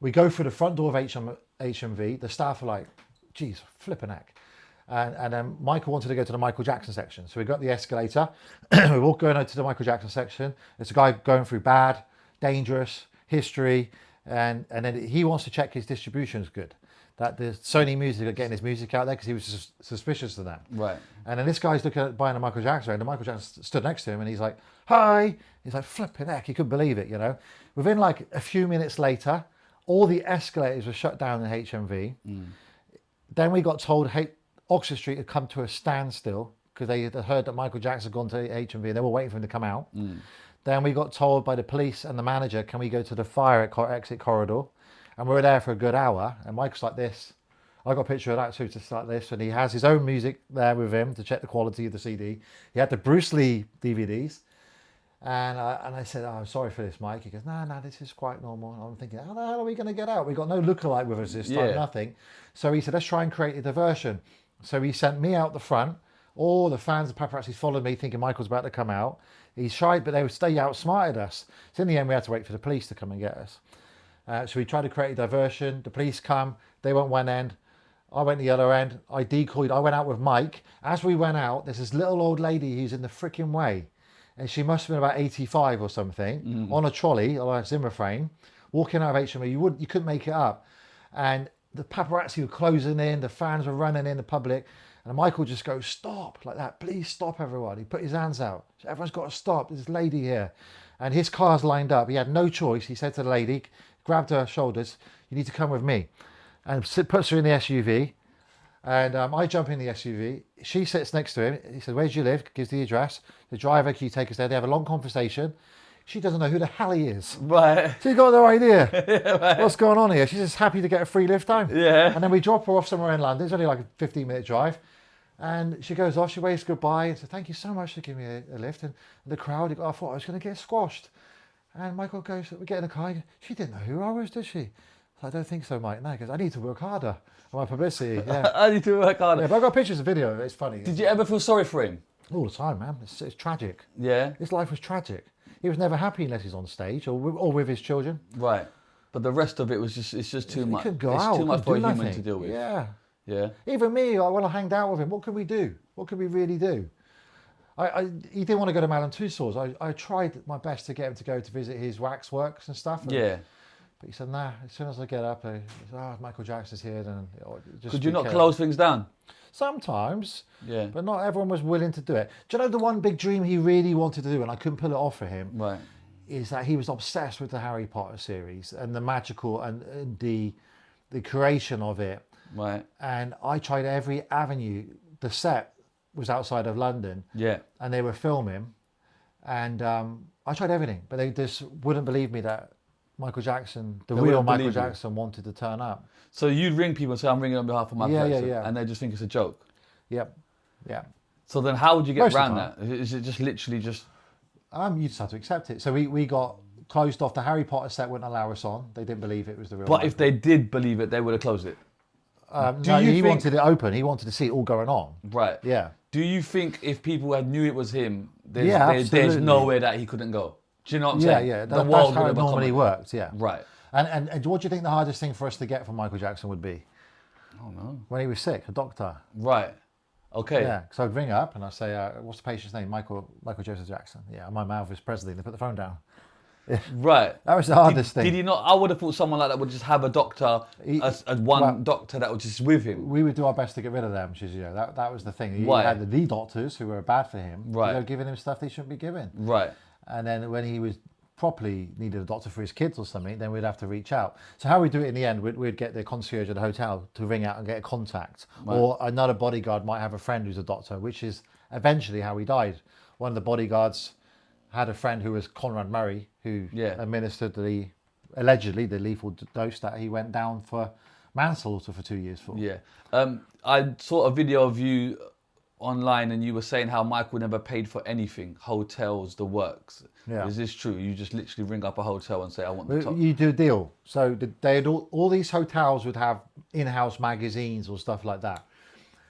We go through the front door of HMV. The staff are like, geez, flipping heck. And then Michael wanted to go to the Michael Jackson section. So we got the escalator. We're all going out to the Michael Jackson section. There's a guy going through Bad, Dangerous, History. And then he wants to check his distribution is good. That the Sony music are getting his music out there because he was suspicious of that. Right. And then this guy's looking at buying a Michael Jackson and Michael Jackson stood next to him and he's like, hi. He's like, flipping heck. He couldn't believe it, you know. Within like a few minutes later, all the escalators were shut down in HMV. Then we got told Oxford Street had come to a standstill because they had heard that Michael Jackson had gone to HMV and they were waiting for him to come out. Then we got told by the police and the manager, can we go to the fire exit corridor? And we were there for a good hour. And Michael's like this. I got a picture of that too, just like this. And he has his own music there with him to check the quality of the CD. He had the Bruce Lee DVDs. And I said, oh, I'm sorry for this, Mike. He goes, no, this is quite normal. And I'm thinking, how the hell are we going to get out? We've got no lookalike with us this time, nothing. So he said, let's try and create a diversion. So he sent me out the front. All the fans and paparazzi followed me thinking Michael's about to come out. He's shy, but they would stay outsmarted us. So in the end, we had to wait for the police to come and get us. So we tried to create a diversion. The police come. They went one end. I went the other end. I decoyed. I went out with Mike. As we went out, there's this little old lady who's in the freaking way. And she must have been about 85 or something, on a trolley, or a Zimmer frame, walking out of HMV. You couldn't make it up. And the paparazzi were closing in. The fans were running in, the public. And Michael just goes, stop, like that. Please stop, everyone. He put his hands out. So everyone's got to stop. There's this lady here. And his car's lined up. He had no choice. He said to the lady, grabbed her shoulders, you need to come with me. And puts her in the SUV. And I jump in the SUV. She sits next to him. He says, where do you live? Gives the address. The driver, can you take us there? They have a long conversation. She doesn't know who the hell he is. Right. She's got no idea. Right. What's going on here? She's just happy to get a free lift home. Yeah. And then we drop her off somewhere in London. It's only like a 15-minute drive. And she goes off, she waves goodbye and says, thank you so much for giving me a lift. And the crowd, I thought I was going to get squashed. And Michael goes, we get in the car. Goes, she didn't know who I was, did she? I don't think so, Mike. No, he goes, I need to work harder on my publicity. Yeah. I need to work harder. Yeah, but I got pictures of video. It's funny. Did you ever feel sorry for him? All the time, man. It's tragic. Yeah. His life was tragic. He was never happy unless he's on stage or with his children. Right. But the rest of it was it's just too much. Couldn't go it's out. too much for a human nothing. to deal with. Yeah. Yeah. Even me, when I hanged out with him, what could we do? What could we really do? He didn't want to go to Madame Tussauds. I tried my best to get him to go to visit his waxworks and stuff. Yeah. But he said, nah, as soon as I get up, Michael Jackson's here. Then just could you not close things down? Sometimes. Yeah. But not everyone was willing to do it. Do you know the one big dream he really wanted to do, and I couldn't pull it off for him? Right. Is that he was obsessed with the Harry Potter series and the magical and the creation of it. Right. And I tried every avenue. The set was outside of London. Yeah. And they were filming. And I tried everything. But they just wouldn't believe me that Michael Jackson, the real Michael Jackson, wanted to turn up. So you'd ring people and say, I'm ringing on behalf of Michael Jackson. Yeah. And they just think it's a joke. Yep. Yeah. So then how would you get Most around that? Is it just literally just... You just have to accept it. So we got closed off. The Harry Potter set wouldn't allow us on. They didn't believe it was the real But Michael. if they did believe it, they would have closed it. No, he wanted it open. He wanted to see it all going on. Right. Yeah. Do you think if people had knew it was him, there's absolutely. nowhere that he couldn't go? Do you know what I'm Yeah, saying? yeah. The That's world how would it have normally worked, yeah. Right. And what do you think the hardest thing for us to get from Michael Jackson would be? Oh, no. When he was sick, a doctor. Right. Okay. Yeah, so I'd ring up and I'd say, what's the patient's name? Michael Joseph Jackson. Yeah, my mouth is president. They put the phone down. Right. That was the hardest thing. Did he not? I would have thought someone like that would just have a doctor, doctor that was just with him. We would do our best to get rid of them, Shizzio. That was the thing. He Right. had the doctors who were bad for him. Right. They were giving him stuff they shouldn't be given. Right. And then when he was properly needed a doctor for his kids or something, then we'd have to reach out. So how we do it in the end, we'd get the concierge at the hotel to ring out and get a contact. Right. Or another bodyguard might have a friend who's a doctor, which is eventually how he died. One of the bodyguards had a friend who was Conrad Murray, who administered allegedly the lethal dose that he went down for manslaughter for 2 years for. Yeah. I saw a video of you online and you were saying how Michael never paid for anything, hotels, the works. Yeah. Is this true? You just literally ring up a hotel and say, I want the top. You do a deal. So they had all these hotels would have in-house magazines or stuff like that.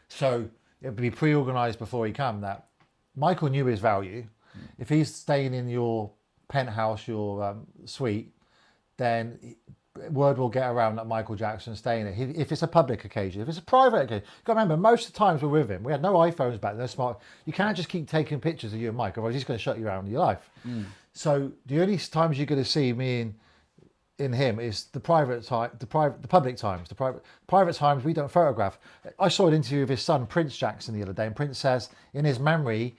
So it would be pre-organised before he came that Michael knew his value. If he's staying in your penthouse, your suite, then word will get around that Michael Jackson's staying there. If it's a public occasion, if it's a private occasion, you've got to remember, most of the times we're with him, we had no iPhones back then, no smart. You can't just keep taking pictures of you and Mike, otherwise he's going to shut you out in your life. So the only times you're going to see me in him is the public times. The private times we don't photograph. I saw an interview of his son Prince Jackson the other day, and Prince says in his memory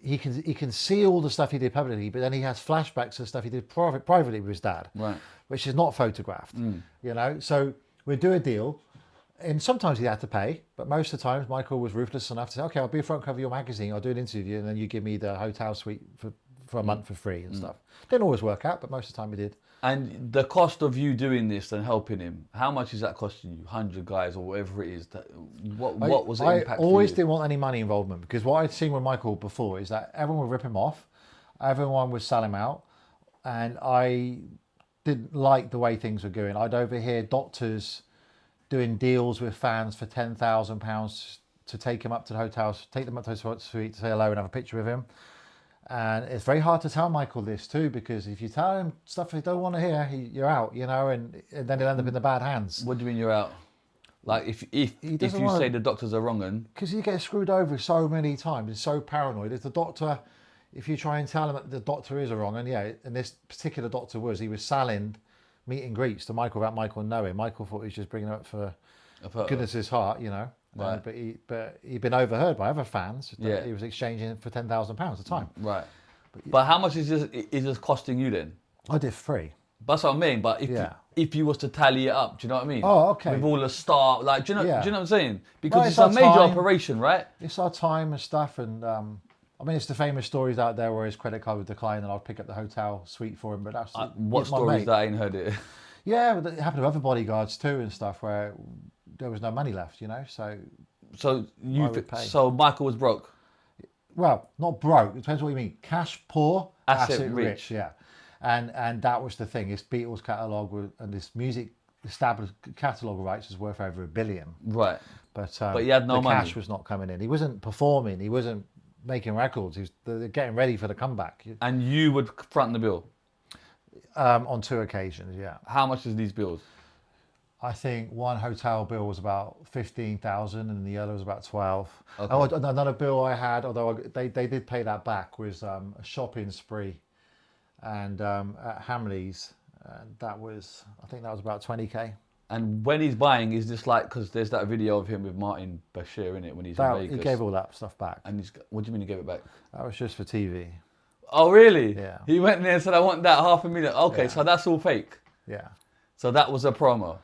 he can see all the stuff he did publicly, but then he has flashbacks of stuff he did privately with his dad, right, which is not photographed. You know, so we'd do a deal, and sometimes he had to pay, but most of the times Michael was ruthless enough to say, okay, I'll be front cover of your magazine, I'll do an interview, and then you give me the hotel suite for a month for free and stuff. Didn't always work out, but most of the time we did. And the cost of you doing this and helping him, how much is that costing you? 100 guys or whatever it is. What was the impact? I always didn't want any money involvement, because what I'd seen with Michael before is that everyone would rip him off, everyone would sell him out, and I didn't like the way things were going. I'd overhear doctors doing deals with fans for £10,000 to take him up to the hotels, take them up to his suite to say hello and have a picture of him. And it's very hard to tell Michael this too, because if you tell him stuff he don't want to hear, you're out, you know, and then he'll end up in the bad hands. What do you mean you're out? Like if you say the doctors are wrong, and because you get screwed over so many times, he's so paranoid. If the doctor, if you try and tell him that the doctor is wrong, and this particular doctor he was selling meet and greets to Michael without Michael knowing. Michael thought he was just bringing it up for goodness' heart, you know. Right. But he'd been overheard by other fans that he was exchanging for £10,000 at the time. Right. But how much is this costing you then? I did free. That's what I mean. But if you was to tally it up, do you know what I mean? Oh, okay. With all the staff, like, do you know what I'm saying? Because well, it's a major operation, right? It's our time and stuff, and I mean, it's the famous stories out there where his credit card would decline, and I'd pick up the hotel suite for him. But that's what stories that I ain't heard it. Yeah, but it happened to other bodyguards too and stuff where there was no money left, you know. So Michael was broke. Well, not broke. It depends what you mean. Cash poor, asset rich. Yeah, and that was the thing. His Beatles catalogue and this music established catalogue rights was worth over $1 billion. Right. But he had no money. Cash was not coming in. He wasn't performing. He wasn't making records. He was getting ready for the comeback. And you would front the bill. On 2 occasions, yeah. How much is these bills? I think one hotel bill was about 15,000 and the other was about 12. Okay. Oh, another bill I had, although they did pay that back, was a shopping spree, and at Hamley's, I think that was about 20k. And when he's buying, is this like, because there's that video of him with Martin Bashir in it when he's in Vegas. He gave all that stuff back. And what do you mean he gave it back? That was just for TV. Oh, really? Yeah. He went there and said, I want that $500,000. Okay, so that's all fake. Yeah. So that was a promo.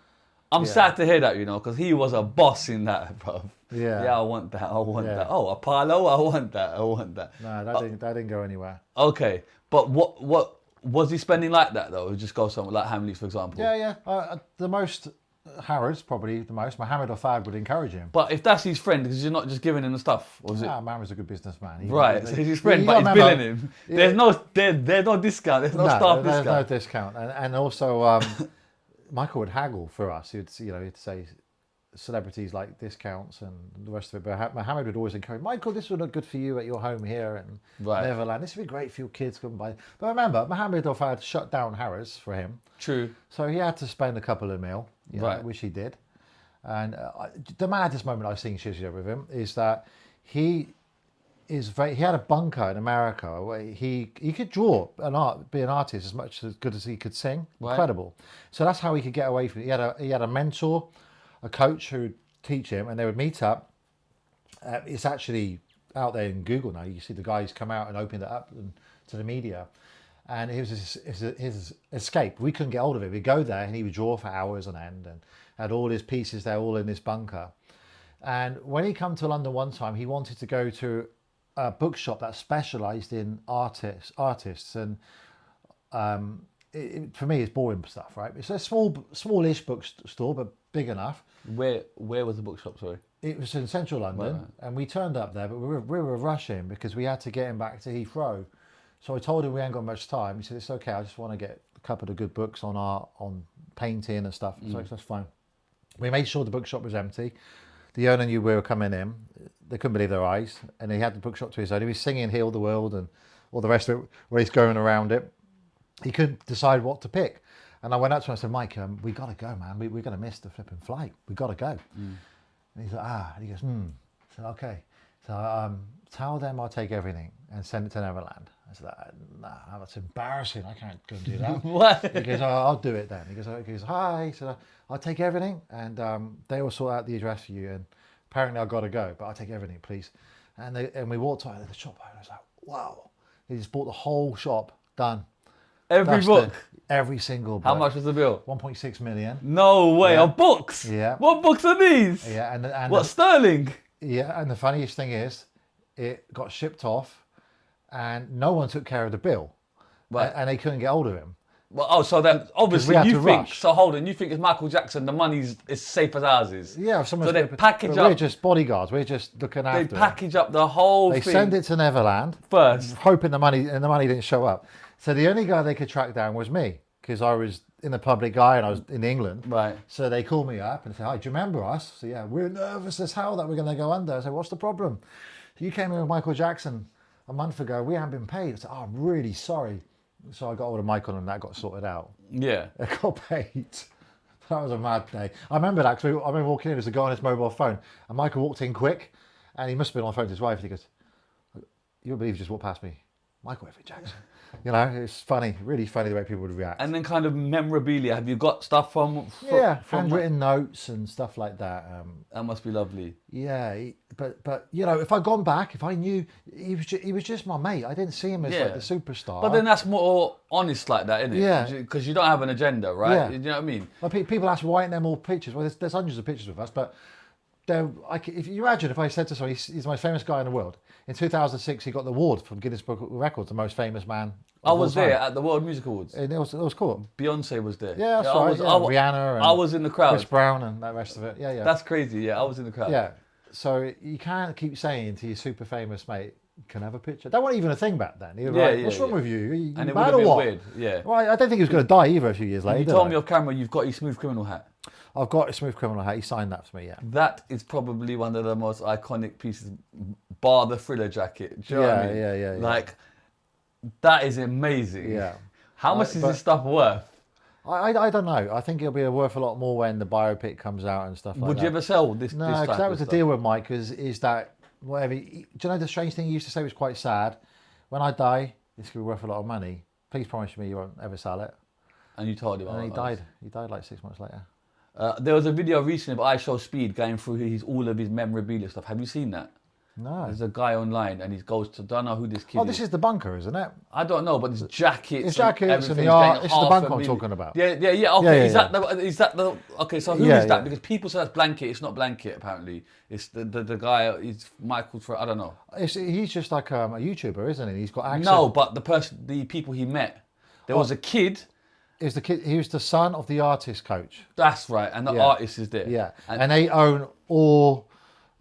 I'm sad to hear that, you know, because he was a boss in that, bro. Yeah. Yeah, I want that. That. Oh, Apollo, I want that. No, that didn't go anywhere. Okay, but what was he spending like that though? Or just go somewhere like Hamleys, for example. Yeah. The most Harrods, probably the most. Mohammed or Fad would encourage him. But if that's his friend, because you're not just giving him the stuff, or is it? Mohammed's a good businessman. Right, so he's his friend, but he's billing him. There's no discount. There's no staff discount. There's no discount, and also Michael would haggle for us. He'd say celebrities like discounts and the rest of it. But Mohammed would always encourage, Michael, this would look good for you at your home here and Neverland. This would be great for your kids. Come by. But remember, Mohammed had shut down Harrods for him. True. So he had to spend a couple of mil, which he did. And the maddest moment I've seen Shizzio with him is that he he had a bunker in America where he could draw be an artist as much as good as he could sing. Right. Incredible. So that's how he could get away from it. He had a mentor, a coach who would teach him, and they would meet up. It's actually out there in Google now. You see the guys come out and open it up to the media. And it was his escape. We couldn't get hold of it. We'd go there and he would draw for hours on end and had all his pieces there, all in this bunker. And when he come to London one time, he wanted to go to a bookshop that specialised in artists. And for me, it's boring stuff, right? It's a smallish bookstore, but big enough. Where was the bookshop, sorry? It was in central London, right. And we turned up there, but we were rushing because we had to get him back to Heathrow. So I told him we ain't got much time. He said, it's okay, I just want to get a couple of good books on painting and stuff. So that's fine. We made sure the bookshop was empty. The owner knew we were coming in. They couldn't believe their eyes. And he had the bookshop to his own. He was singing Heal the World and all the rest of it, where he's going around it. He couldn't decide what to pick. And I went up to him and I said, Mike, we got to go, man. We're going to miss the flipping flight. We got to go. And he's like, And he goes, I said, okay. So tell them I'll take everything and send it to Neverland. I said, nah, that's embarrassing. I can't go and do that. What? He goes, I'll do it then. He goes, hi. He said, I'll take everything and they will sort out the address for you. And apparently I've got to go, but I'll take everything, please. And we walked out of the shop and I was like, wow. He just bought the whole shop, done. Every book? Every single book. How much was the bill? 1.6 million. No way, of books? Yeah. What books are these? Yeah. And what, sterling? Yeah, and the funniest thing is, it got shipped off and no one took care of the bill. Right. And they couldn't get hold of him. Well, so then obviously had you to think, rush. so hold on, you think it's Michael Jackson, the money's as safe as ours is? Yeah, if someone's so they but package we're up, just bodyguards, we're just looking after they package up the whole They thing. send it to Neverland first. hoping the money didn't show up. So the only guy they could track down was me, because I was in the public eye and I was in England. Right. So they called me up and said, hi, do you remember us? So yeah, we're nervous as hell that we're going to go under. I said, what's the problem? You came in with Michael Jackson a month ago, we haven't been paid. I said, I'm really sorry. So I got hold of Michael and that got sorted out. Yeah. I got paid. That was a mad day. I remember that because I remember walking in, there's a guy on his mobile phone and Michael walked in quick and he must have been on the phone to his wife and he goes, you won't believe you just walked past me. Michael F. Jackson. You know, it's funny, really funny the way people would react. And then kind of memorabilia. Have you got stuff from handwritten notes and stuff like that. That must be lovely. Yeah, but you know, if I'd gone back, if I knew he was just my mate, I didn't see him as like the superstar. But then that's more honest like that, isn't it? Yeah. Because you don't have an agenda, right? Yeah. You know what I mean? Well, people ask, why aren't there more pictures? Well, there's hundreds of pictures with us, but if you imagine if I said to someone, he's the most famous guy in the world. In 2006, he got the award from Guinness Book of Records, the most famous man. I was there at the World Music Awards. And it was cool. Beyonce was there. Yeah, that's right. Rihanna and I was in the crowd. Chris Brown and that rest of it. Yeah. That's crazy. Yeah, I was in the crowd. Yeah. So you can't keep saying to your super famous mate, can I have a picture? That wasn't even a thing back then. What's wrong with you? Are you and it mad would have or been what? weird. Yeah. Well, I don't think he was going to die either a few years later. You told me off camera you've got your Smooth Criminal hat. I've got a Smooth Criminal hat. He signed that for me, yeah. That is probably one of the most iconic pieces, bar the Thriller jacket. Do you know what I mean? Yeah. Like, that is amazing. Yeah. How much is this stuff worth? I don't know. I think it'll be worth a lot more when the biopic comes out and stuff like that. Would you ever sell this? No, this because type that of was the stuff? deal with Mike. Is that whatever? Do you know the strange thing he used to say was quite sad? When I die, this could be worth a lot of money. Please promise me you won't ever sell it. And you told him. And he died. He died like 6 months later. There was a video recently of I Show Speed going through all of his memorabilia stuff. Have you seen that? No. There's a guy online and he goes to, don't know who this kid is. Oh, this is the bunker, isn't it? I don't know, but it's jackets. It's jackets and the everything's art. getting It's the half bunker a I'm million. talking about. Yeah. Okay, Yeah. is that the? Okay, so who is that? Because people say that's blanket. It's not blanket. Apparently, it's the guy. It's Michael. I don't know. He's just like a YouTuber, isn't he? He's got access. No, but the people he met. There was a kid. Is the kid? He was the son of the artist coach. That's right, and the artist is there. Yeah, and they own all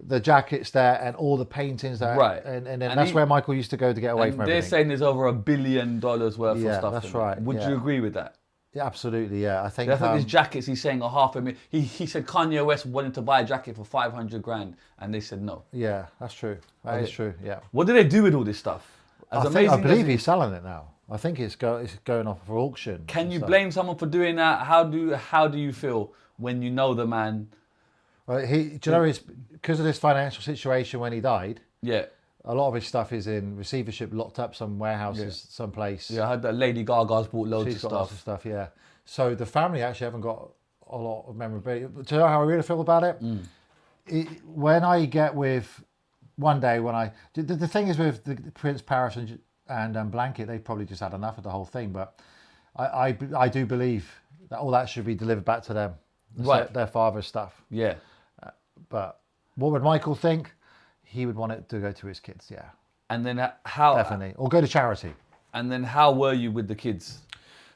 the jackets there and all the paintings there. Right, and that's where Michael used to go to get away from everything. They're saying there's over $1 billion worth of stuff. That's right. Would you agree with that? Yeah, absolutely. Yeah, I think. I think these jackets he's saying are $500,000. He said Kanye West wanted to buy a jacket for $500,000, and they said no. Yeah, that's true. That is true. Yeah. What do they do with all this stuff? I believe he's selling it now. I think it's going off for auction. Can you blame someone for doing that? How do you feel when you know the man? Well, do you know because of this financial situation when he died? Yeah. a lot of his stuff is in receivership, locked up some warehouses, someplace. Yeah, I heard that Lady Gaga's bought loads She's of got stuff. lots of stuff, yeah. So the family actually haven't got a lot of memorabilia. Do you know how I really feel about it? When I get with, one day when the thing is with the Prince Paris and Blanket, they probably just had enough of the whole thing. But I do believe that all that should be delivered back to them. Right. Their father's stuff. Yeah. But what would Michael think? He would want it to go to his kids, yeah. And then how... Definitely. Or go to charity. And then how were you with the kids?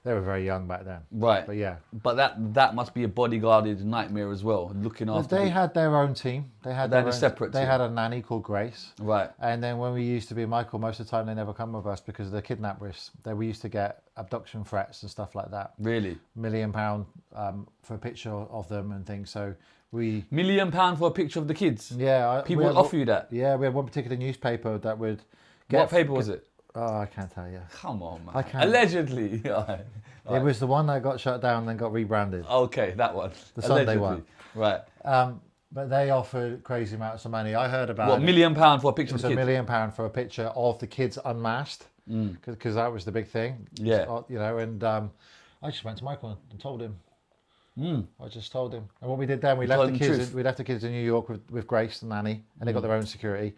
They were very young back then. Right. But yeah. But that must be a bodyguarded nightmare as well, looking after... They had their own team. They had a separate They team. had a nanny called Grace. Right. And then when we used to be Michael, most of the time they never come with us because of the kidnap risks. We used to get abduction threats and stuff like that. Really? £1 million for a picture of them and things. So we... £1 million for a picture of the kids? Yeah. People would offer you that? Yeah, we had one particular newspaper that would get... What paper was it? Oh, I can't tell you. Come on, man. I can't. Allegedly. It was the one that got shut down and then got rebranded. Okay, that one. The Sunday Allegedly. one. Right. But they offered crazy amounts of money. I heard about What, £1 million for a picture It was of the £1 kids? million for a picture of the kids unmasked, because that was the big thing. Yeah. You know, and I just went to Michael and told him. I just told him. And what we did then, we left told the him the kids. truth? We left the kids in New York with Grace and Nanny, and they got their own security.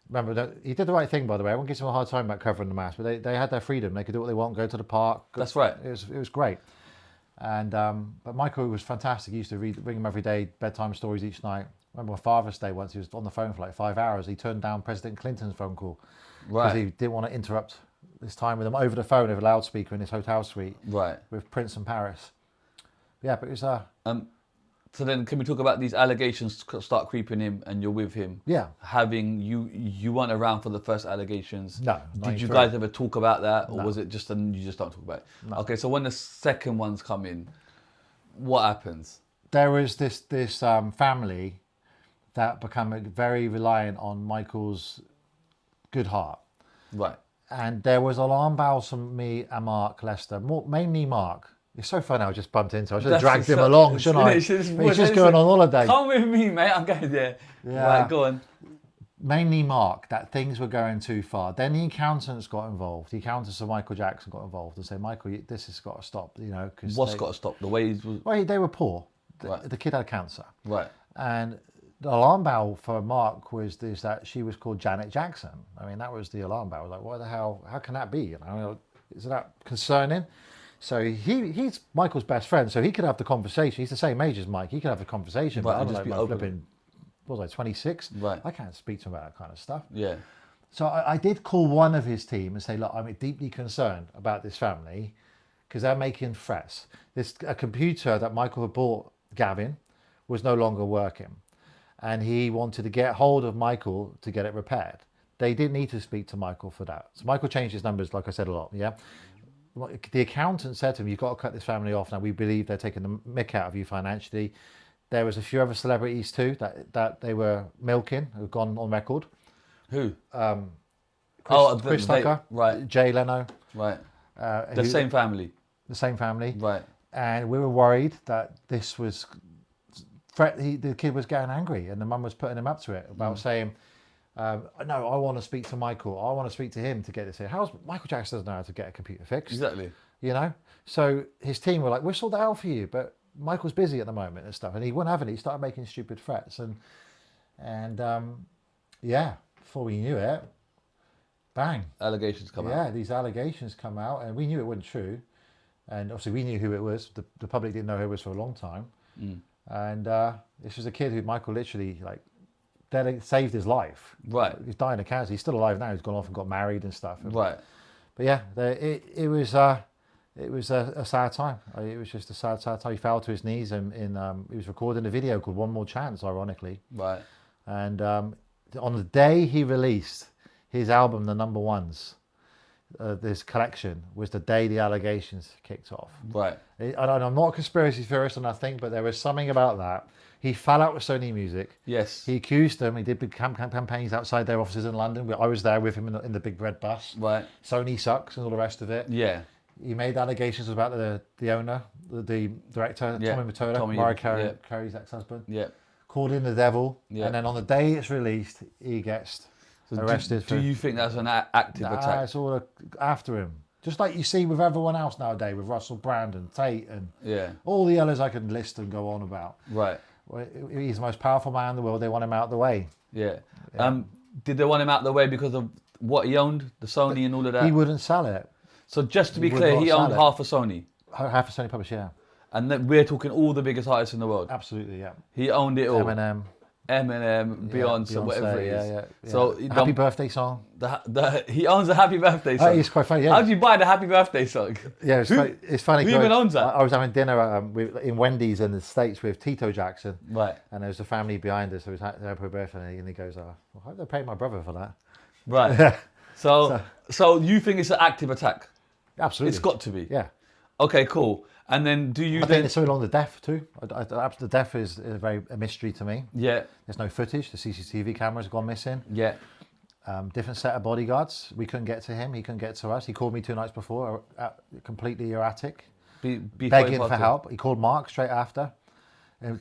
Remember, he did the right thing, by the way. Everyone gives him a hard time about covering the mask, but they had their freedom. They could do what they want, go to the park. That's right. It was great. And but Michael was fantastic. He used to bring him every day, bedtime stories each night. I remember on Father's Day once, he was on the phone for like 5 hours. He turned down President Clinton's phone call because he didn't want to interrupt this time with him over the phone, over a loudspeaker in his hotel suite with Prince in Paris. Yeah, but it was... So then, can we talk about these allegations start creeping in, and you're with him? Yeah. Having you weren't around for the first allegations. No. Did you guys ever talk about that, or was it just you just don't talk about it? No. Okay, so when the second ones come in, what happens? There was this family that became very reliant on Michael's good heart. Right. And there was alarm bells from me and Mark Lester, mainly Mark. It's so funny I just bumped into. I should have dragged him along, shouldn't I? He's just going on holiday. Come with me, mate. I'm going there. Yeah. Right, go on. Mainly Mark, that things were going too far. Then the accountants got involved. The accountants of Michael Jackson got involved and said, Michael, this has got to stop, you know. What's got to stop? The way Well, they were poor. Right. The kid had cancer. Right. And the alarm bell for Mark was that she was called Janet Jackson. I mean, that was the alarm bell. Like, what the hell? How can that be? You know, isn't that concerning? So he's Michael's best friend, so he could have the conversation. He's the same age as Mike. He could have the conversation. Right, but I'm just like, be my open. flipping, what was I, 26? Right. I can't speak to him about that kind of stuff. Yeah. So I did call one of his team and say, look, I'm deeply concerned about this family because they're making threats. A computer that Michael had bought Gavin was no longer working. And he wanted to get hold of Michael to get it repaired. They didn't need to speak to Michael for that. So Michael changed his numbers, like I said, a lot, yeah? The accountant said to him, you've got to cut this family off now. We believe they're taking the mick out of you financially. There was a few other celebrities too that they were milking, who've gone on record. Who? Chris Tucker, right. Jay Leno. Right. The same family. The same family. Right. And we were worried that this was... the kid was getting angry and the mum was putting him up to it about saying... no, I want to speak to Michael. I want to speak to him to get this here. Michael Jackson doesn't know how to get a computer fixed. Exactly. You know? So his team were like, we'll sort that out for you, but Michael's busy at the moment and stuff. And he wouldn't have it. He started making stupid threats. And before we knew it, bang. Allegations come out. Yeah, these allegations come out and we knew it wasn't true. And obviously we knew who it was. The public didn't know who it was for a long time. And this was a kid who Michael literally they saved his life. Right. He's dying of cancer. He's still alive now. He's gone off and got married and stuff. Right. But yeah, it was a sad time. It was just a sad time. He fell to his knees and he was recording a video called One More Chance, ironically. Right. And on the day he released his album, The Number Ones, this collection, was the day the allegations kicked off. Right. I'm not a conspiracy theorist or nothing, but there was something about that. He fell out with Sony Music. Yes. He accused them. He did big campaigns outside their offices in London. I was there with him in the big red bus. Right. Sony sucks and all the rest of it. Yeah. He made allegations about the owner, the director, Tommy Mottola, Mariah Carey's ex-husband. Yeah. Called him the devil. Yeah. And then on the day it's released, he gets arrested. Do you think that's an active attack? It's all after him. Just like you see with everyone else nowadays, with Russell Brand and Tate and all the others I can list and go on about. Right. He's the most powerful man in the world. They want him out of the way. Yeah. Did they want him out of the way because of what he owned, the Sony and all of that? He wouldn't sell it. So just to be clear, he owned half of Sony. Half of Sony Publishing, yeah. And we're talking all the biggest artists in the world. Absolutely, yeah. He owned it all. Eminem, Beyonce, whatever it is. Yeah. So happy birthday song. He owns a happy birthday song. It's quite funny. Yeah. How do you buy the happy birthday song? Yeah, it's funny. Who even owns that? I was having dinner in Wendy's in the States with Tito Jackson. Right. And there was a family behind us. So it was happy birthday, and he goes, "I hope they paid my brother for that." Right. So you think it's an active attack? Absolutely. It's got to be. Yeah. Okay, cool. And then I think it's so long the death too. The death is a mystery to me. Yeah. There's no footage. The CCTV cameras have gone missing. Yeah. Different set of bodyguards. We couldn't get to him. He couldn't get to us. He called me 2 nights before, completely erratic, begging for help. He called Mark straight after. And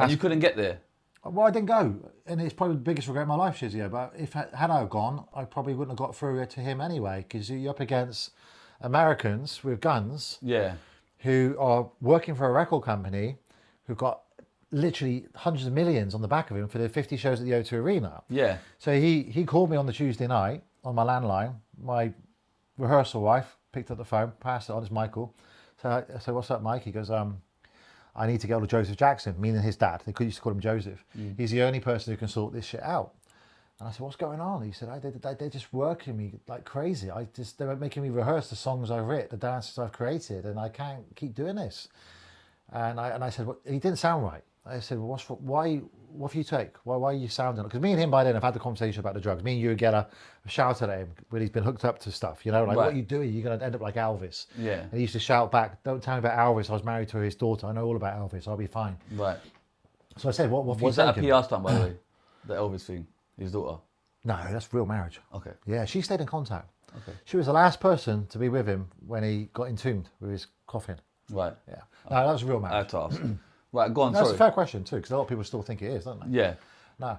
you couldn't get there? Well, I didn't go. And it's probably the biggest regret of my life, Shizzio. But had I gone, I probably wouldn't have got through to him anyway, because you're up against Americans with guns. Yeah. Who are working for a record company who've got literally hundreds of millions on the back of him for their 50 shows at the O2 Arena. Yeah. So he called me on the Tuesday night on my landline. My rehearsal wife picked up the phone, passed it on, it's Michael. So I said, "What's up, Mike?" He goes, "I need to get hold of Joseph Jackson," meaning his dad. They used to call him Joseph. He's the only person who can sort this shit out. And I said, "What's going on?" He said, "They're just working me like crazy. They're making me rehearse the songs I've written, the dances I've created, and I can't keep doing this." And I said, well, he didn't sound right. I said, "Well, what have you take? Why are you sounding?" Because me and him by then have had the conversation about the drugs. Me and Uri Geller shouted at him when he's been hooked up to stuff. Like, "What are you doing? You're going to end up like Elvis." Yeah. And he used to shout back, "Don't tell me about Elvis. I was married to his daughter. I know all about Elvis. I'll be fine." Right. So I said, "What have you Was that taken?" a PR stunt, by the way? The Elvis thing, his daughter. No, that's real marriage. Okay. Yeah, she stayed in contact. Okay. She was the last person to be with him when he got entombed with his coffin. Right. Yeah. No, that was real I marriage. had to ask. Right, go on, That's sorry. a fair question too, because a lot of people still think it is, don't they? Yeah. No,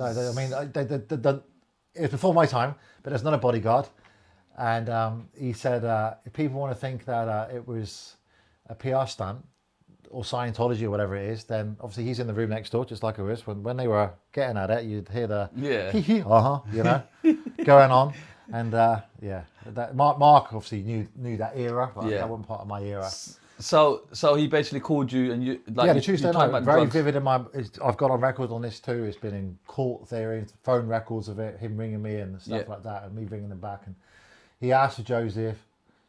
I mean, it was before my time, but there's not a bodyguard. And he said, if people want to think that it was a PR stunt or Scientology or whatever it is, then obviously he's in the room next door, just like I was. When they were getting at it, you'd hear the going on. And Mark obviously knew that era, but that wasn't part of my era. So he basically called you and you the Tuesday night, very vivid in my. I've got on record on this too. It's been in court theory, phone records of it, him ringing me and stuff like that, and me ringing him back. And he asked for Joseph.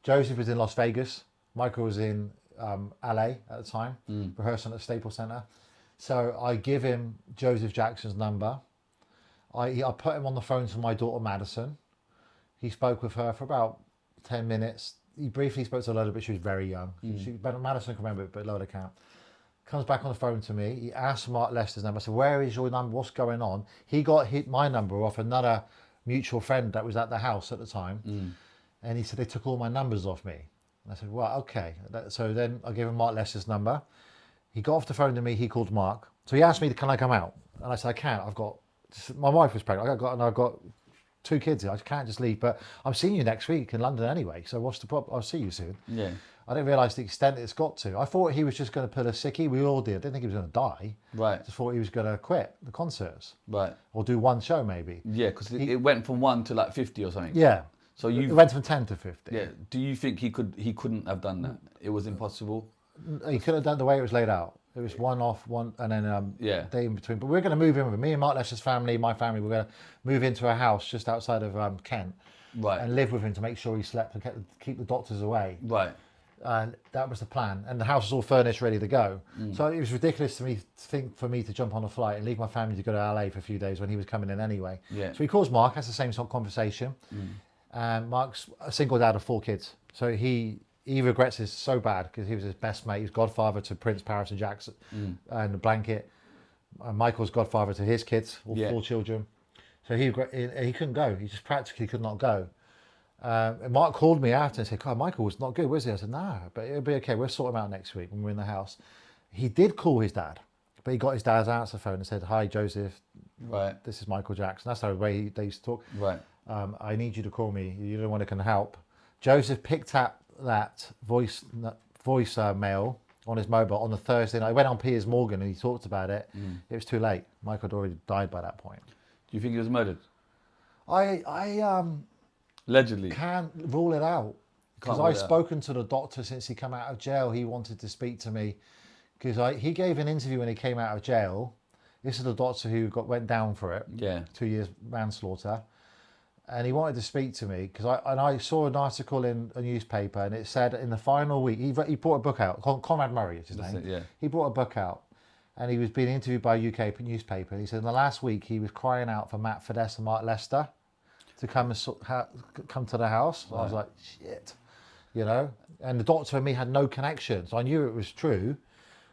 Joseph was in Las Vegas. Michael was in LA at the time, rehearsing at the Staples Center. So I give him Joseph Jackson's number. I put him on the phone to my daughter Madison. He spoke with her for about 10 minutes. He briefly spoke to Lola, but she was very young. Madison can remember it, but Lola can't. Comes back on the phone to me. He asked Mark Lester's number. I said, "Where is your number? What's going on?" He got my number off another mutual friend that was at the house at the time. And he said, "They took all my numbers off me." And I said, "Well, okay." So then I gave him Mark Lester's number. He got off the phone to me. He called Mark. So he asked me, "Can I come out?" And I said, "I can't. My wife was pregnant. I've got 2 kids. I can't just leave. But I'm seeing you next week in London anyway. So what's the problem? I'll see you soon." Yeah. I didn't realise the extent it's got to. I thought he was just going to pull a sickie. We all did. I didn't think he was going to die. Right. I just thought he was going to quit the concerts. Right. Or do one show maybe. Yeah, because it went from 1 to like 50 or something. Yeah. So it went from 10 to 50. Yeah. Do you think he couldn't have done that? It was impossible. He could have done the way it was laid out. It was one off, one, and then day in between. But we're going to move in with him. Me and Mark Lester's family, my family, we're going to move into a house just outside of Kent. Right. And live with him to make sure he slept and keep the doctors away. Right. And that was the plan. And the house was all furnished, ready to go. So it was ridiculous to me for me to jump on a flight and leave my family to go to LA for a few days when he was coming in anyway. Yeah. So he calls Mark, has the same sort of conversation. And Mark's a single dad of 4 kids. So he regrets this so bad because he was his best mate. He was godfather to Prince, Paris and Jackson and the Blanket. Michael's godfather to his kids, all 4 children. So he couldn't go. He just practically could not go. And Mark called me after and said, "God, Michael was not good, was he?" I said, "No, but it'll be okay. We'll sort him out next week when we're in the house." He did call his dad, but he got his dad's answer phone and said, "Hi, Joseph. Right. This is Michael Jackson. That's the way they used to talk. Right. I need you to call me. You're the one who can help. Joseph picked up that voice mail on his mobile on the Thursday night. I went on Piers Morgan and he talked about it. It was too late. Michael had already died by that point. Do you think he was murdered? I Allegedly. can't rule it out. Because I've spoken to the doctor since he came out of jail. He wanted to speak to me because he gave an interview when he came out of jail. This is the doctor who went down for it. Yeah. 2 years manslaughter. And he wanted to speak to me because I saw an article in a newspaper and it said in the final week, he brought a book out. Conrad Murray is his name. It, yeah. He brought a book out and he was being interviewed by a UK newspaper. And he said in the last week he was crying out for Matt Fiddes and Mark Lester to come to the house. Right. I was like, shit. You know, and the doctor and me had no connection, so I knew it was true.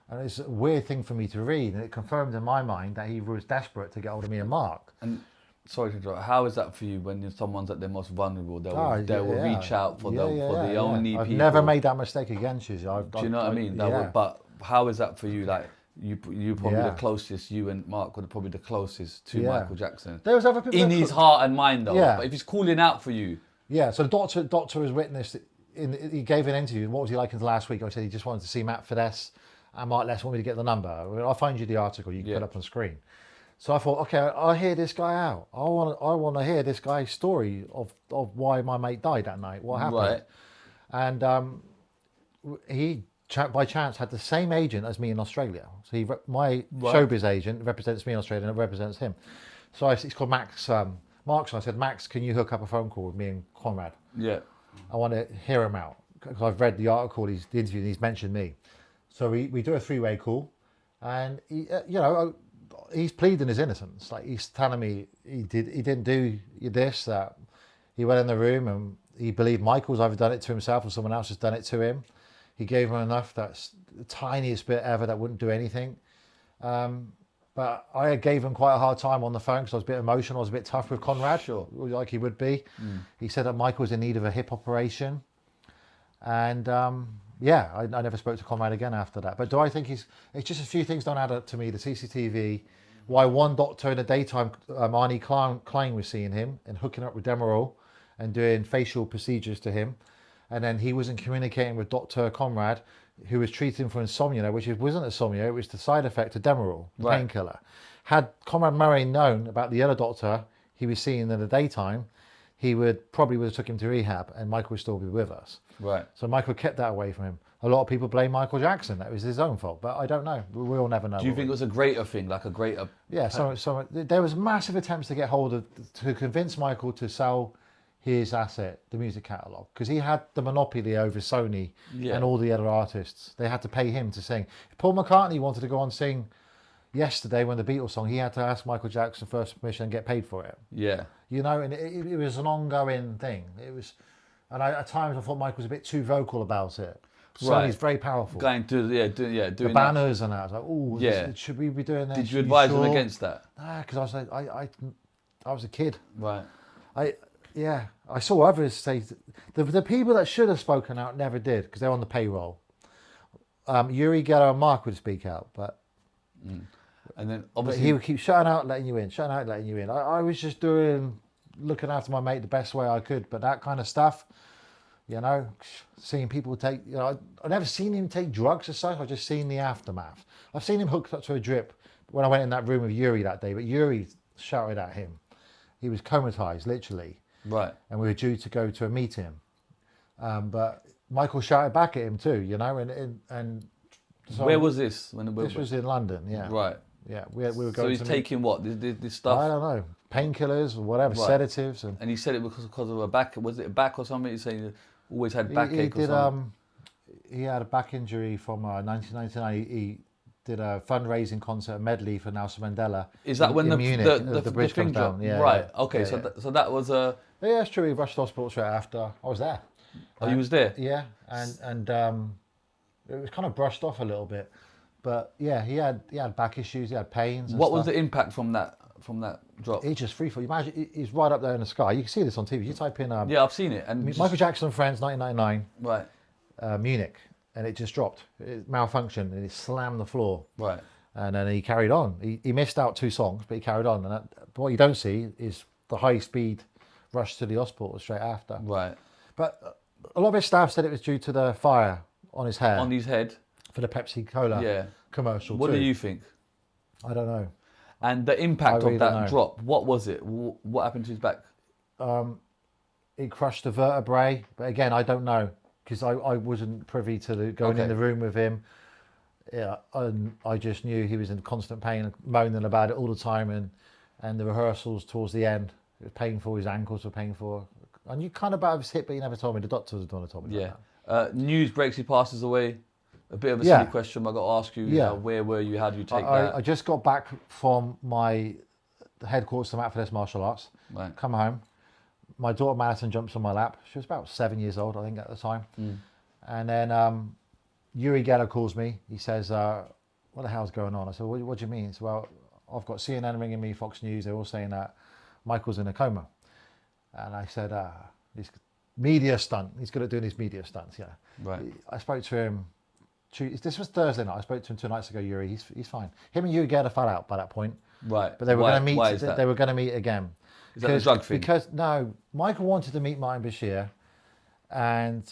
And it's a weird thing for me to read, and it confirmed in my mind that he was desperate to get hold of me and Mark. And sorry to interrupt, how is that for you when someone's at their most vulnerable? They will reach out for the only people. I've never made that mistake again, Shizzio. Do you know what I mean? But how is that for you? Like you probably the closest. You and Mark were probably the closest to Michael Jackson. There was other people in his heart and mind, though. Yeah. But if he's calling out for you, so the doctor has witnessed. He gave an interview. What was he like in the last week? I said he just wanted to see Matt Fiddes and Mark Lester. Want me to get the number? I'll find you the article. You can put up on screen. So I thought, okay, I'll hear this guy out. I want to hear this guy's story of why my mate died that night. What happened? Right. And he by chance had the same agent as me in Australia. So my showbiz agent represents me in Australia and it represents him. So it's called Max. Mark. So I said, Max, can you hook up a phone call with me and Conrad? Yeah. I want to hear him out because I've read the article, the interview, and he's mentioned me. So we do a three-way call, and he's pleading his innocence. Like he's telling me he didn't do this, that. He went in the room and he believed Michael's either done it to himself or someone else has done it to him. He gave him enough, that's the tiniest bit ever that wouldn't do anything. But I gave him quite a hard time on the phone because I was a bit emotional. I was a bit tough with Conrad, like he would be. He said that Michael was in need of a hip operation. And I never spoke to Conrad again after that. But do I think it's just a few things don't add up to me. The CCTV, why one doctor in the daytime, Arnie Klein was seeing him and hooking up with Demerol and doing facial procedures to him. And then he wasn't communicating with Dr. Conrad, who was treating him for insomnia, which wasn't insomnia, it was the side effect of Demerol, the painkiller. Had Conrad Murray known about the other doctor he was seeing in the daytime, he would have took him to rehab and Michael would still be with us. Right. So Michael kept that away from him. A lot of people blame Michael Jackson. That was his own fault, but I don't know. We'll never know. Do you think it was a greater thing, like a greater... Yeah, so there was massive attempts to convince Michael to sell his asset, the music catalogue, because he had the monopoly over Sony and all the other artists. They had to pay him to sing. If Paul McCartney wanted to go on sing yesterday when the Beatles song, he had to ask Michael Jackson first permission and get paid for it. Yeah. You know, and it was an ongoing thing. It was, and at times I thought Michael was a bit too vocal about it. Sony's very powerful. Going to doing the banners and that. I was like, oh, should we be doing this? Did you advise him against that? Nah, because I was like, I was a kid. Right. I saw others say the people that should have spoken out never did because they're on the payroll. Uri Geller and Mark would speak out, but and then obviously he would keep shutting out, letting you in, shutting out, letting you in. I was just looking after my mate the best way I could, but that kind of stuff, you know, seeing people take, you know, I've never seen him take drugs as such. I've just seen the aftermath. I've seen him hooked up to a drip when I went in that room with Uri that day, but Uri shouted at him. He was comatized, literally. Right. And we were due to go to a meeting. But Michael shouted back at him too, you know, and so where was this? This was in London, yeah. Right. Yeah, we were going. So he's taking what? This stuff? I don't know, painkillers or whatever, sedatives. And he said it because of a back. Was it a back or something? He's saying he always had backache or something. He had a back injury from 1999. He did a fundraising concert medley for Nelson Mandela. Is that when Munich, the bridge comes down? Yeah. Right. Yeah, okay. Yeah, so that was a. Yeah, it's true. He rushed to hospital straight after. I was there. Oh, you was there? Yeah, and it was kind of brushed off a little bit, but yeah, he had back issues. He had pains. What was the impact from that drop? He just free fall. Imagine he's right up there in the sky. You can see this on TV. You type in. Yeah, I've seen it. And Michael Jackson and Friends, 1999. Right. Munich, and it just dropped. It malfunctioned and it slammed the floor. Right. And then he carried on. He missed out 2 songs, but he carried on. And what you don't see is the high-speed rush to the hospital straight after. Right. But a lot of his staff said it was due to the fire on his hair. On his head. For the Pepsi Cola commercial What too. do you think? I don't know. And the impact really of that drop, what was it? What happened to his back? It crushed the vertebrae, but again, I don't know because I wasn't privy to going in the room with him. Yeah, and I just knew he was in constant pain and moaning about it all the time, and the rehearsals towards the end, it was painful. His ankles were painful. I knew kind of about his hip, but he never told me. The doctor was the one who told me. Yeah. News breaks he passes away. A bit of a silly question. I got to ask you. Where were you? How do you take that? I just got back from the headquarters of Matt Fiddes Martial Arts. Right. Come home. My daughter Madison jumps on my lap. She was about 7 years old, I think, at the time. And then Uri Geller calls me. He says, what the hell's going on? I said, what do you mean? He said, well, I've got CNN ringing me, Fox News. They're all saying that Michael's in a coma. And I said, he's media stunt. He's good at doing his media stunts, yeah. Right. I spoke to him. This was Thursday night. I spoke to him 2 nights ago, Uri. He's fine. Him and Uri Geller fell out by that point. Right. But they were going to meet. Why is that? They were going to meet again. Is that the drug thing? Because no, Michael wanted to meet Martin Bashir, and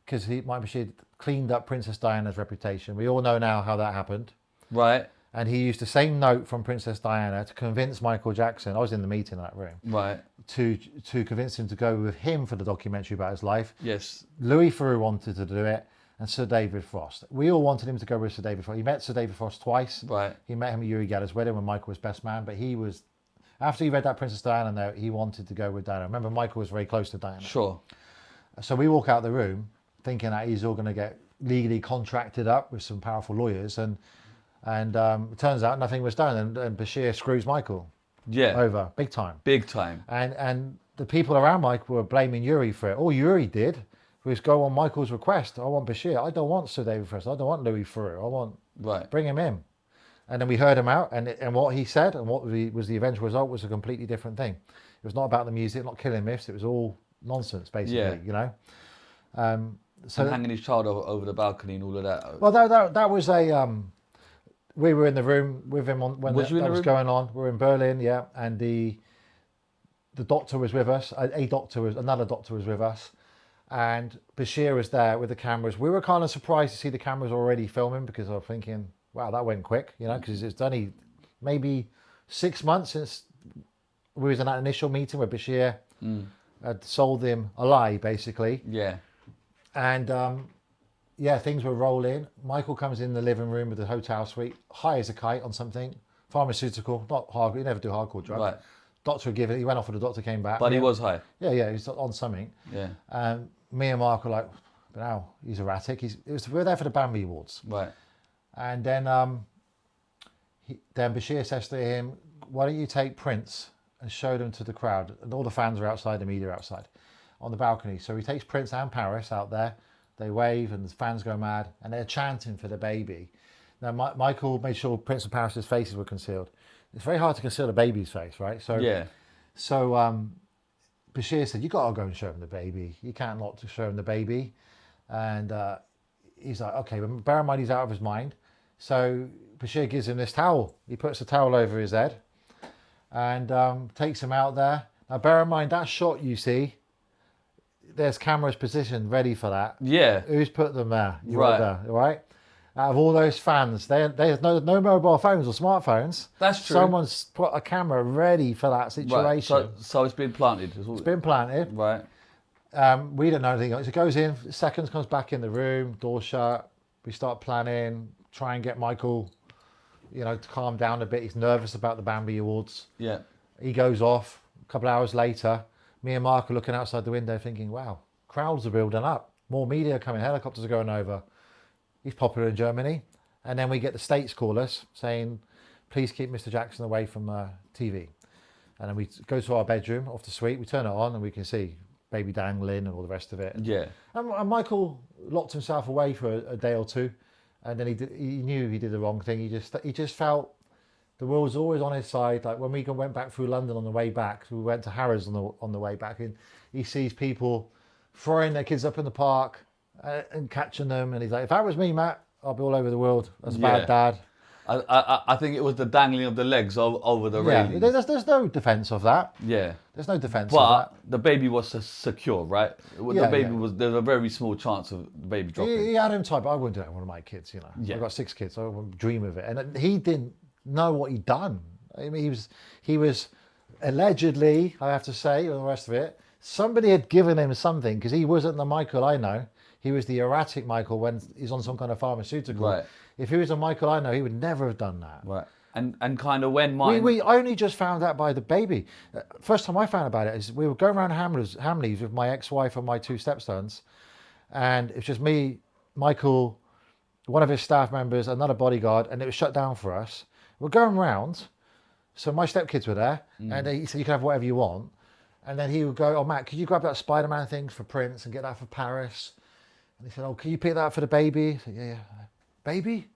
because Martin Bashir cleaned up Princess Diana's reputation. We all know now how that happened. Right. And he used the same note from Princess Diana to convince Michael Jackson. I was in the meeting in that room. Right. To convince him to go with him for the documentary about his life. Yes. Louis Theroux wanted to do it, and Sir David Frost. We all wanted him to go with Sir David Frost. He met Sir David Frost twice. Right. He met him at Uri Geller's wedding when Michael was best man, but he was, after he read that Princess Diana note, he wanted to go with Diana. Remember, Michael was very close to Diana. Sure. So we walk out the room thinking that he's all going to get legally contracted up with some powerful lawyers, and it turns out nothing was done, and Bashir screws Michael over big time. Big time. And the people around Michael were blaming Uri for it. All Uri did was go on Michael's request. I want Bashir. I don't want Sir David Frost. I don't want Louis Theroux. I want bring him in. And then we heard him out, and what he said and what was the eventual result was a completely different thing. It was not about the music, not killing myths. It was all nonsense, basically. You know. So and hanging his child over the balcony and all of that. Well, that was a. We were in the room with him when that was going on. We were in Berlin, and the doctor was with us. Another doctor was with us, and Bashir was there with the cameras. We were kind of surprised to see the cameras already filming, because I was thinking, wow, that went quick, you know, because it's only maybe 6 months since we was in that initial meeting where Bashir had sold him a lie, basically. Yeah. And things were rolling. Michael comes in the living room with the hotel suite, high as a kite on something, pharmaceutical, not hardcore. You never do hardcore drugs. Right. Doctor would give it. He went off and the doctor came back. But he was high. Yeah, he was on something. Yeah. Me and Mark were like, but now he's erratic. We're there for the Bambi Awards. Right. And then Bashir says to him, why don't you take Prince and show them to the crowd? And all the fans are outside, the media are outside on the balcony. So he takes Prince and Paris out there. They wave and the fans go mad and they're chanting for the baby. Now, Michael made sure Prince and Paris's faces were concealed. It's very hard to conceal a baby's face, right? So, Bashir said, you got to go and show him the baby. You can't not to show him the baby. And he's like, okay, but bear in mind he's out of his mind. So Bashir gives him this towel. He puts the towel over his head and takes him out there. Now, bear in mind that shot you see, there's cameras positioned ready for that. Yeah. Who's put them there? Right. Out of all those fans, there's no mobile phones or smartphones. That's true. Someone's put a camera ready for that situation. Right. So it's been planted. It's been planted. Right. We don't know anything else. It goes in, seconds comes back in the room, door shut. We start planning, try and get Michael, to calm down a bit. He's nervous about the Bambi Awards. Yeah. He goes off. A couple of hours later, me and Mark are looking outside the window thinking, wow, crowds are building up. More media coming, helicopters are going over. He's popular in Germany. And then we get the States call us saying, please keep Mr. Jackson away from TV. And then we go to our bedroom off the suite, we turn it on and we can see baby dangling and all the rest of it. Yeah. And Michael locked himself away for a day or two. And then he knew he did the wrong thing. He just felt the world was always on his side. Like when we went back through London on the way back, we went to Harrods on the way back, and he sees people throwing their kids up in the park and catching them, and he's like, if that was me, Matt, I'll be all over the world as a bad dad. I think it was the dangling of the legs over the railing. There's no defence of that. Yeah. There's no defence of But that. the baby was secure, right? The baby was. There's a very small chance of the baby dropping. He had him type. I wouldn't do that with one of my kids. Yeah. I've got 6 kids. I wouldn't dream of it. And he didn't know what he'd done. I mean, he was allegedly, I have to say, and the rest of it. Somebody had given him something because he wasn't the Michael I know. He was the erratic Michael when he's on some kind of pharmaceutical. Right. If he was a Michael I know, he would never have done that. Right. And kind of when mine... We only just found out by the baby. First time I found about it is we were going around Hamleys with my ex-wife and my 2 stepsons. And it was just me, Michael, one of his staff members, another bodyguard, and it was shut down for us. We're going round. So my stepkids were there. And he said, you can have whatever you want. And then he would go, oh, Matt, could you grab that Spider-Man thing for Prince and get that for Paris? And he said, oh, can you pick that up for the baby? I said, yeah. Baby?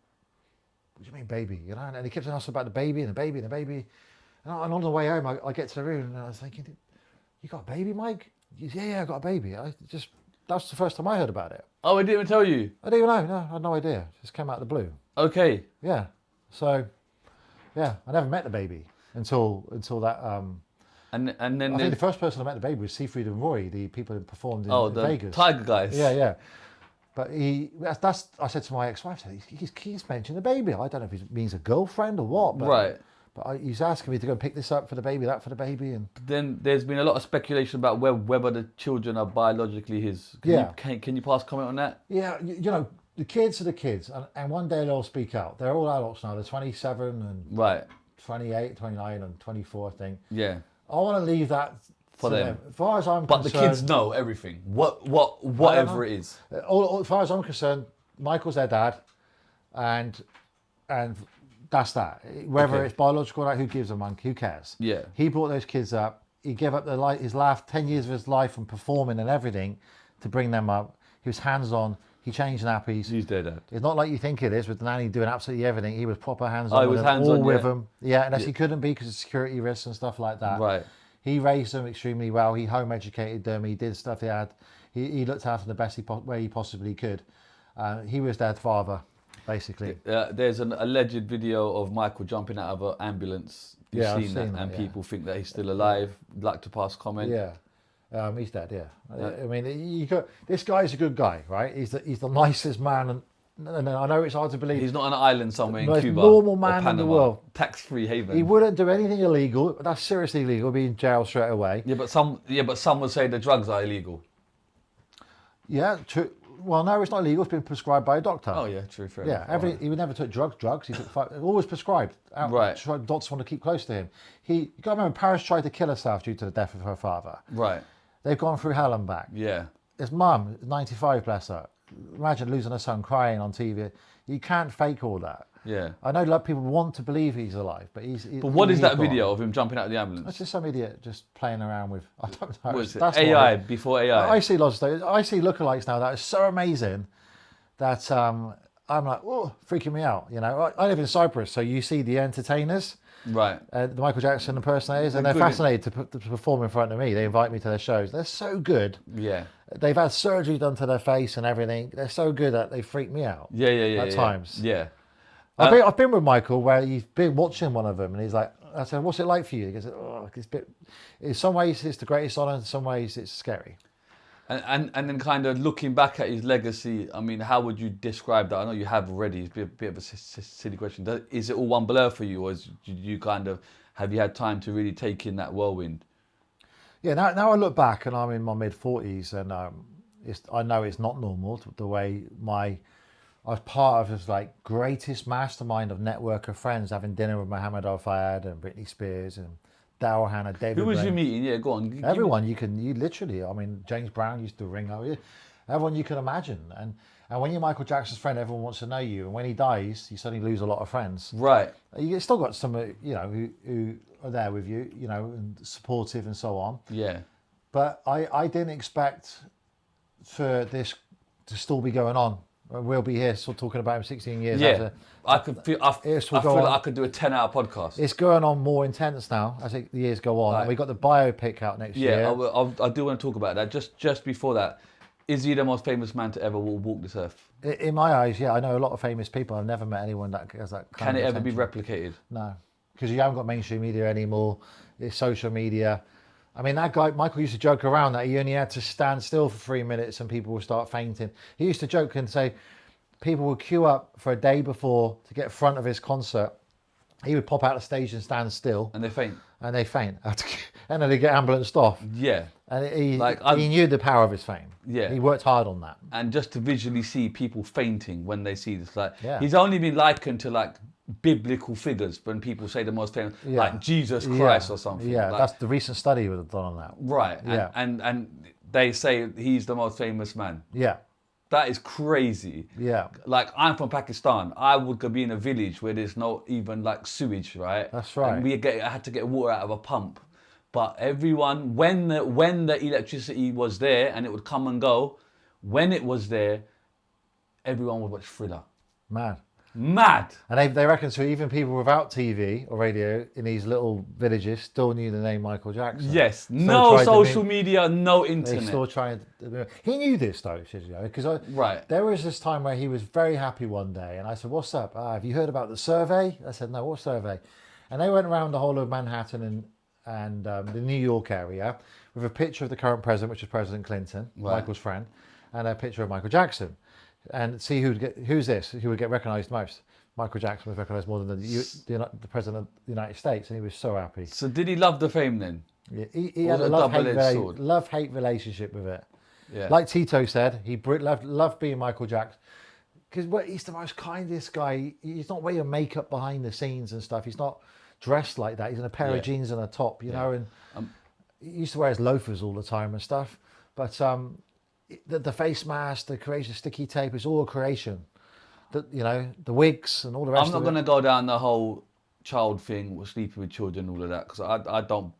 What do you mean baby? And he kept on asking about the baby and the baby and the baby. And on the way home, I get to the room and I was thinking, you got a baby, Mike? He said, yeah, I got a baby. That's the first time I heard about it. Oh, I didn't even tell you? I didn't even know. No, I had no idea. It just came out of the blue. Okay. Yeah. So, yeah, I never met the baby until that... And then I think the first person I met the baby was Seafried and Roy, the people who performed in Vegas. Tiger guys. Yeah. But I said to my ex-wife, he's mentioned the baby. I don't know if he means a girlfriend or what. But, right. But he's asking me to go pick this up for the baby, that for the baby. And then there's been a lot of speculation about whether the children are biologically his. Can you pass comment on that? Yeah, the kids are the kids. And one day they'll speak out. They're all adults now. They're 27 and right. 28, 29 and 24, I think. Yeah. I want to leave that for them. As far as I'm concerned... But the kids know everything. Whatever it is. As far as I'm concerned, Michael's their dad. And that's that. Whether it's biological or not, who gives a monkey? Who cares? Yeah. He brought those kids up. He gave up his last 10 years of his life and performing and everything to bring them up. He was hands-on. He changed nappies. He's their dad. It's not like you think it is with the nanny doing absolutely everything. He was proper hands-on. He was hands-on, with them. Yeah, unless he couldn't be because of security risks and stuff like that. Right. He raised them extremely well. He home-educated them. He did stuff he had. He looked after them the best way he possibly could. He was their father, basically. There's an alleged video of Michael jumping out of an ambulance. You've seen that, and people think that he's still alive. Like to pass comment. Yeah. He's dead, yeah. I mean, this guy's a good guy, right? He's the nicest man, and I know it's hard to believe. He's not on an island somewhere in Cuba. Normal man in the world. Tax-free haven. He wouldn't do anything illegal. That's seriously illegal. Be in jail straight away. Yeah, but some would say the drugs are illegal. Yeah, true. Well, no, it's not illegal. It's been prescribed by a doctor. Oh yeah, true. Fair enough. Right. He never took drugs. He took always prescribed. Right. Doctors want to keep close to him. You got to remember, Paris tried to kill herself due to the death of her father. Right. They've gone through hell and back. Yeah. His mum, 95, bless her. Imagine losing her son crying on TV. You can't fake all that. Yeah. I know a lot of people want to believe he's alive, but he's... But what is that video of him jumping out of the ambulance? That's just some idiot just playing around with... I don't know. What is it? AI before AI? I see lots of those. I see lookalikes now that is so amazing that I'm like, oh, freaking me out. I live in Cyprus, so you see the entertainers... Right. The Michael Jackson impersonators, and they're fascinated to perform in front of me. They invite me to their shows. They're so good. Yeah. They've had surgery done to their face and everything. They're so good that they freak me out. Yeah. At times. Yeah. I've been with Michael where he's been watching one of them, and he's like, I said, "What's it like for you?" He goes, "Oh, it's a bit." In some ways, it's the greatest honor. In some ways, it's scary. And then kind of looking back at his legacy, I mean, how would you describe that? I know you have already. It's a bit of a silly question. Is it all one blur for you, or have you had time to really take in that whirlwind? Yeah. Now I look back, and I'm in my mid-40s, and I know it's not normal the way I was part of this greatest mastermind of network of friends, having dinner with Mohammed Al-Fayed and Britney Spears and Daryl Hannah, David. Who was Blaine. you meeting? Yeah, go on. Everyone you literally. I mean, James Brown used to ring over you. Everyone you can imagine, and when you're Michael Jackson's friend, everyone wants to know you, and when he dies, you suddenly lose a lot of friends. Right. You still got some, who are there with you, and supportive and so on. Yeah. But I didn't expect for this to still be going on. We'll be here still talking about him 16 years after. I feel like I could do a 10-hour podcast. It's going on more intense now as the years go on. Right. And we got the biopic out next year. Yeah, I do want to talk about that. Just before that, Is he the most famous man to ever walk this earth? In my eyes, yeah, I know a lot of famous people. I've never met anyone that has that kind Can of it ever be attention. replicated? No, because you haven't got mainstream media anymore. It's social media. I mean, that guy, Michael, used to joke around that he only had to stand still for 3 minutes and people would start fainting. He used to joke and say people would queue up for a day before to get front of his concert. He would pop out the stage and stand still. And they faint. And they faint. And then they get ambulanced off. Yeah. And he knew the power of his fame. Yeah. He worked hard on that. And just to visually see people fainting when they see this, like, Yeah. he's only been likened to like biblical figures when people say the most famous, like Jesus Christ or something. Yeah, like, that's the recent study was done on that. right. Yeah. And they say he's the most famous man. Yeah, That is crazy. yeah, Like, I'm from Pakistan. I would go be in a village where there's no even like sewage, right? That's right. And I had to get water out of a pump. But everyone, when the electricity was there and it would come and go, when it was there, everyone would watch Thriller. Mad. And they reckon so even people without TV or radio in these little villages still knew the name Michael Jackson. Yes. Still No tried to social media, no They internet. still trying. He knew this though, Shizzio, because Right. there was this time where he was very happy one day, and I said, "What's up? Have you heard about the survey?" I said, "No, what survey?" And they went around the whole of Manhattan and the New York area with a picture of the current president, which is President Clinton, Right. Michael's friend, and a picture of Michael Jackson, and see who would get recognised most. Michael Jackson was recognised more than the president of the United States, and he was so happy. So did he love the fame then? Yeah, he Was had it a a double-edged sword? love-hate relationship with it. Yeah. Like Tito said, he loved being Michael Jackson because he's the most kindest guy. He's not wearing makeup behind the scenes and stuff. He's not dressed like that. He's in a pair of jeans and a top, you know, and he used to wear his loafers all the time and stuff. But the face mask, the creation, sticky tape, it's all a creation. The wigs and all the rest I'm not of going it. to go down the whole child thing with sleeping with children, all of that, because I don't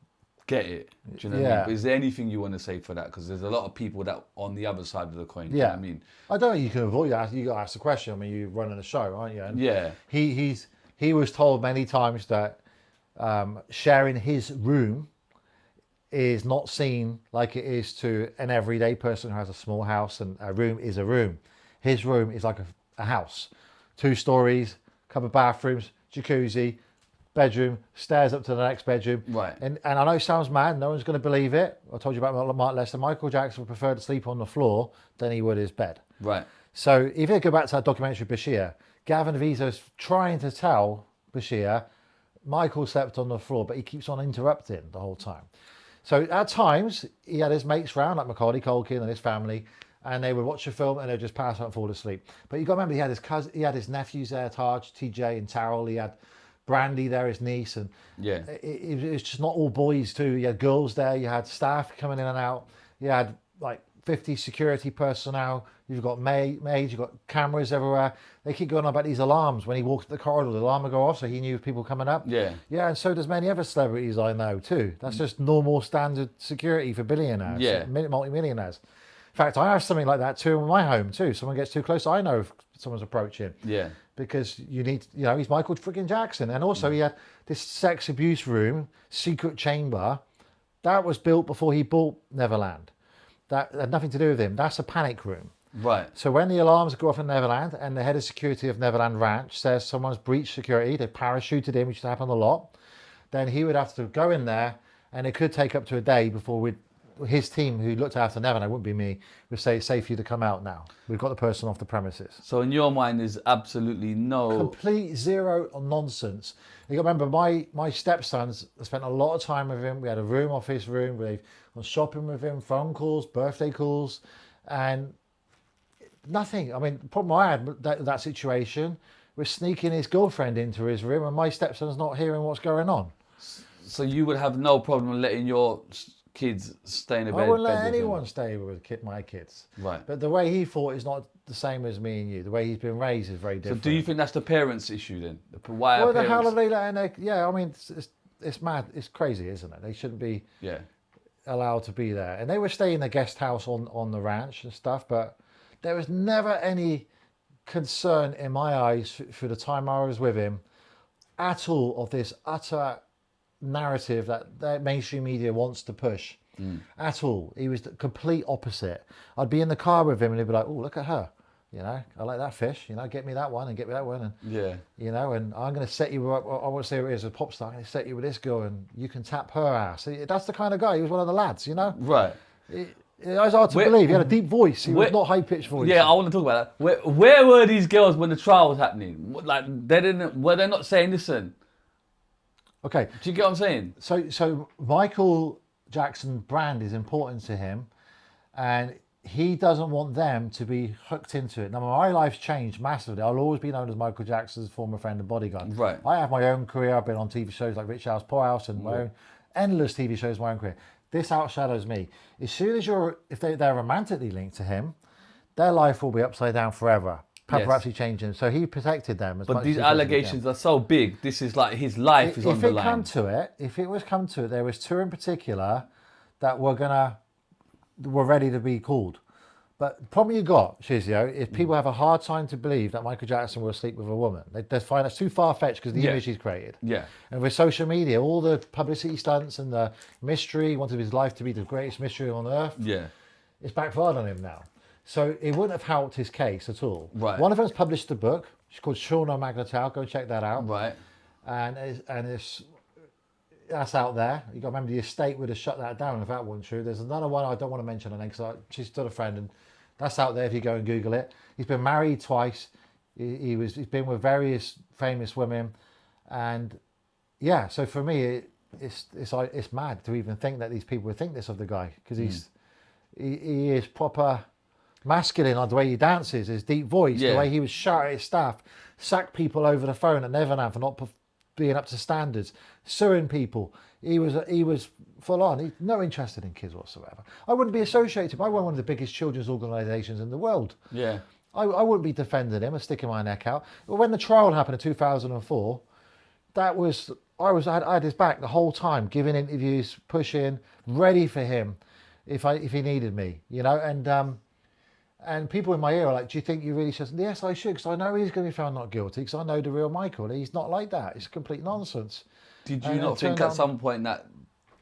get it. Do you know what I mean? But is there anything you want to say for that? Because there's a lot of people that on the other side of the coin. Do you know what I mean? I don't think you can avoid that. You got to ask the question. I mean, you're running a show, aren't you? And Yeah. He was told many times that sharing his room is not seen like it is to an everyday person who has a small house, and a room is a room. His room is like a house, 2 stories, couple of bathrooms, jacuzzi, bedroom, stairs up to the next bedroom. Right. And I know it sounds mad, no one's going to believe it. I told you about Mark Lester. Michael Jackson would prefer to sleep on the floor than he would his bed. Right. So if you go back to that documentary Bashir, Gavin Vizo's trying to tell Bashir Michael slept on the floor, but he keeps on interrupting the whole time. So at times he had his mates round, like Macaulay Culkin and his family, and they would watch a film and they'd just pass out and fall asleep. But you got to remember, he had his cousin, he had his nephews there, Taj, TJ, and Tarrell. He had Brandy there, his niece, and Yeah. it was just not all boys too. You had girls there, you had staff coming in and out, you had like 50 security personnel, you've got maids, you've got cameras everywhere. They keep going on about these alarms. When he walked up the corridor, the alarm would go off, so he knew people coming up. Yeah. Yeah, and so does many other celebrities I know too. That's just normal standard security for billionaires, Yeah. multi-millionaires. In fact, I have something like that too in my home too. Someone gets too close, I know if someone's approaching. Yeah. Because you need, he's Michael freaking Jackson. And also he had this sex abuse room, secret chamber, that was built before he bought Neverland. That had nothing to do with him. That's a panic room. Right. So when the alarms go off in Neverland and the head of security of Neverland Ranch says someone's breached security, they parachuted him, which happened a lot, then he would have to go in there, and it could take up to a day before his team who looked after Neverland, wouldn't be me, would say it's safe for you to come out now. We've got the person off the premises. So in your mind, there's absolutely no... Complete zero nonsense. You got to remember, my stepsons spent a lot of time with him. We had a room off his room. We've gone shopping with him, phone calls, birthday calls, and nothing. I mean, the problem I had with that situation was sneaking his girlfriend into his room, and my stepson's not hearing what's going on. So you would have no problem letting your kids stay in a bed? I wouldn't let with him? anyone stay with my kids. Right. But the way he thought is not the same as me and you. The way he's been raised is very So different. do you think that's the parents' issue then? Why Well, are the hell parents... are they letting? Yeah, I mean, it's mad. It's crazy, isn't it? They shouldn't be Yeah. allowed to be there. And they were staying in the guest house on the ranch and stuff, but there was never any concern in my eyes for the time I was with him at all of this utter narrative that the mainstream media wants to push. at all. He was the complete opposite. I'd be in the car with him and he'd be like, oh, look at her. You know, I like that fish. You know, get me that one and get me that one. And, you know, and I'm going to set you up. I won't say who it is, a pop star. I'm going to set you with this girl and you can tap her ass. That's the kind of guy. He was one of the lads, you know? Right. It was hard to believe. He had a deep voice. He was not high-pitched voice. Yeah, I want to talk about that. Where were these girls when the trial was happening? Like, were they not saying, listen? Okay. Do you get what I'm saying? So Michael Jackson brand is important to him, and he doesn't want them to be hooked into it. Now, my life's changed massively. I'll always be known as Michael Jackson's former friend and bodyguard. Right. I have my own career. I've been on TV shows like Rich House, Poor House, and my own endless TV shows, my own career. This outshadows me. As soon as if they're romantically linked to him, their life will be upside down forever. Paparazzi changing. So he protected them as much But these as he allegations are so big. This is like his life is on the line. If it was come to it, there was two in particular that were ready to be called. But the problem you got, Shizzio, is people have a hard time to believe that Michael Jackson will sleep with a woman. They find it's too far-fetched because of the image he's created. Yeah. And with social media, all the publicity stunts and the mystery, he wanted his life to be the greatest mystery on earth. Yeah. It's backfired on him now. So it wouldn't have helped his case at all. Right. One of them's published a book. It's called Shauna Magnetal. Go check that out. Right. And that's out there. You got to remember the estate would have shut that down if that wasn't true. There's another one I don't want to mention her name because she's still a friend, and that's out there if you go and Google it. He's been married twice. He's been with various famous women, and yeah. So for me, it's mad to even think that these people would think this of the guy because he is proper masculine on the way he dances, his deep voice, the way he was shout at his staff, sack people over the phone at Neverland for not being up to standards, suing people. He was full on. He's no interested in kids whatsoever. I wouldn't be associated. I run one of the biggest children's organisations in the world. Yeah. I wouldn't be defending him or sticking my neck out. But when the trial happened in 2004, I had his back the whole time, giving interviews, pushing, ready for him if he needed me, you know. And people in my ear are like, do you think you really should? Yes, I should, because I know he's going to be found not guilty, because I know the real Michael. He's not like that. It's complete nonsense. Did you not think at some point that...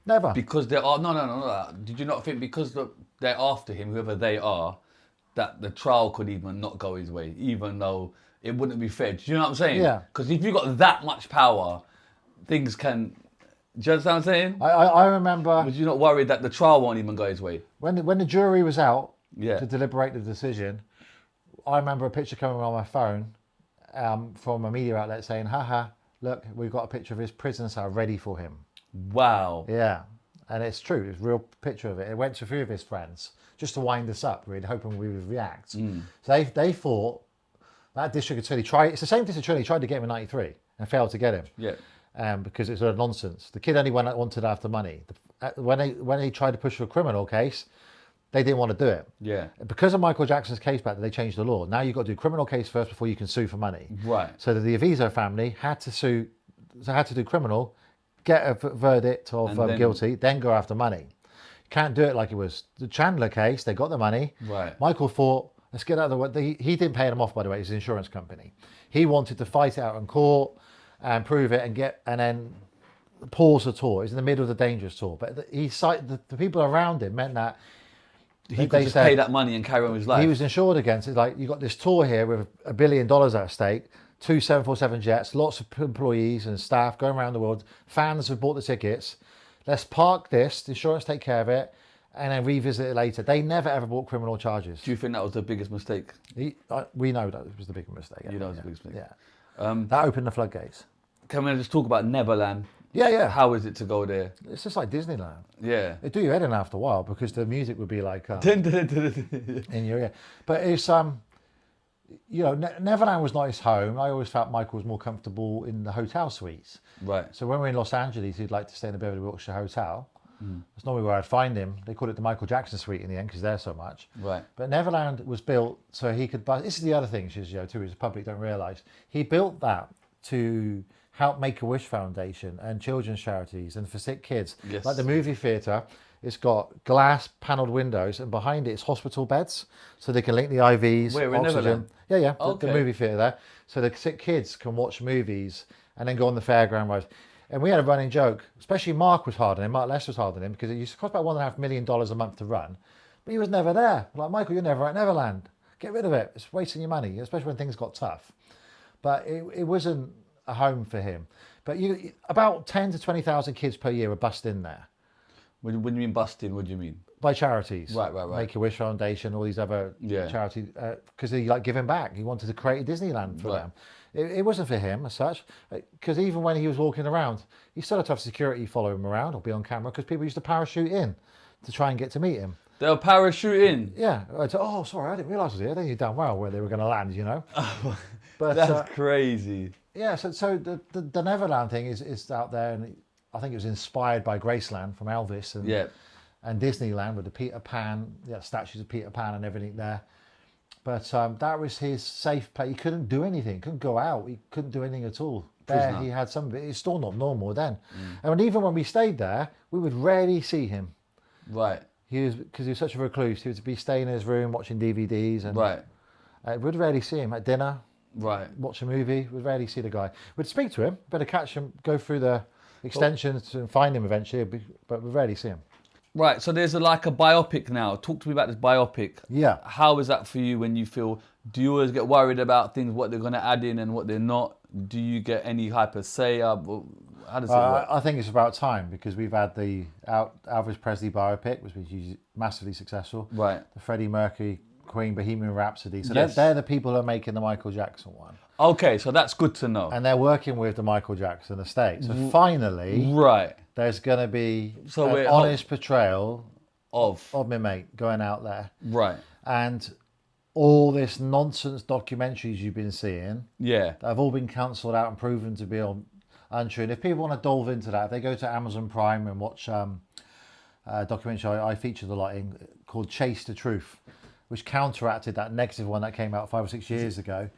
Never. Because they're... Oh, no. Did you not think because they're after him, whoever they are, that the trial could even not go his way, even though it wouldn't be fair? Do you know what I'm saying? Yeah. Because if you've got that much power, things can... Do you understand what I'm saying? I remember... Was you not worried that the trial won't even go his way? When the jury was out to deliberate the decision, I remember a picture coming on my phone from a media outlet saying, haha, look, we've got a picture of his prison cell ready for him. Wow. Yeah, and it's true. It's a real picture of it. It went to a few of his friends just to wind us up, really, hoping we would react. So they thought that district attorney it's the same district attorney tried to get him in 93 and failed to get him. Yeah. Because it's sort of nonsense. The kid only wanted after money. When he tried to push for a criminal case, they didn't want to do it. Yeah. Because of Michael Jackson's case back, they changed the law. Now you've got to do a criminal case first before you can sue for money. Right. So the Avizo family had to do criminal, get a verdict of guilty, then go after money. Can't do it like it was the Chandler case. They got the money. Right. Michael thought, let's get out of the way. He didn't pay them off, by the way. It's his insurance company. He wanted to fight it out in court and prove it and then pause the tour. He's in the middle of the dangerous tour. But the people around him meant that he could just pay that money and carry on with his life. He was insured against it. Like, you got this tour here with $1 billion at stake, 2 747 jets, lots of employees and staff going around the world, fans have bought the tickets. Let's park this, the insurance take care of it, and then revisit it later. They never ever brought criminal charges. Do you think that was the biggest mistake? We know that was the biggest mistake. You know it was the biggest mistake. Yeah. That opened the floodgates. Can we just talk about Neverland? Yeah. How is it to go there? It's just like Disneyland. Yeah. It do your head in after a while because the music would be like in your ear. But it's Neverland was not his home. I always felt Michael was more comfortable in the hotel suites. Right. So when we were in Los Angeles, he'd like to stay in the Beverly Wilshire Hotel. That's normally where I'd find him. They called it the Michael Jackson suite in the end because they're so much. Right. But Neverland was built so he could buy. This is the other thing, Shizzio, too, is the public don't realise. He built that to help Make-A-Wish Foundation and children's charities and for sick kids. Yes. Like the movie theatre, it's got glass panelled windows and behind it it's hospital beds so they can link the IVs, Where, in oxygen. Neverland? Yeah. Okay. The movie theatre there. So the sick kids can watch movies and then go on the fairground ride. And we had a running joke, especially Mark was hard on him, Mark Lester was hard on him, because it used to cost about $1.5 million a month to run. But he was never there. Like, Michael, you're never at Neverland. Get rid of it. It's wasting your money, especially when things got tough. But it wasn't a home for him. But about 10 to 20,000 kids per year were bussed in there. When you mean busting, what do you mean? By charities. Right. Make-A-Wish Foundation, all these other charities, because he like giving back. He wanted to create a Disneyland for them. It wasn't for him as such, because even when he was walking around, he still had to have security follow him around or be on camera, because people used to parachute in to try and get to meet him. They were parachuting? Yeah. I'd say, oh, sorry, I didn't realise I was here. They knew damn well where they were going to land, you know. But that's crazy. Yeah, so the Neverland thing is out there, and I think it was inspired by Graceland from Elvis and Disneyland with the Peter Pan, statues of Peter Pan and everything there. But that was his safe place. He couldn't do anything, couldn't go out, he couldn't do anything at all. There he had some of it. It's still not normal then. And even when we stayed there, we would rarely see him. Right. Because he was such a recluse. He would be staying in his room watching DVDs. And we'd rarely see him at dinner. Right. Watch a movie. We'd rarely see the guy. We'd speak to him, better catch him, go through the extensions and find him eventually, but we'd rarely see him. Right, so there's like a biopic now. Talk to me about this biopic. Yeah. How is that for you when you feel, do you always get worried about things, what they're going to add in and what they're not? Do you get any hyper say? How does it work? I think it's about time, because we've had the Elvis Presley biopic, which was massively successful. Right. The Freddie Mercury, Queen, Bohemian Rhapsody. So they're the people who are making the Michael Jackson one. Okay, so that's good to know. And they're working with the Michael Jackson estate. So finally, there's going to be an honest portrayal of my mate going out there. Right. And all this nonsense documentaries you've been seeing, that have all been cancelled out and proven to be untrue. And if people want to delve into that, if they go to Amazon Prime and watch a documentary I featured a lot in called Chase the Truth, which counteracted that negative one that came out 5 or 6 years ago.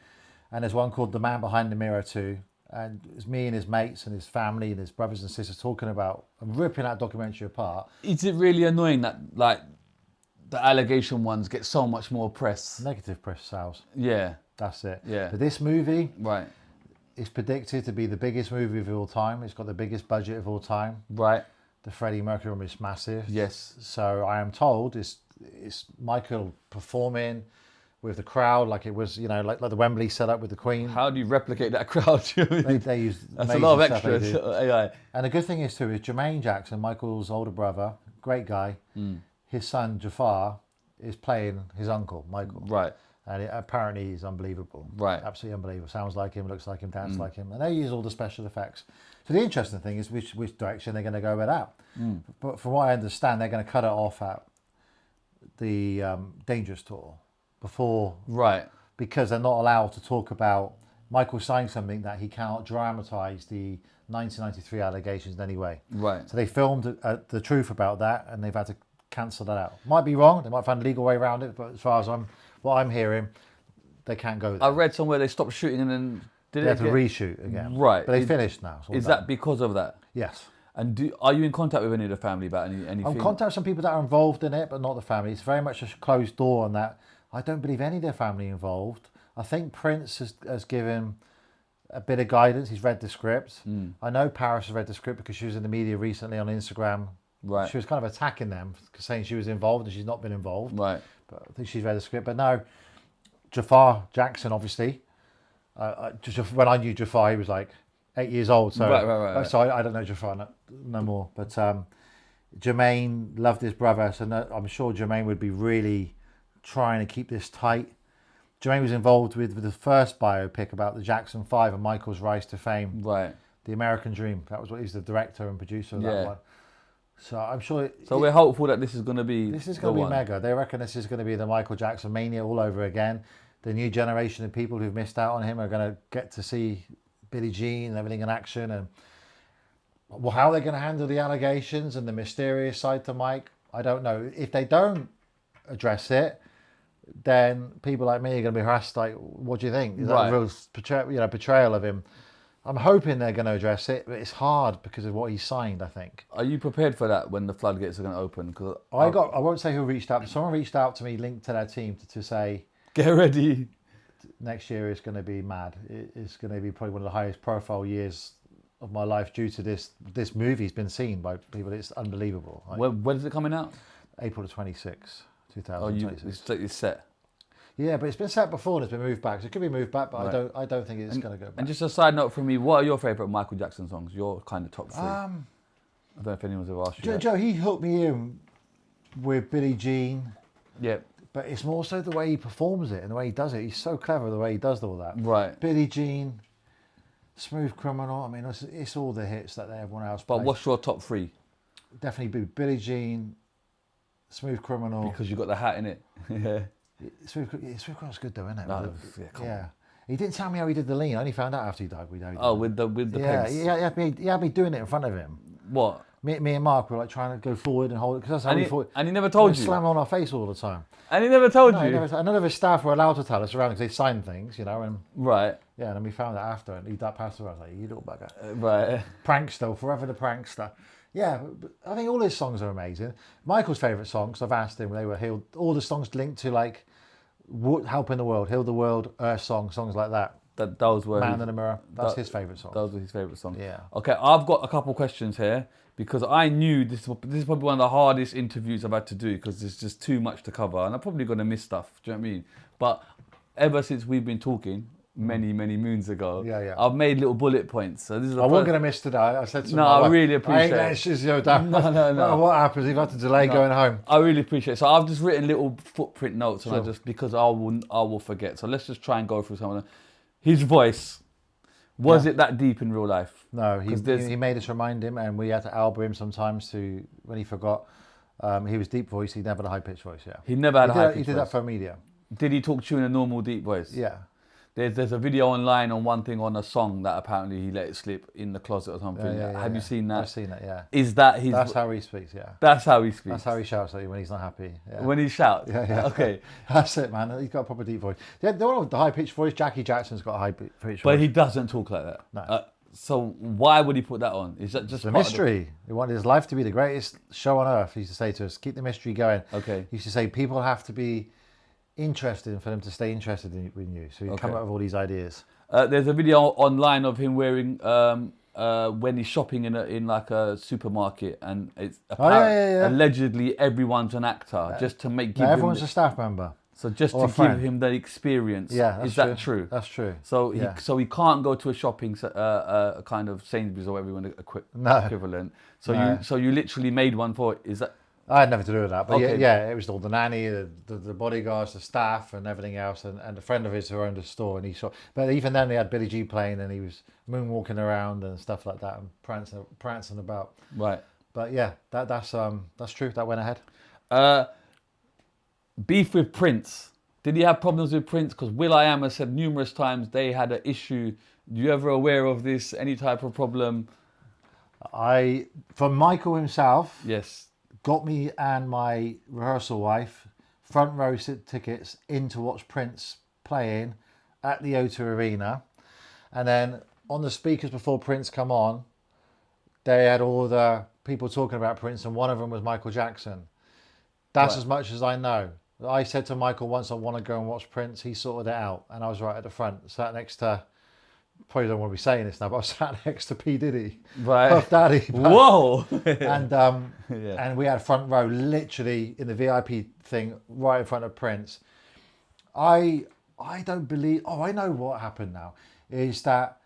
And there's one called The Man Behind the Mirror too. And it's me and his mates and his family and his brothers and sisters talking about and ripping that documentary apart. Is it really annoying that like the allegation ones get so much more press? Negative press sales. Yeah. That's it. Yeah. But this movie is predicted to be the biggest movie of all time. It's got the biggest budget of all time. Right. The Freddie Mercury one is massive. Yes. So I am told it's Michael performing with the crowd like it was, like the Wembley setup with the Queen. How do you replicate that crowd? they use that's a lot of extras. And the good thing is too is Jermaine Jackson, Michael's older brother, great guy. His son Jafar is playing his uncle Michael. Right. And apparently he's unbelievable. Right. Absolutely unbelievable. Sounds like him, looks like him, dances like him. And they use all the special effects. So the interesting thing is which direction they're going to go with that. But from what I understand, they're going to cut it off at the Dangerous Tour before. Right. Because they're not allowed to talk about Michael signed something that he cannot dramatise the 1993 allegations in any way. Right. So they filmed the truth about that, and they've had to cancel that out. Might be wrong. They might find a legal way around it, but as far as what I'm hearing, they can't go there. I read somewhere they stopped shooting and then they had to reshoot again. Right. But they finished now. Is that because of that? Yes. And are you in contact with any of the family about anything? I'm in contact with some people that are involved in it, but not the family. It's very much a closed door on that. I don't believe any of their family involved. I think Prince has given a bit of guidance. He's read the script. I know Paris has read the script because she was in the media recently on Instagram. Right. She was kind of attacking them, saying she was involved and she's not been involved. Right. But I think she's read the script. But no, Jafar Jackson, obviously. When I knew Jafar, he was like 8 years old. So, right. So I don't know Jafar no more. But Jermaine loved his brother. So I'm sure Jermaine would be really trying to keep this tight. Jermaine was involved with the first biopic about the Jackson 5 and Michael's rise to fame. Right. The American Dream. That was what he's the director and producer of that one. So I'm sure. We're hopeful that this is going to be. This is going to be mega. They reckon this is going to be the Michael Jackson mania all over again. The new generation of people who've missed out on him are going to get to see Billie Jean and everything in action. And how they're going to handle the allegations and the mysterious side to Mike, I don't know. If they don't address it, then people like me are going to be harassed. Like, what do you think? Is that a real betrayal of him? I'm hoping they're going to address it, but it's hard because of what he signed, I think. Are you prepared for that when the floodgates are going to open? Cause I won't say who reached out, but someone reached out to me, linked to their team, to say, get ready. Next year is going to be mad. It's going to be probably one of the highest profile years of my life due to this movie's been seen by people. It's unbelievable. Like, When is it coming out? April the 26th, Oh, 2026. it's set. Yeah, but it's been set before and it's been moved back. So it could be moved back, but I don't think it's going to go back. And just a side note from me, what are your favourite Michael Jackson songs? Your kind of top three. I don't know if anyone's ever asked you that. Joe, he hooked me in with Billie Jean. Yeah. But it's more so the way he performs it and the way he does it. He's so clever the way he does all that. Right. Billie Jean, Smooth Criminal. I mean, it's all the hits that everyone else plays. But what's your top three? Definitely be Billie Jean, Smooth Criminal. Because you got the hat in it. Yeah. Smooth Criminal's good though, isn't it? No, come on. He didn't tell me how he did the lean. I only found out after he died. With the pegs. He had me doing it in front of him. What? Me and Mark were like trying to go forward and hold it, because that's how we thought. And he never told you? Slam on our face all the time. And he never told you? None of his staff were allowed to tell us around because they signed things, and right. Yeah, and then we found out after, and he passed away. I was like, you little bugger. Right. Prankster, forever the prankster. Yeah, but I think all his songs are amazing. Michael's favourite songs, I've asked him, they were Healed. All the songs linked to like Helping the World, Heal the World, Earth songs like that. Those were Man in the Mirror. That's his favourite song. Those were his favourite songs. Yeah. Okay, I've got a couple questions here because I knew this is probably one of the hardest interviews I've had to do because there's just too much to cover and I'm probably going to miss stuff. Do you know what I mean? But ever since we've been talking, many moons ago, I've made little bullet points. So this is. I wasn't going to miss today. I said to I really appreciate it. I ain't letting Shizzio down. No. No matter what happens, you've had to delay going home. I really appreciate it. So I've just written little footprint notes and because I will forget. So let's just try and go through some of them. His voice. Was it that deep in real life? No, he made us remind him, and we had to elbow him sometimes to when he forgot. He was deep voice. He never had a high pitched voice. Yeah, he never had a high pitched voice. He did that for media. Did he talk to you in a normal deep voice? Yeah. There's a video online on one thing on a song that apparently he let it slip in the closet or something. Have you seen that? I've seen it. Yeah. Is that his? That's how he speaks. Yeah. That's how he speaks. That's how he shouts at you when he's not happy. Yeah. When he shouts. Yeah. Okay. That's it, man. He's got a proper deep voice. Yeah, the one with the high pitched voice. Jackie Jackson's got a high pitched voice. But he doesn't talk like that. No. So why would he put that on? Is that just a mystery? He wanted his life to be the greatest show on earth. He used to say to us, "Keep the mystery going." Okay. He used to say people have to be interested for them to stay interested in you. So he'd come up with all these ideas. There's a video online of him wearing when he's shopping in like a supermarket, and it's allegedly everyone's an actor just to make. Everyone's a staff member. So just to give him the experience. Yeah, is that true? That's true. So he can't go to a shopping kind of Sainsbury's or whatever you want to equivalent. So you literally made one for it. Is that? I had nothing to do with that, but it was all the nanny, the bodyguards, the staff, and everything else, and a friend of his who owned a store, and he saw. But even then, they had Billie Jean playing, and he was moonwalking around and stuff like that, and prancing about. Right. But yeah, that's true. That went ahead. Beef with Prince. Did he have problems with Prince? Because will.i.am has said numerous times they had an issue. You ever aware of this? Any type of problem? From Michael himself. Yes. Got me and my rehearsal wife front row tickets in to watch Prince playing at the O2 Arena, and then on the speakers before Prince come on, they had all the people talking about Prince, and one of them was Michael Jackson. That's as much as I know. I said to Michael once I want to go and watch Prince. He sorted it out, and I was right at the front, sat next to. Probably don't want to be saying this now, but I was sat next to P. Diddy, Puff Daddy. Whoa! And we had front row, literally in the VIP thing, right in front of Prince. I don't believe. Oh, I know what happened now. Is that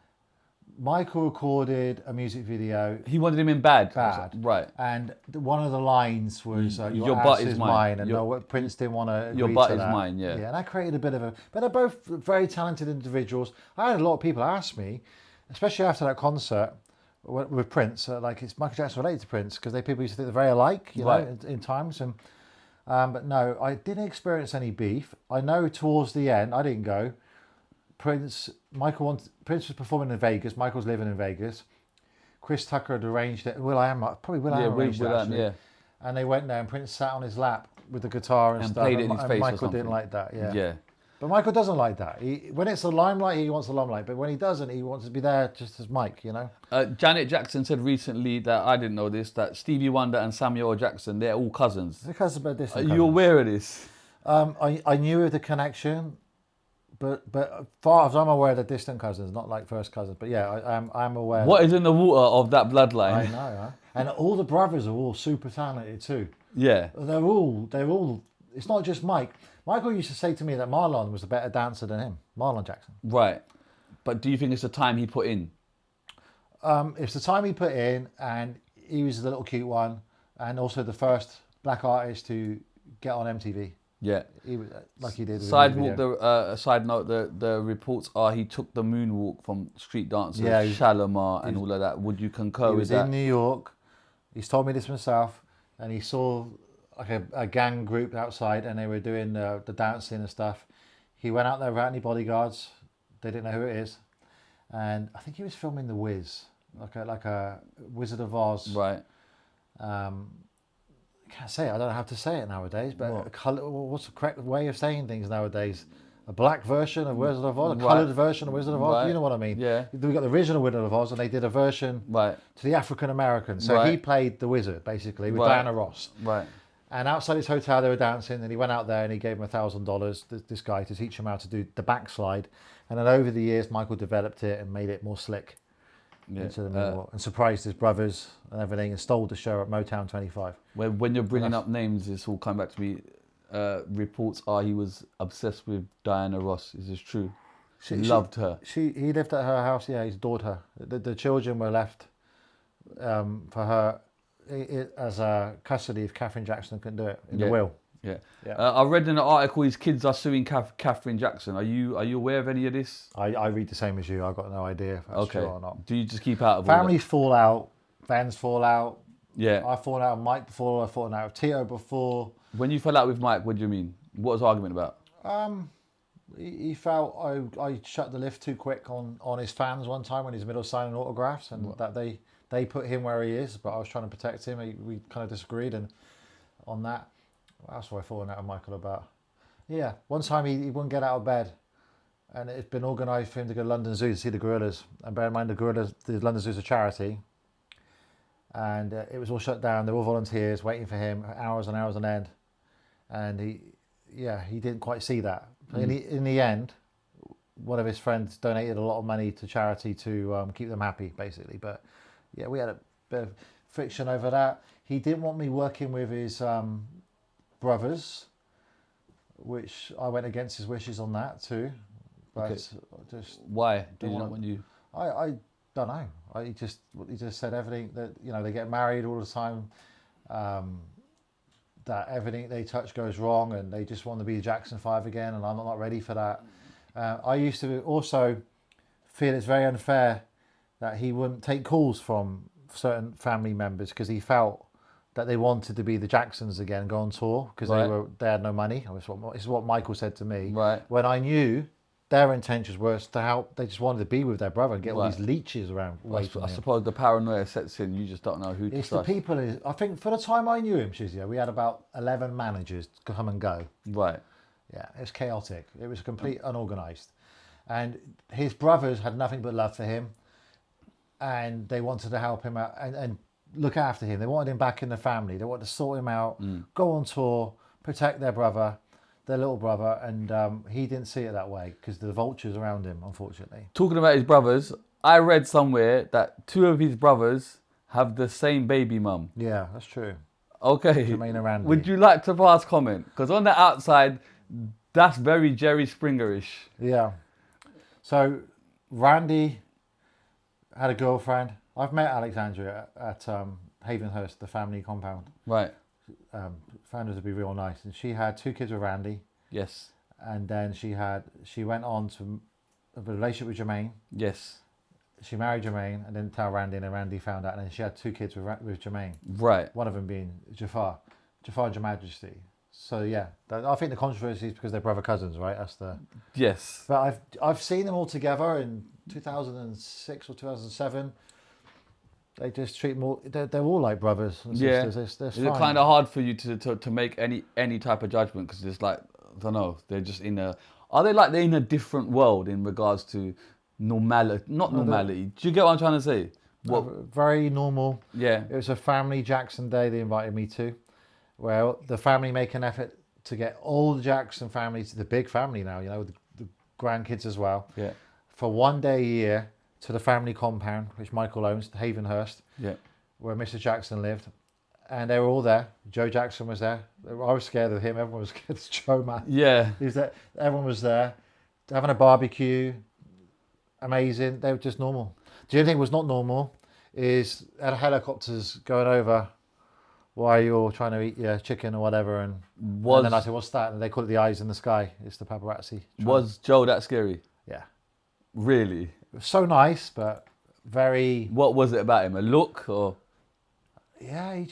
Michael recorded a music video. He wanted him in bad. Right. And one of the lines was your butt is mine. And what Prince didn't want to agree your butt to is that. mine, yeah. Yeah, and that created a bit of a... But they're both very talented individuals. I had a lot of people ask me, especially after that concert with Prince, like, is Michael Jackson related to Prince? Because people used to think they're very alike, you know, in times. And but no, I didn't experience any beef. I know towards the end, I didn't go. Prince was performing in Vegas. Michael's living in Vegas. Chris Tucker had arranged it. will.i.am arranged it, actually. Yeah. And they went there, and Prince sat on his lap with the guitar and stuff. Played it in his face Michael or didn't like that. Yeah. But Michael doesn't like that. When it's the limelight, he wants the limelight. But when he doesn't, he wants to be there just as Mike, you know. Janet Jackson said recently that I didn't know this, that Stevie Wonder and Samuel Jackson, they're all cousins. They're cousins, but different. Are you aware of this? I knew of the connection. but far as I'm aware, they're distant cousins, not like first cousins. But yeah, I'm aware. What is in the water of that bloodline? I know, huh? And all the brothers are all super talented too. Yeah. They're all. It's not just Mike. Michael used to say to me that Marlon was a better dancer than him, Marlon Jackson. Right. But do you think it's the time he put in? It's the time he put in, and he was the little cute one, and also the first black artist to get on MTV. Yeah. He was like he did. With Side his walk. video. Side note. The reports are he took the moonwalk from street dancers, Yeah, Shalimar, and all of that. Would you concur He with was that? in New York. He's told me this himself, and he saw like a gang group outside, and they were doing the dancing and stuff. He went out there without any bodyguards. They didn't know who it is, and I think he was filming The Wiz, like a Wizard of Oz. Right. Can't say it. I don't know how to say it nowadays, but what's the correct way of saying things nowadays? A black version of Wizard of Oz, a coloured version of Wizard of Oz. Right. You know what I mean? Yeah. We got the original Wizard of Oz, and they did a version to the African Americans. So he played the wizard basically with Diana Ross. Right. And outside his hotel, they were dancing, and he went out there and he gave him $1,000. This guy to teach him how to do the backslide. And then over the years, Michael developed it and made it more slick into the middle, and surprised his brothers and everything, and stole the show at Motown 25. When you're bringing up names, it's all coming back to me. Reports are he was obsessed with Diana Ross. Is this true? He loved her. He lived at her house. Yeah, he adored her. The children were left for her as a custody if Catherine Jackson couldn't do it in the will. Yeah. I read in an article his kids are suing Catherine Jackson. Are you aware of any of this? I read the same as you. I've got no idea if that's true or not. Do you just keep out of all Families fall out. Fans fall out. Yeah. I've fallen out with Mike before. I've fallen out with Tito before. When you fell out with Mike, what do you mean? What was the argument about? He felt I shut the lift too quick on his fans one time when he's in the middle of signing autographs, and that they put him where he is, but I was trying to protect him. We kind of disagreed on that. That's what I've fallen out with Michael about. Yeah, one time he wouldn't get out of bed, and it's been organised for him to go to London Zoo to see the gorillas. And bear in mind, the London Zoo's a charity, and it was all shut down. They're all volunteers waiting for him, hours and hours on end, and he didn't quite see that. In the end, one of his friends donated a lot of money to charity to keep them happy, basically. But yeah, we had a bit of friction over that. He didn't want me working with his brothers, which I went against his wishes on that too. But just why did you not want you? I don't know. He just said everything that they get married all the time. That everything they touch goes wrong, and they just want to be the Jackson 5 again, and I'm not ready for that. I used to also feel it's very unfair that he wouldn't take calls from certain family members because he felt that they wanted to be the Jacksons again, go on tour, because they had no money. This is what Michael said to me. Right. When I knew their intentions were to help, they just wanted to be with their brother and get all these leeches around. I suppose the paranoia sets in. You just don't know who to trust. It's the people. I think for the time I knew him, Shizzio, we had about 11 managers to come and go. Right. Yeah, it was chaotic. It was complete unorganised. And his brothers had nothing but love for him, and they wanted to help him out and look after him. They wanted him back in the family. They wanted to sort him out, go on tour, protect their brother, their little brother, and he didn't see it that way because the vultures around him, unfortunately. Talking about his brothers, I read somewhere that 2 of his brothers have the same baby mum. Yeah, that's true. Okay. Jermaine and Randy. Would you like to pass comment? Because on the outside, that's very Jerry Springer-ish. Yeah. So Randy had a girlfriend. I've met Alexandria at Havenhurst, the family compound. Right. Found her to be real nice, and she had 2 kids with Randy. Yes. And then she went on to a relationship with Jermaine. Yes. She married Jermaine and didn't tell Randy, and then Randy found out, and then she had 2 kids with Jermaine. Right. One of them being Jafar Your Majesty. So yeah, I think the controversy is because they're brother cousins, right? That's the. Yes. But I've seen them all together in 2006 or 2007. They just treat them all. They're all like brothers and sisters. They're Is it kind of hard for you to make any type of judgment, because it's like, I don't know, they're just in a. Are they like they're in a different world in regards to normality? Not normality. Do you get what I'm trying to say? What? Very normal. Yeah. It was a family Jackson day they invited me to, where the family make an effort to get all the Jackson families, the big family now, the grandkids as well. Yeah. For 1 day a year to the family compound, which Michael owns, Havenhurst, Yeah. where Mr. Jackson lived. And they were all there. Joe Jackson was there. I was scared of him. Everyone was scared of Joe, man. Yeah. He was there. Everyone was there. Having a barbecue. Amazing. They were just normal. The only thing was not normal is had helicopters going over while you're trying to eat your chicken or whatever. And then I said, what's that? And they call it the eyes in the sky. It's the paparazzi. Was Joe that scary? Yeah. Really? It was so nice, but very... What was it about him? A look or? Yeah,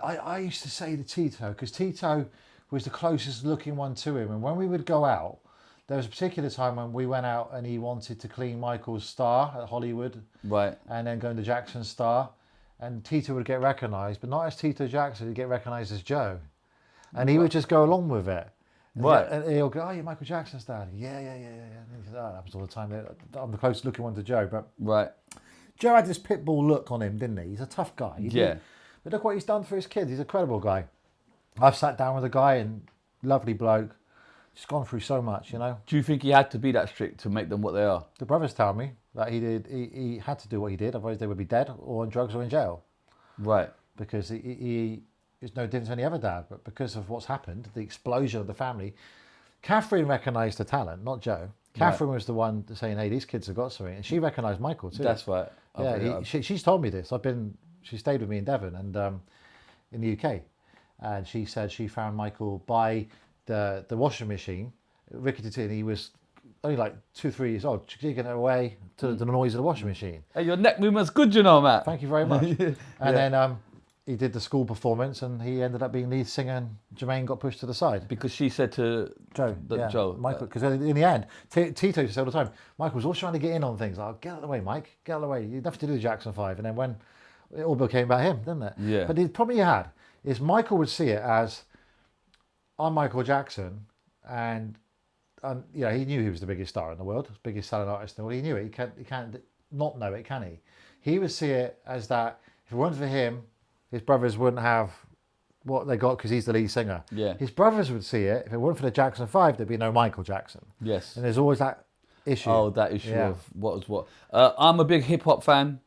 I used to say to Tito, because Tito was the closest looking one to him. And when we would go out, there was a particular time when we went out and he wanted to clean Michael's star at Hollywood. Right. And then go into Jackson's star. And Tito would get recognised, but not as Tito Jackson, he'd get recognised as Joe. And he would just go along with it. Right. And he'll go, oh, you're Michael Jackson's dad. Yeah. And he said, oh, that happens all the time. I'm the closest looking one to Joe. But Right. Joe had this pit bull look on him, didn't he? He's a tough guy. But look what he's done for his kids. He's a credible guy. I've sat down with a guy and lovely bloke. Just gone through so much, you know. Do you think he had to be that strict to make them what they are? The brothers tell me that he did. He had to do what he did, otherwise they would be dead or on drugs or in jail. Right. Because he is no different to any other dad, but because of what's happened, the explosion of the family, Catherine recognised the talent, not Joe. Catherine was the one saying, "Hey, these kids have got something," and she recognised Michael too. That's right. She's told me this. She stayed with me in Devon and in the UK, and she said she found Michael by the washing machine, rickety tin. He was only like 2-3 years old, jigging it away to the noise of the washing machine. Hey, your neck movement's good, you know, Matt. Thank you very much. And then he did the school performance, and he ended up being lead singer, and Jermaine got pushed to the side. Because she said to Joe, Michael, because in the end, Tito said all the time, Michael's always trying to get in on things. Like, get out of the way, Mike, get out of the way. You have nothing to do with Jackson 5. And then when it all became about him, didn't it? Yeah. But the problem he had is Michael would see it as, I'm Michael Jackson, and you know, he knew he was the biggest star in the world, biggest selling artist in the world. He knew it. He can't not know it, can he? He would see it as that if it weren't for him, his brothers wouldn't have what they got because he's the lead singer. Yeah. His brothers would see it. If it weren't for the Jackson 5, there'd be no Michael Jackson. Yes. And there's always that issue. Oh, that issue of what was what. I'm a big hip hop fan.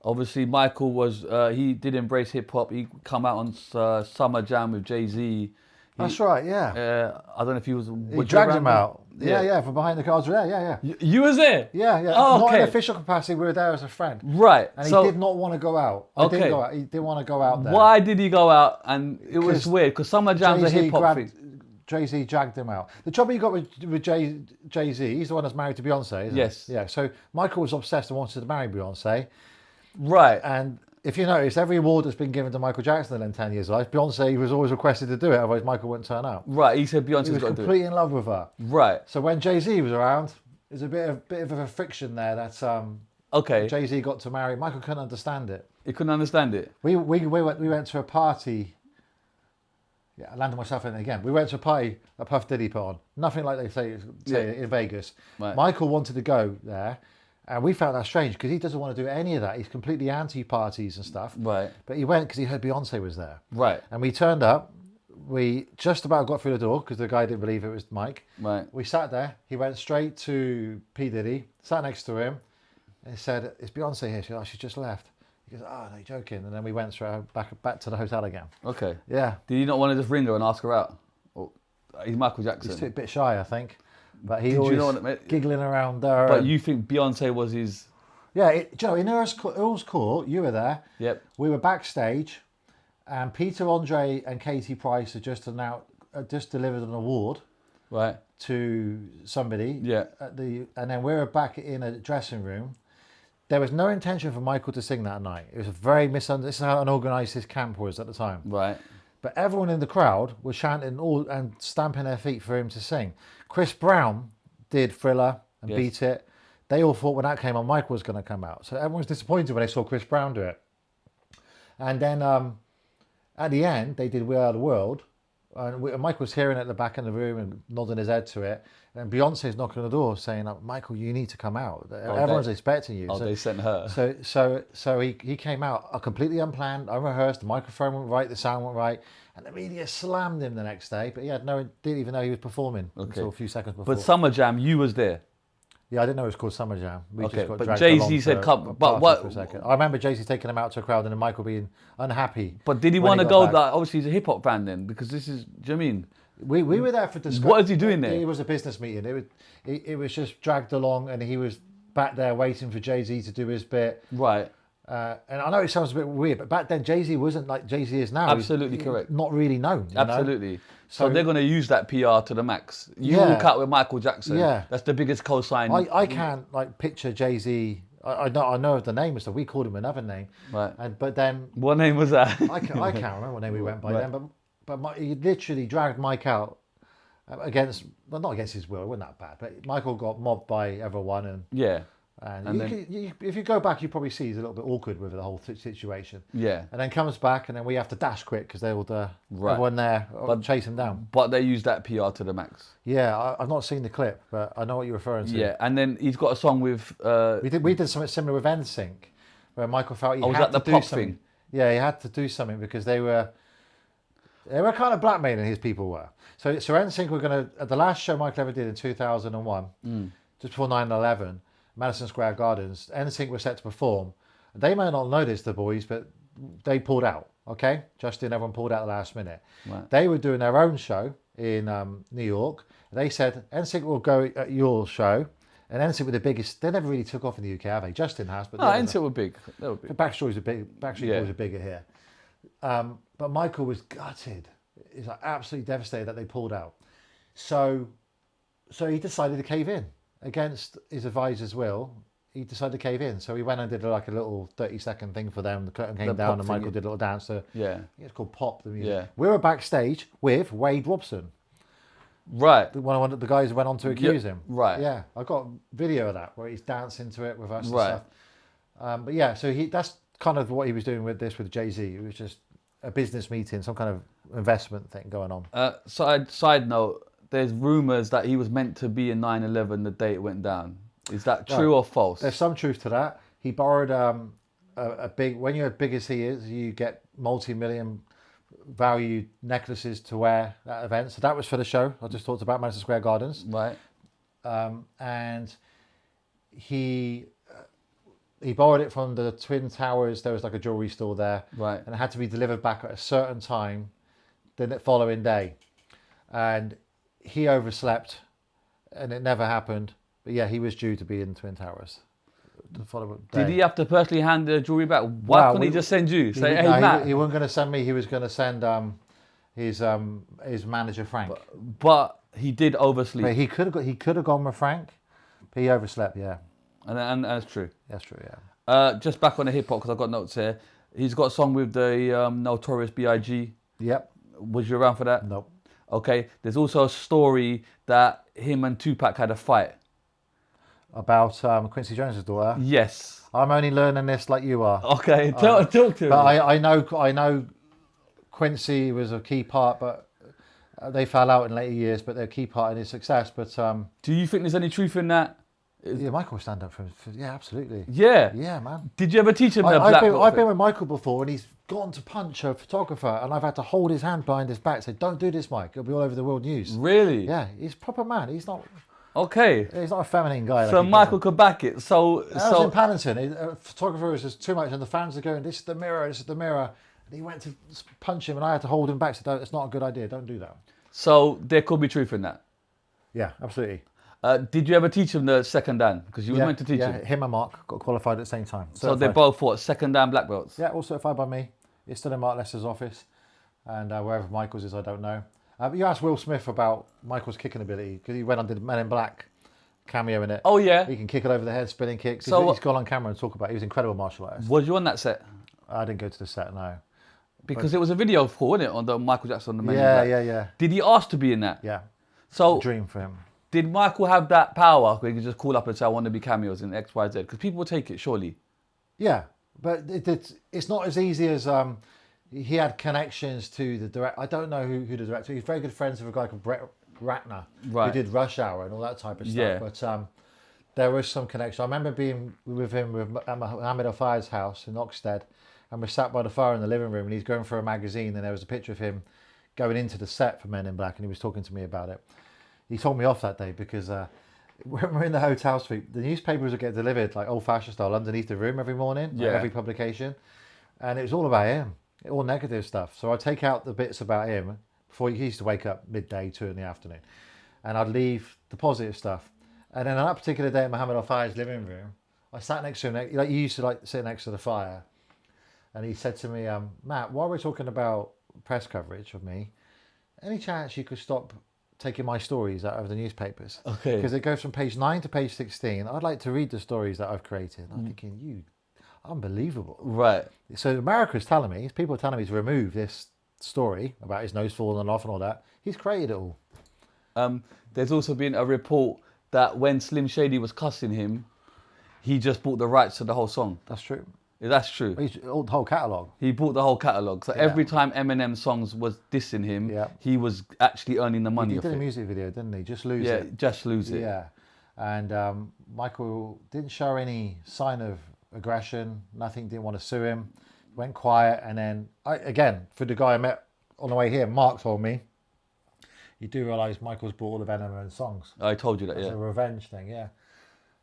Obviously, Michael was. He did embrace hip hop. He come out on Summer Jam with Jay-Z. That's right, yeah. I don't know if he was. He dragged him out. Yeah, from behind the cards. Yeah. You was there? Yeah. Oh, not okay. in official capacity, we were there as a friend. Right. And he did not want to go out. He didn't want to go out there. Why did he go out? And it was weird, because Summer Jam's a hip hop thing. Jay-Z dragged him out. The trouble you got with Jay-Z, he's the one that's married to Beyonce, isn't Yes. he? Yeah, so Michael was obsessed and wanted to marry Beyonce. Right. And if you notice, every award that's been given to Michael Jackson in 10 years' life, Beyonce was always requested to do it, otherwise Michael wouldn't turn up. Right, he said Beyonce's got to do it. He was completely in love with her. Right. So when Jay-Z was around, there's a bit of a friction there that okay. Jay-Z got to marry. Michael couldn't understand it. He couldn't understand it? We went to a party. Yeah, I landed myself in it again. We went to a party that Puff Diddy put on. Nothing like they say in Vegas. Right. Michael wanted to go there. And we found that strange because he doesn't want to do any of that. He's completely anti-parties and stuff. Right. But he went because he heard Beyonce was there. Right. And we turned up. We just about got through the door because the guy didn't believe it was Mike. Right. We sat there. He went straight to P. Diddy, sat next to him, and he said, "Is Beyonce here?" She said, "Oh, she just left." He goes, "Oh, no, you're joking." And then we went straight back to the hotel again. Okay. Yeah. Did you not want to just ring her and ask her out? Or, he's Michael Jackson. He's a bit shy, I think. But he Did always you know what giggling around there. But you think Beyonce was his... Yeah, in Earl's Court, you were there. Yep. We were backstage, and Peter Andre and Katie Price had just delivered an award, right, to somebody. Yeah. And then we were back in a dressing room. There was no intention for Michael to sing that night. It was a very misunderstood. This is how unorganised his camp was at the time. Right. But everyone in the crowd was chanting and stamping their feet for him to sing. Chris Brown did Thriller and Beat It. They all thought when that came on, Michael was going to come out. So everyone was disappointed when they saw Chris Brown do it. And then at the end, they did We Are the World. And Michael was hearing it at the back of the room and nodding his head to it. And Beyonce's knocking on the door saying, "Michael, you need to come out. Everyone's expecting you." Oh, so they sent her. So he came out completely unplanned, unrehearsed. The microphone went right, the sound went right. And the media slammed him the next day. But he didn't even know he was performing until a few seconds before. But Summer Jam, you was there. Yeah, I didn't know it was called Summer Jam. We Okay, just got but dragged Jay-Z along said to come- a but party what- for a second. I remember Jay-Z taking him out to a crowd and then Michael being unhappy. But did he when want to got go? back. Like, obviously, he's a hip hop fan then, because this is. Do you know what I mean? We were there for discussion. What is he doing there? It was a business meeting. It was just dragged along, and he was back there waiting for Jay-Z to do his bit. Right. And I know it sounds a bit weird, but back then Jay-Z wasn't like Jay-Z is now. Absolutely correct. Not really known. You know? Absolutely. So So- they're going to use that PR to the max. You Yeah. walk out with Michael Jackson. Yeah. That's the biggest cosign. I can't like picture Jay-Z. I know of the name and stuff. We called him another name. Right. But then What name was that? I can't remember what name we went by Right. then. But he literally dragged Mike out against, well, not against his will. It wasn't that bad. But Michael got mobbed by everyone, and Yeah. And if you go back, you probably see he's a little bit awkward with the whole situation. Yeah. And then comes back, and then we have to dash quick because they will Right. everyone there chase him down. But they use that PR to the max. Yeah, I've not seen the clip, but I know what you're referring to. Yeah. And then he's got a song with. We did something similar with NSYNC, where Michael felt he was had that to the do pop something. thing? Yeah, he had to do something because they were kind of blackmailing, his people were. So NSYNC were going to, at the last show Michael ever did in 2001, just before 9/11, Madison Square Gardens, NSYNC were set to perform. They may not know this, the boys, but they pulled out, okay? Justin, everyone pulled out at the last minute. Right. They were doing their own show in New York. They said, NSYNC will go at your show. And NSYNC were the biggest, they never really took off in the UK, have they? Justin has, but No, NSYNC were big. They were big. Backstreet Yeah. Boys are bigger here. But Michael was gutted. He's like absolutely devastated that they pulled out. So he decided to cave in against his advisor's will. He decided to cave in. So he went and did like a little 30-second thing for them. The curtain came The down pop and thing, Michael did a little dance to, Yeah. I think it's called Pop, the music. Yeah. We were backstage with Wade Robson, Right. one of the guys who went on to accuse him. right. Yeah, I got video of that where he's dancing to it with us and Right. stuff. But yeah, so that's kind of what he was doing with Jay-Z. It was just a business meeting, some kind of investment thing going on. Side note, there's rumours that he was meant to be in 9/11 the day it went down. Is that true or false? There's some truth to that. He borrowed a big, when you're as big as he is, you get multi-million value necklaces to wear at events. So that was for the show I just talked about, Madison Square Gardens. Right. And he borrowed it from the Twin Towers. There was like a jewelry store there. Right. And it had to be delivered back at a certain time the following day. And he overslept and it never happened. But yeah, he was due to be in the Twin Towers the following day. Did he have to personally hand the jewelry back? Why couldn't he just send you? Say, hey, Matt. He wasn't going to send me. He was going to send his manager Frank. But he did oversleep. But he could have gone with Frank, but he overslept. Yeah, And that's true. that's true. Yeah. Just back on the hip hop, because I've got notes here. He's got a song with the Notorious B.I.G. Yep. Was you around for that? Nope. Okay. There's also a story that him and Tupac had a fight. About Quincy Jones's daughter. Yes. I'm only learning this like you are. Okay. Talk to me. But I know Quincy was a key part, but they fell out in later years. But they're a key part in his success. But Do you think there's any truth in that? yeah, Michael will stand up for yeah, absolutely. Yeah. Yeah, man. Did you ever teach him the I've black been with Michael before, and he's gone to punch a photographer, and I've had to hold his hand behind his back, say, "Don't do this, Mike. It'll be all over the world news." Really? Yeah, he's a proper man. He's not Okay. a feminine guy. So like he Michael could back it. So I was in Paddington. A photographer was just too much, and the fans are going, "This is the mirror. This is the mirror." And he went to punch him, and I had to hold him back. Said, "It's not a good idea. Don't do that." So there could be truth in that. Yeah, absolutely. Did you ever teach him the second dan? Because you were meant to teach him. Him and Mark got qualified at the same time. So they both fought second dan black belts. Yeah, all certified by me. It's still in Mark Lester's office, and wherever Michael's is, I don't know. But you asked Will Smith about Michael's kicking ability because he went on did Men in Black cameo in it. Oh yeah. He can kick it over the head, spinning kicks. So he's gone on camera and talk about it. He was an incredible martial artist. Was you on that set? I didn't go to the set, no. Because it was a video call, wasn't it, on the Michael Jackson, the Men in Black? Yeah. Did he ask to be in that? Yeah. So Dream for him. did Michael have that power where he could just call up and say, I want to be cameos in X, Y, Z? Because people will take it, surely. Yeah, but it's not as easy as he had connections to the director. I don't know who the director. He's very good friends with a guy called Brett Ratner, Right. who did Rush Hour and all that type of stuff. Yeah. But there was some connection. I remember being with him at Mohammed Al-Fayed's house in Oxted, and we sat by the fire in the living room, and he's going through a magazine, and there was a picture of him going into the set for Men in Black, and he was talking to me about it. He told me off that day because when we're in the hotel suite, the newspapers would get delivered like old-fashioned style underneath the room every morning, like every publication, and it was all about him, all negative stuff. So I'd take out the bits about him before he used to wake up midday, 2 in the afternoon, and I'd leave the positive stuff. And then on that particular day at Muhammad Al-Faya's living room, I sat next to him, like you used to like sit next to the fire, and he said to me, Matt, while we're talking about press coverage of me, any chance you could stop taking my stories out of the newspapers? Okay. Because it goes from page 9 to page 16. I'd like to read the stories that I've created. I'm thinking, you, unbelievable. Right. So America's telling me, people are telling me to remove this story about his nose falling off and all that. He's created it all. There's also been a report that when Slim Shady was cussing him, he just bought the rights to the whole song. That's true. That's true. The whole catalogue. He bought the whole catalogue. So every time Eminem songs was dissing him, he was actually earning the money off it. He did a music video, didn't he? Just Lose It. Yeah, Just Lose It. Yeah. And Michael didn't show any sign of aggression. Nothing, didn't want to sue him. Went quiet. And then, again, for the guy I met on the way here, Mark told me, you do realise Michael's bought all of Eminem's songs. I told you that, It's a revenge thing, yeah.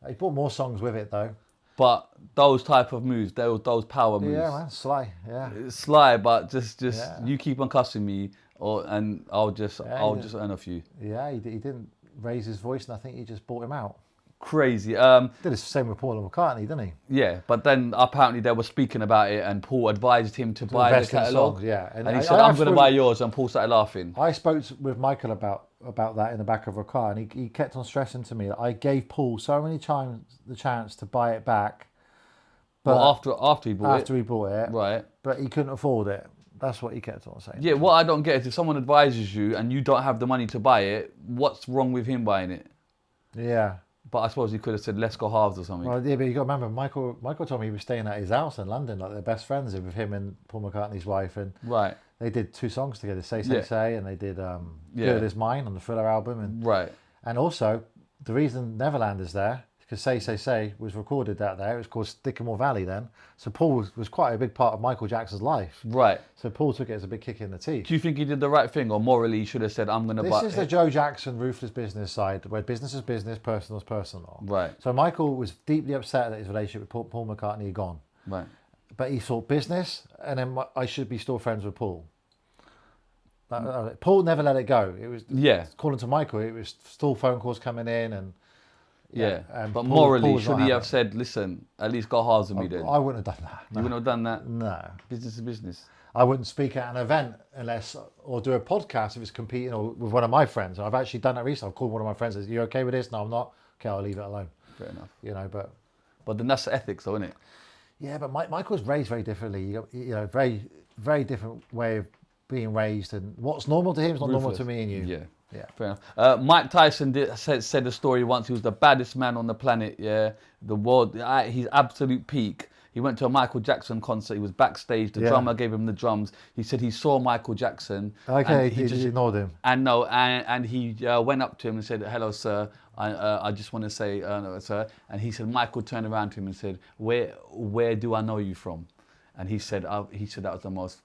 He bought more songs with it, though. But those type of moves, those power moves. Yeah, man, sly, yeah. It's sly, but just you keep on cussing me, and I'll just earn a few. Yeah, he didn't raise his voice, and I think he just bought him out. Crazy. Did the same with Paul McCartney, didn't he? Yeah, but then apparently they were speaking about it, and Paul advised him to buy the catalogue. Yeah, and he said, "I'm going to buy yours," and Paul started laughing. I spoke with Michael about that in the back of a car, and he kept on stressing to me that I gave Paul so many times the chance to buy it back. But after he bought it. After he bought it, right? But he couldn't afford it. That's what he kept on saying. Yeah, what I don't get is if someone advises you and you don't have the money to buy it, what's wrong with him buying it? Yeah. But I suppose he could have said, let's go halves or something. Well, yeah, but you got to remember, Michael told me he was staying at his house in London, like they're best friends with him and Paul McCartney's wife, and right. They did 2 songs together, Say Say Say, and they did Good As Mine on the Thriller album, and right. And also the reason Neverland is there because Say Say Say was recorded out there. It was called Sycamore Valley then, so Paul was quite a big part of Michael Jackson's life. Right. So Paul took it as a big kick in the teeth. Do you think he did the right thing, or morally he should have said, "I'm going to buy"? This is the Joe Jackson ruthless business side, where business is business, personal is personal. Right. So Michael was deeply upset that his relationship with Paul McCartney had gone. Right. But he thought business, and then I should be still friends with Paul. Paul never let it go. It was calling to Michael. It was still phone calls coming in, and but Paul, morally, should he have said, "Listen, at least go halves with me"? Then I wouldn't have done that. No. You wouldn't have done that. No. Business is business. I wouldn't speak at an event or do a podcast if it's competing with one of my friends. I've actually done that recently. I've called one of my friends and said, "You okay with this?" "No, I'm not." "Okay, I'll leave it alone." Fair enough. You know, but then that's ethics, though, isn't it? Yeah, but Michael was raised very differently. You know, very, very different way of being raised, and what's normal to him is not normal to me and you. Yeah. Yeah. Fair enough. Mike Tyson said a story once. He was the baddest man on the planet. Yeah, the world. His absolute peak. He went to a Michael Jackson concert. He was backstage. The drummer gave him the drums. He said he saw Michael Jackson. Okay, he just ignored him. And he went up to him and said, "Hello, sir. I just want to say, no, sir." And he said, Michael turned around to him and said, "Where do I know you from?" And he said that was the most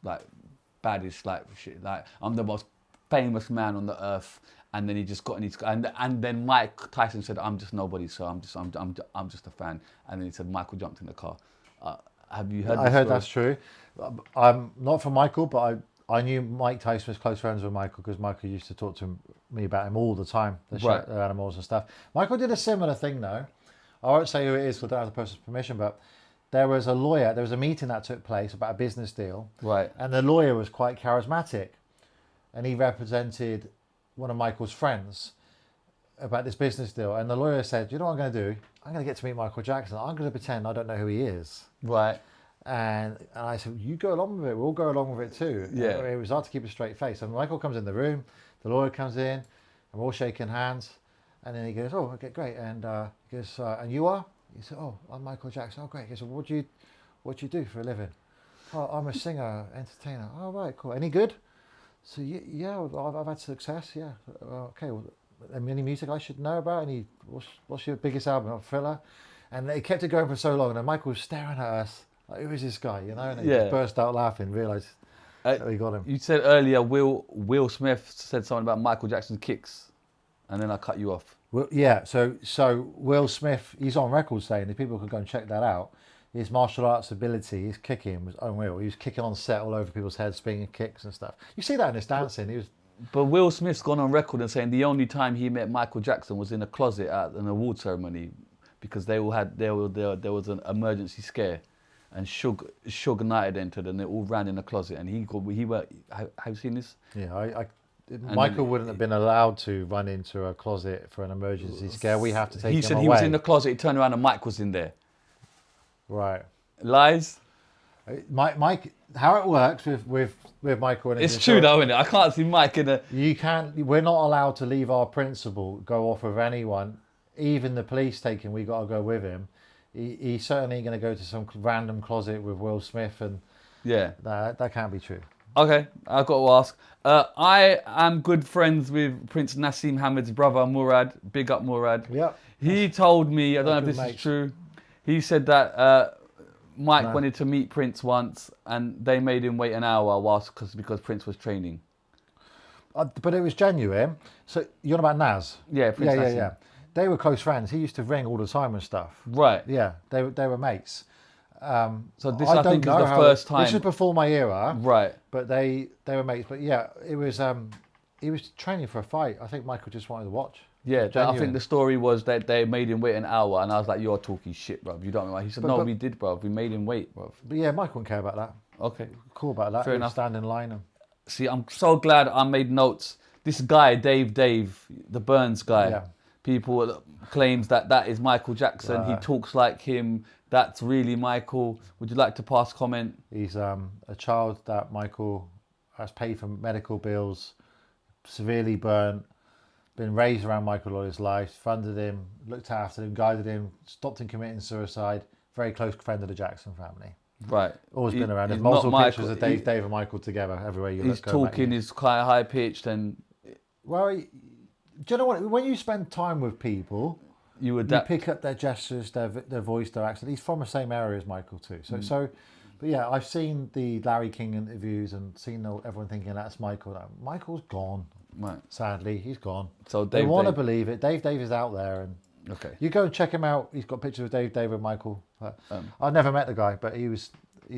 baddest shit. I'm the most famous man on the earth. And then he just got in his and then Mike Tyson said, "I'm just nobody, so I'm just a fan." And then he said Michael jumped in the car. Have you heard? I heard that's true. I'm not from Michael, but I knew Mike Tyson was close friends with Michael because Michael used to talk to me about him all the time, the animals and stuff. Michael did a similar thing though. I won't say who it is because I don't have the person's permission, but there was a meeting that took place about a business deal. Right. And the lawyer was quite charismatic, and he represented one of Michael's friends about this business deal. And the lawyer said, "You know what I'm going to do? I'm going to get to meet Michael Jackson. I'm going to pretend I don't know who he is." Right. And I said, "You go along with it. We'll go along with it too." Yeah. It was hard to keep a straight face. And Michael comes in the room, the lawyer comes in, and we're all shaking hands. And then he goes, "Oh, okay, great." And he goes, "And you are?" He said, "Oh, I'm Michael Jackson." "Oh, great." He said, "What do you do for a living?" "Oh, I'm a singer, entertainer." "Oh, right, cool. Any good?" So yeah, I've had success. Yeah. Okay. Well, any music I should know about? What's your biggest album? Thriller. And they kept it going for so long, and Michael was staring at us like, "Who is this guy?" You know, and he just burst out laughing. Realised that we got him. You said earlier Will Smith said something about Michael Jackson's kicks, and then I cut you off. Well, yeah, so Will Smith, he's on record saying, if people could go and check that out, his martial arts ability, his kicking was unreal. He was kicking on set all over people's heads, spinning kicks and stuff. You see that in his dancing. He was. But Will Smith's gone on record and saying the only time he met Michael Jackson was in a closet at an award ceremony, because there was an emergency scare, and Suge Knight entered and they all ran in a closet, and he went. Have you seen this? Yeah, Michael wouldn't have been allowed to run into a closet for an emergency scare. We have to take him away. He said he was in the closet. He turned around and Mike was in there. Right. Lies. Mike, how it works with Michael and it's true though, isn't it? I can't see Mike in a. We're not allowed to leave our principal go off with anyone, even the police taking. We got to go with him. He's certainly going to go to some random closet with Will Smith, and yeah, that can't be true. Okay, I've got to ask. I am good friends with Prince Naseem Hamed's brother Murad. Big up Murad. Yeah. He told me, I don't know if this is true. He said that Mike wanted to meet Prince once, and they made him wait an hour because Prince was training. But it was genuine. So you're on about Nas? Yeah, Prince Naseem. Yeah. They were close friends. He used to ring all the time and stuff. Right. Yeah, they were mates. So this I think is the first time. This was before my era. Right. But they were mates. But yeah, it was. He was training for a fight. I think Michael just wanted to watch. Yeah, I think the story was that they made him wait an hour, and I was like, "You're talking shit, bro. You don't know." He said, "No, we did, bro. We made him wait, bro." But yeah, Michael wouldn't care about that. Okay. Cool about that. Fair enough. Stand in line and. See, I'm so glad I made notes. This guy, Dave, the Burns guy. Yeah. People claims that is Michael Jackson. Right. He talks like him. That's really Michael. Would you like to pass comment? He's a child that Michael has paid for medical bills, severely burnt, been raised around Michael all his life, funded him, looked after him, guided him, stopped him committing suicide. Very close friend of the Jackson family. Right. Always been around. There's multiple pictures of Dave and Michael together everywhere you look. He's talking, he's quite high pitched and... Well, do you know what? When you spend time with people, you pick up their gestures, their voice, their accent. He's from the same area as Michael too. But yeah, I've seen the Larry King interviews and seen everyone thinking that's Michael. Michael's gone. Right. Sadly, he's gone. So they want to believe it. Dave is out there, and okay, you go and check him out. He's got pictures of Dave and Michael. I've never met the guy, but he's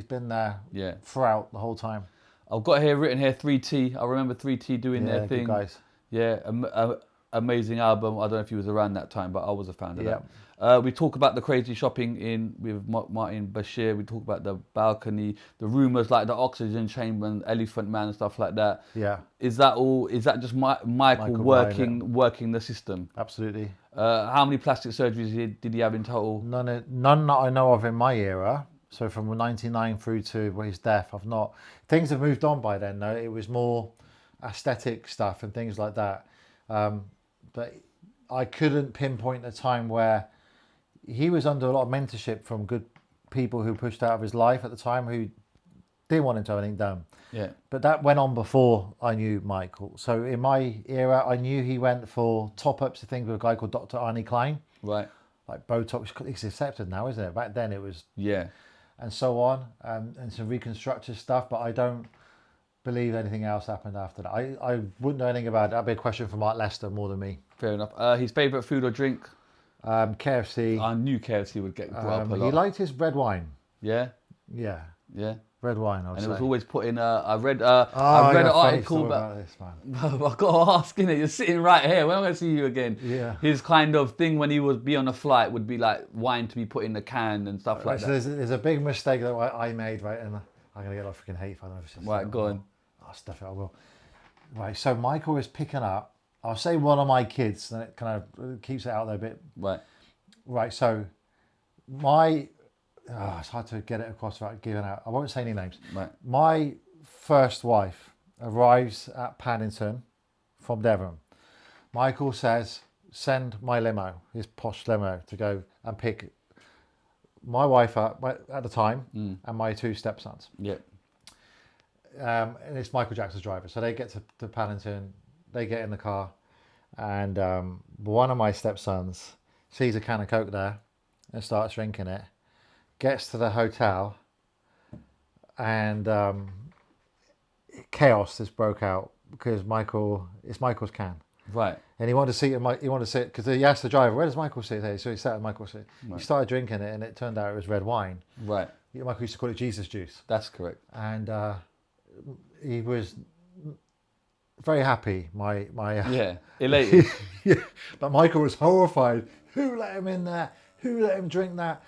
been there throughout the whole time. I've got written here 3T. I remember 3T doing their thing. Good guys. Yeah, amazing album. I don't know if he was around that time, but I was a fan of that. We talk about the crazy shopping with Martin Bashir. We talk about the balcony, the rumours like the oxygen chamber and Elephant Man and stuff like that. Yeah. Is that all? Is that just Michael working the system? Absolutely. How many plastic surgeries did he have in total? None that I know of in my era. So from 99 through to his death, things have moved on by then though. It was more aesthetic stuff and things like that. But I couldn't pinpoint a time where he was under a lot of mentorship from good people who pushed out of his life at the time who didn't want him to have anything done. Yeah. But that went on before I knew Michael. So in my era, I knew he went for top-ups of things with a guy called Dr. Arnie Klein. Right. Like Botox. It's accepted now, isn't it? Back then it was... Yeah. And so on. And some reconstructive stuff, but I don't believe anything else happened after that. I wouldn't know anything about it. That'd be a question for Mark Lester more than me. Fair enough. His favourite food or drink? KFC. I knew KFC would get brought up a lot. He liked his red wine. Yeah? Yeah. Yeah. Red wine, I would say. say. It was always put in I read an article about this, man. I've got to ask, innit? You're sitting right here. When am I going to see you again? Yeah. His kind of thing when he would be on a flight would be like wine to be put in a can and stuff like that. There's a big mistake that I made, right? And I'm going to get a freaking hate for it. Right, go on. I'll stuff it, I will. Right, so Michael was picking up, I'll say one of my kids, and it kind of keeps it out there a bit. Right. Right, so it's hard to get it across without giving out. I won't say any names. Right. My first wife arrives at Paddington from Devon. Michael says, send my limo, his posh limo, to go and pick my wife up at the time and my two stepsons. Yep. And it's Michael Jackson's driver. So they get to Paddington, they get in the car, and one of my stepsons sees a can of Coke there and starts drinking it. Gets to the hotel, and chaos has broke out because it's Michael's can. Right. And he wanted to sit because he asked the driver, "Where does Michael sit here?" So he sat at Michael's seat. He started drinking it, and it turned out it was red wine. Right. Michael used to call it Jesus juice. That's correct. And he was very happy. Elated. Yeah. But Michael was horrified. Who let him in there? Who let him drink that?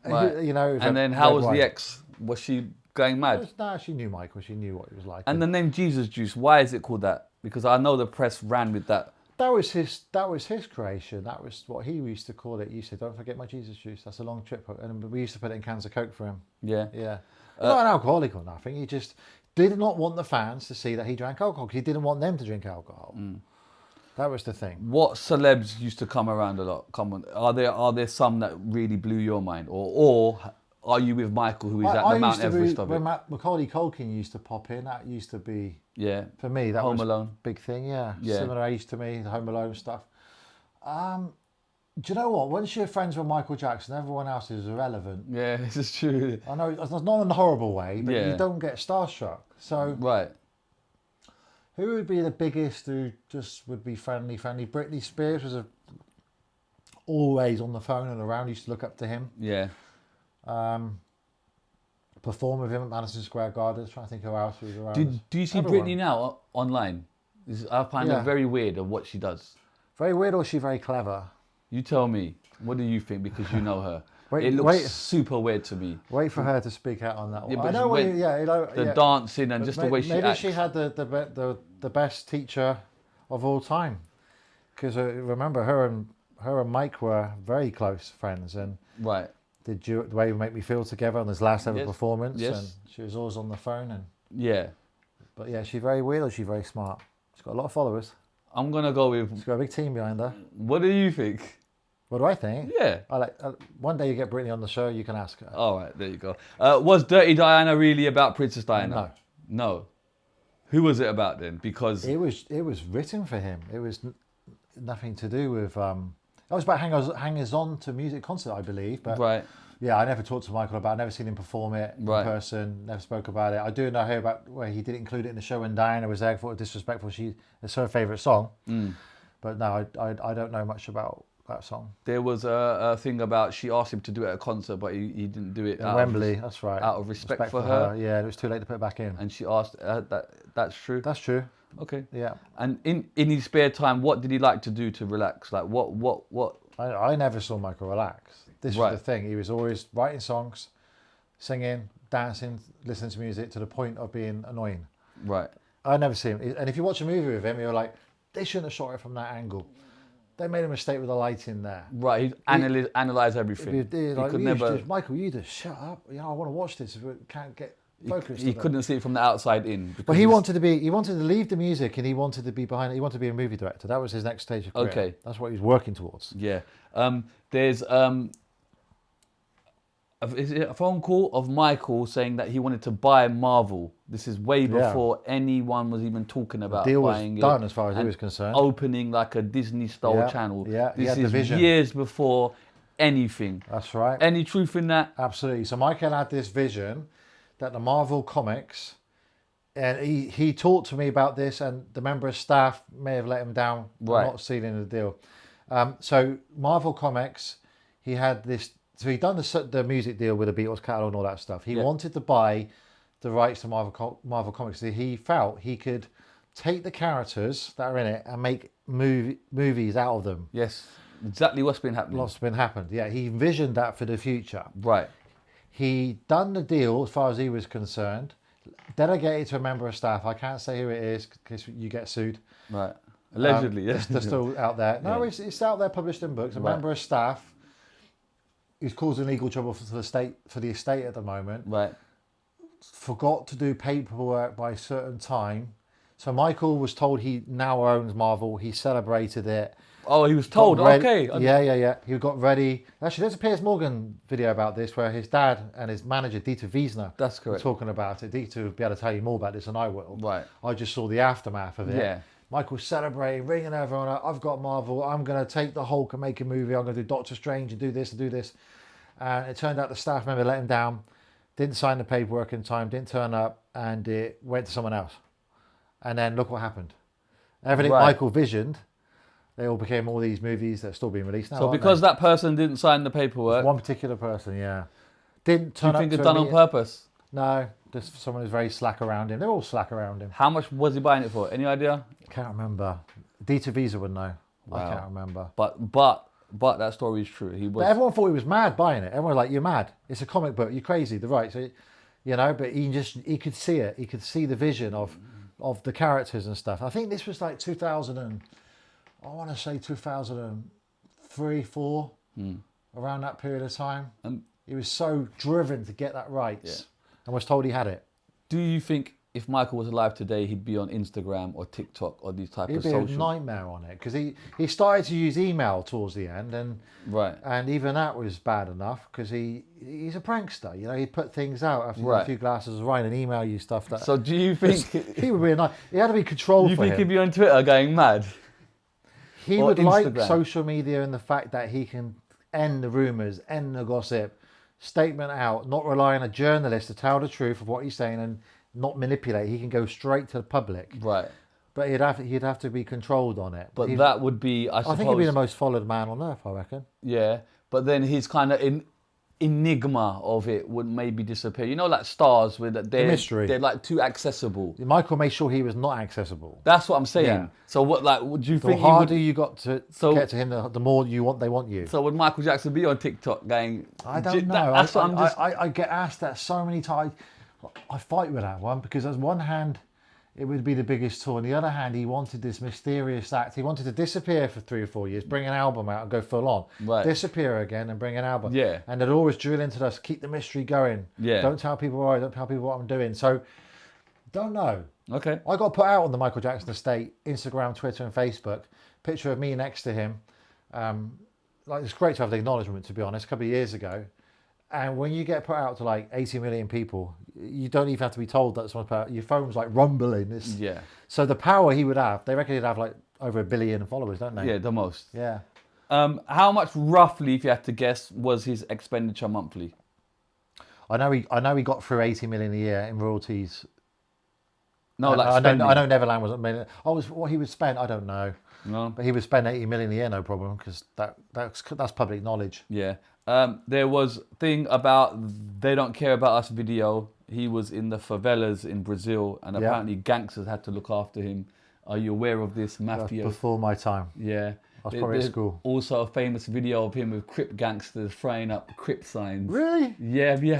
Right. And then how was the ex? Was she going mad? No, she knew Michael. She knew what he was like. And the name Jesus Juice, why is it called that? Because I know the press ran with that. That was his creation. That was what he used to call it. He said, "Don't forget my Jesus juice. That's a long trip." And we used to put it in cans of Coke for him. Yeah. Yeah. Not an alcoholic or nothing. He just did not want the fans to see that he drank alcohol. He didn't want them to drink alcohol. That was the thing. What celebs used to come around a lot? Come on, are there some that really blew your mind, or are you with Michael, who is at the Mount Everest of it? When Macaulay Culkin used to pop in, that used to be for me. That Home was Alone, a big thing. Yeah, similar age to me, the Home Alone stuff. Do you know what? Once you're friends with Michael Jackson, everyone else is irrelevant. Yeah, this is true. I know it's not in a horrible way, but you don't get starstruck. So right. Who would be the biggest who just would be friendly? Britney Spears was always on the phone and around. Used to look up to him. Yeah. Perform with him at Madison Square Garden. Trying to think who else was around. Do you see Britney now online? I find it very weird of what she does. Very weird, or is she very clever? You tell me. What do you think? Because you know her. It looks super weird to me. Wait for her to speak out on that one. Yeah, I know the dancing and just the way she acts. Maybe she had the best teacher of all time. Because remember, her and Mike were very close friends, and right. The way you make me feel together on this last ever performance, yes. and she was always on the phone, and but she's very weird, or she's very smart. She's got a lot of followers. I'm gonna go with. She's got a big team behind her. What do you think? What do I think? Yeah. One day you get Britney on the show, you can ask her. All right, there you go. Was Dirty Diana really about Princess Diana? No. Who was it about then? Because it was written for him. It was nothing to do with. It was about hangers on to music concert, I believe. But right. Yeah, I never talked to Michael about it. I never seen him perform it in person. Never spoke about it. I do know about where he did include it in the show when Diana was there. I thought it was disrespectful. It's her favourite song. But no, I don't know much about that song. There was a thing about she asked him to do it at a concert, but he didn't do it. In Wembley, that's right. Out of respect for her. Yeah, it was too late to put it back in. And she asked, that's true? That's true. Okay. Yeah. And in his spare time, what did he like to do to relax? Like what? I never saw Michael relax. This was the thing. He was always writing songs, singing, dancing, listening to music to the point of being annoying. Right. I never see him. And if you watch a movie with him, you're like, they shouldn't have shot it from that angle. They made a mistake with the lighting there. Right. He'd analyse everything. Michael, you just shut up. I want to watch this. We can't get focused. He couldn't see it from the outside in. But he wanted to leave the music, and he wanted to be behind it. He wanted to be a movie director. That was his next stage of career. Okay. That's what he was working towards. Yeah. There's is it a phone call of Michael saying that he wanted to buy Marvel. This is way before anyone was even talking about the deal buying was done as far as he was concerned. Opening like a Disney-style channel. Yeah, this is years before anything. That's right. Any truth in that? Absolutely. So Michael had this vision that the Marvel comics, and he talked to me about this, and the member of staff may have let him down for not sealing the deal. So Marvel Comics, he had this. So he'd done the music deal with the Beatles catalog and all that stuff. He wanted to buy the rights to Marvel Comics. He felt he could take the characters that are in it and make movies out of them. Yes, exactly what's been happening. Yeah, he envisioned that for the future. Right. He done the deal as far as he was concerned. Delegated to a member of staff. I can't say who it is because you get sued. Right. Allegedly, yes. They're still out there. No, it's out there published in books. A member of staff who's causing legal trouble for the estate at the moment. Right. Forgot to do paperwork by a certain time. So Michael was told he now owns Marvel. He celebrated it. Oh, he was told. Okay. Yeah. He got ready. Actually, there's a Piers Morgan video about this where his dad and his manager, Dieter Wiesner, that's correct, were talking about it. Dieter will be able to tell you more about this than I will. Right. I just saw the aftermath of it. Yeah. Michael's celebrating, ringing everyone up. I've got Marvel. I'm going to take the Hulk and make a movie. I'm going to do Doctor Strange and do this and do this. And it turned out the staff member let him down. Didn't sign the paperwork in time. Didn't turn up. And it went to someone else. And then look what happened. Everything Michael visioned they all became all these movies that are still being released now. So because that person didn't sign the paperwork, one particular person, yeah, didn't turn do you think up it's to a done on meeting. purpose? No, just someone who's very slack around him. They're all slack around him. How much was he buying it for? Any idea? Can't remember. D2 Visa would know. Wow. I can't remember. But that story is true. He was. But everyone thought he was mad buying it. Everyone was like, "You're mad. It's a comic book. You're crazy." They're right. So, you know, but he could see it. He could see the vision of the characters and stuff. I think this was like 2000 and I want to say 2003, 4, around that period of time. He was so driven to get that right, and was told he had it. Do you think if Michael was alive today, he'd be on Instagram or TikTok or these type of He'd be social? a nightmare on it because he started to use email towards the end, and even that was bad enough because he's a prankster. You know, he'd put things out after a few glasses of wine and email you stuff that. So do you think he would be he had to be controlled? You for think him. he'd be on Twitter going mad? He or would Instagram? like social media and the fact that he can end the rumours, end the gossip, statement out, not rely on a journalist to tell the truth of what he's saying and not manipulate. He can go straight to the public. Right. But he'd have to be controlled on it. But that would be, I suppose. I think he'd be the most followed man on earth, I reckon. Yeah. But then his kind of enigma of it would maybe disappear. You know, like stars with the mystery. They're like too accessible. Michael made sure he was not accessible. That's what I'm saying. Yeah. So what, like, would you The think? harder you got to get to him, the more they want you. So would Michael Jackson be on TikTok going? I don't know. That's what I'm just. I get asked that so many times. I fight with that one because on one hand, it would be the biggest tour. On the other hand, he wanted this mysterious act. He wanted to disappear for 3 or 4 years, bring an album out and go full on. Right. Disappear again and bring an album. Yeah. And they'd always drill into us, keep the mystery going. Yeah. Don't tell people where I don't tell people what I'm doing. So, don't know. Okay. I got put out on the Michael Jackson estate, Instagram, Twitter and Facebook. Picture of me next to him. Like it's great to have the acknowledgement, to be honest, a couple of years ago. And when you get put out to like 80 million people, you don't even have to be told that someone's put out. Your phone's like rumbling. Yeah. So the power he would have, they reckon he'd have like over 1 billion followers, don't they? Yeah, the most. Yeah. How much roughly, if you had to guess, was his expenditure monthly? I know he got through 80 million a year in royalties. No, like I spending. know Neverland wasn't million. What he would spend, I don't know. No. But he would spend 80 million a year, no problem, because that's public knowledge. Yeah. There was thing about They Don't Care About Us video. He was in the favelas in Brazil, and apparently gangsters had to look after him. Are you aware of this mafia? That's before my time. Yeah. I was probably at school. Also a famous video of him with Crip gangsters throwing up Crip signs. Really? Yeah, have you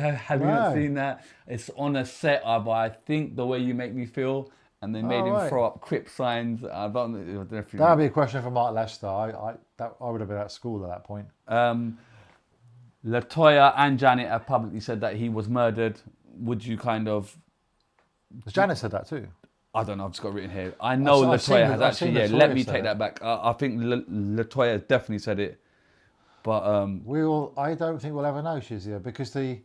seen that? It's on a set of, I think, The Way You Make Me Feel, and they made him throw up Crip signs. I don't know if you... That would be a question for Mark Lester. I would have been at school at that point. Latoya and Janet have publicly said that he was murdered. Would you kind of... Janet said that too. I don't know, I've just got it written here. I know Latoya has actually... Yeah, let me take that back. I think Latoya definitely said it. But... I don't think we'll ever know, Shizzio, because the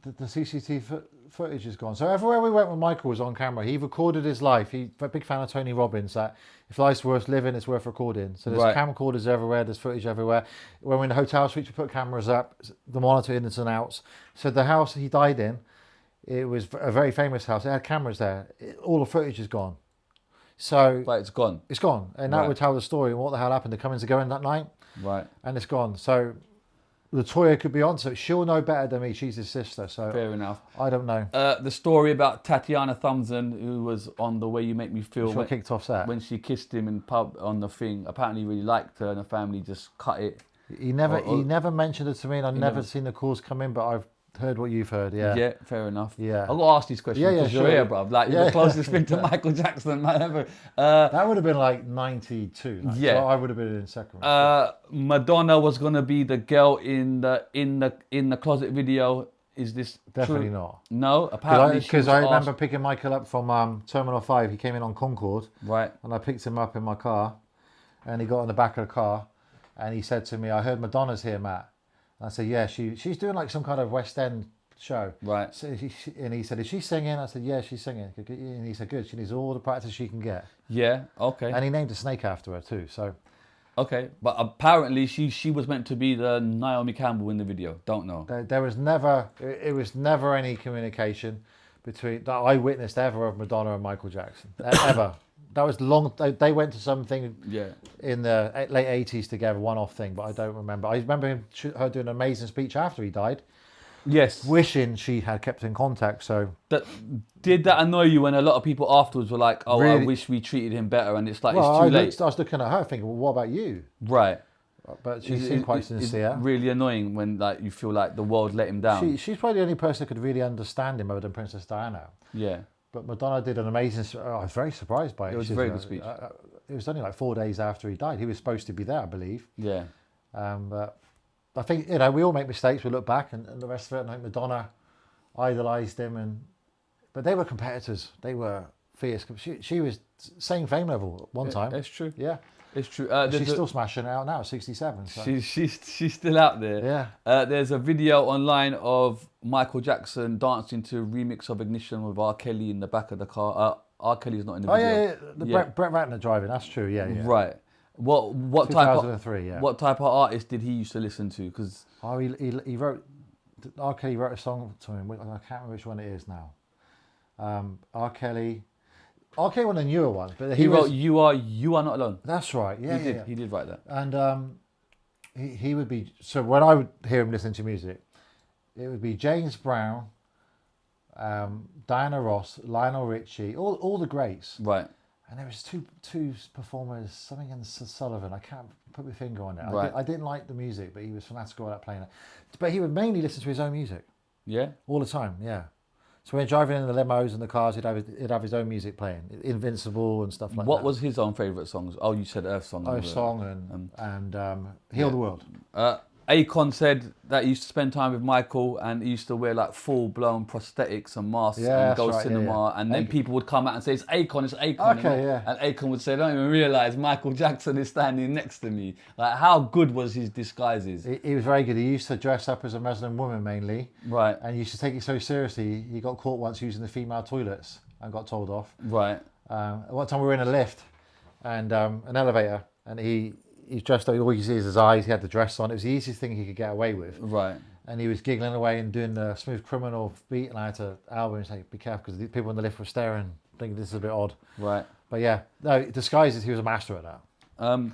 CCTV footage is gone. So everywhere we went when Michael was on camera, he recorded his life. He's a big fan of Tony Robbins, that if life's worth living, it's worth recording. So there's camcorders everywhere, there's footage everywhere. When we're in the hotel suite, we put cameras up, the monitor ins and outs. So the house he died in, it was a very famous house. It had cameras there. All the footage is gone. So... But it's gone. It's gone. And that would tell the story and what the hell happened to come in to go in that night. Right. And it's gone. So... Latoya could be on, so she'll know better than me. She's his sister, so fair enough. I don't know. The story about Tatiana Thumbtzen, who was on The Way You Make Me Feel, She kicked off that when she kissed him in pub on the thing. Apparently, he really liked her, and the family just cut it. He never mentioned it to me, and I've never seen the calls come in, but I've heard what you've heard. Yeah. Yeah, fair enough. Yeah. I've got to ask these questions because you're here, bruv. Like you're the closest thing to Michael Jackson man ever. That would have been like 92. Yeah. So I would have been in second. Madonna was gonna be the girl in the closet video. Is this definitely true? not? No, apparently because I remember picking Michael up from Terminal 5. He came in on Concorde, right? And I picked him up in my car, and he got in the back of the car, and he said to me, "I heard Madonna's here, Matt." And I said, "Yeah, she's doing like some kind of West End show." Right. So and he said, "Is she singing?" I said, "Yeah, she's singing." And he said, "Good. She needs all the practice she can get." Yeah. Okay. And he named a snake after her too. So. Okay, but apparently she was meant to be the Naomi Campbell in the video. Don't know. There was never, it was never any communication between that I witnessed ever of Madonna and Michael Jackson ever. That was long. They went to something Yeah. in the late 80s together, one-off thing, but I don't remember. I remember her doing an amazing speech after he died, Yes. wishing she had kept in contact. So Did that annoy you when a lot of people afterwards were like, "Oh, I Really? wish we treated him better," and it's like well, it's too late. I was looking at her thinking, well, what about you? Right. But she seemed quite It's sincere. really annoying when like you feel like the world let him down. She's probably the only person who could really understand him other than Princess Diana. Yeah. But Madonna did an amazing. I was very surprised by it. It was a very good speech. It was only like 4 days after he died. He was supposed to be there, I believe. Yeah. But I think we all make mistakes. We look back, and the rest of it. And I think Madonna idolised him, but they were competitors. They were fierce. She was same fame level at one time. It's true. Yeah. It's true. She's still smashing it out now, 67. So. She's still out there. Yeah. There's a video online of Michael Jackson dancing to a remix of Ignition with R. Kelly in the back of the car. R. Kelly's not in the video. Yeah. Brett Ratner driving. That's true. Yeah. Right. What type of 2003, yeah. What type of artist did he used to listen to? Because he wrote. R. Kelly wrote a song to him. I can't remember which one it is now. R. Kelly one of the newer ones, but he wrote "You Are Not Alone." That's right. Yeah, He did write that. And he would be. So when I would hear him listening to music, it would be James Brown, Diana Ross, Lionel Richie, all the greats. Right. And there was two performers, something in Sullivan. I can't put my finger on it. Right. I didn't like the music, but he was fanatical about playing it. But he would mainly listen to his own music. Yeah. All the time. Yeah. So when driving in the limos and the cars, he'd have his own music playing, Invincible and stuff like that. What was his own favourite songs? Oh, you said Earth Song. Earth Song and Heal the World. Akon said that he used to spend time with Michael and he used to wear like full-blown prosthetics and masks and go cinema and then people would come out and say, it's Akon. And Akon would say, I don't even realise Michael Jackson is standing next to me. Like, how good was his disguises? He was very good. He used to dress up as a Muslim woman mainly. Right. And he used to take it so seriously. He got caught once using the female toilets and got told off. Right. One time we were in a lift and an elevator and he's dressed up, all you see is his eyes, he had the dress on. It was the easiest thing he could get away with. Right. And he was giggling away and doing the Smooth Criminal beat, and I had to Album and say, be careful, because the people in the lift were staring, thinking this is a bit odd. Right. But yeah, no, disguises, he was a master at that.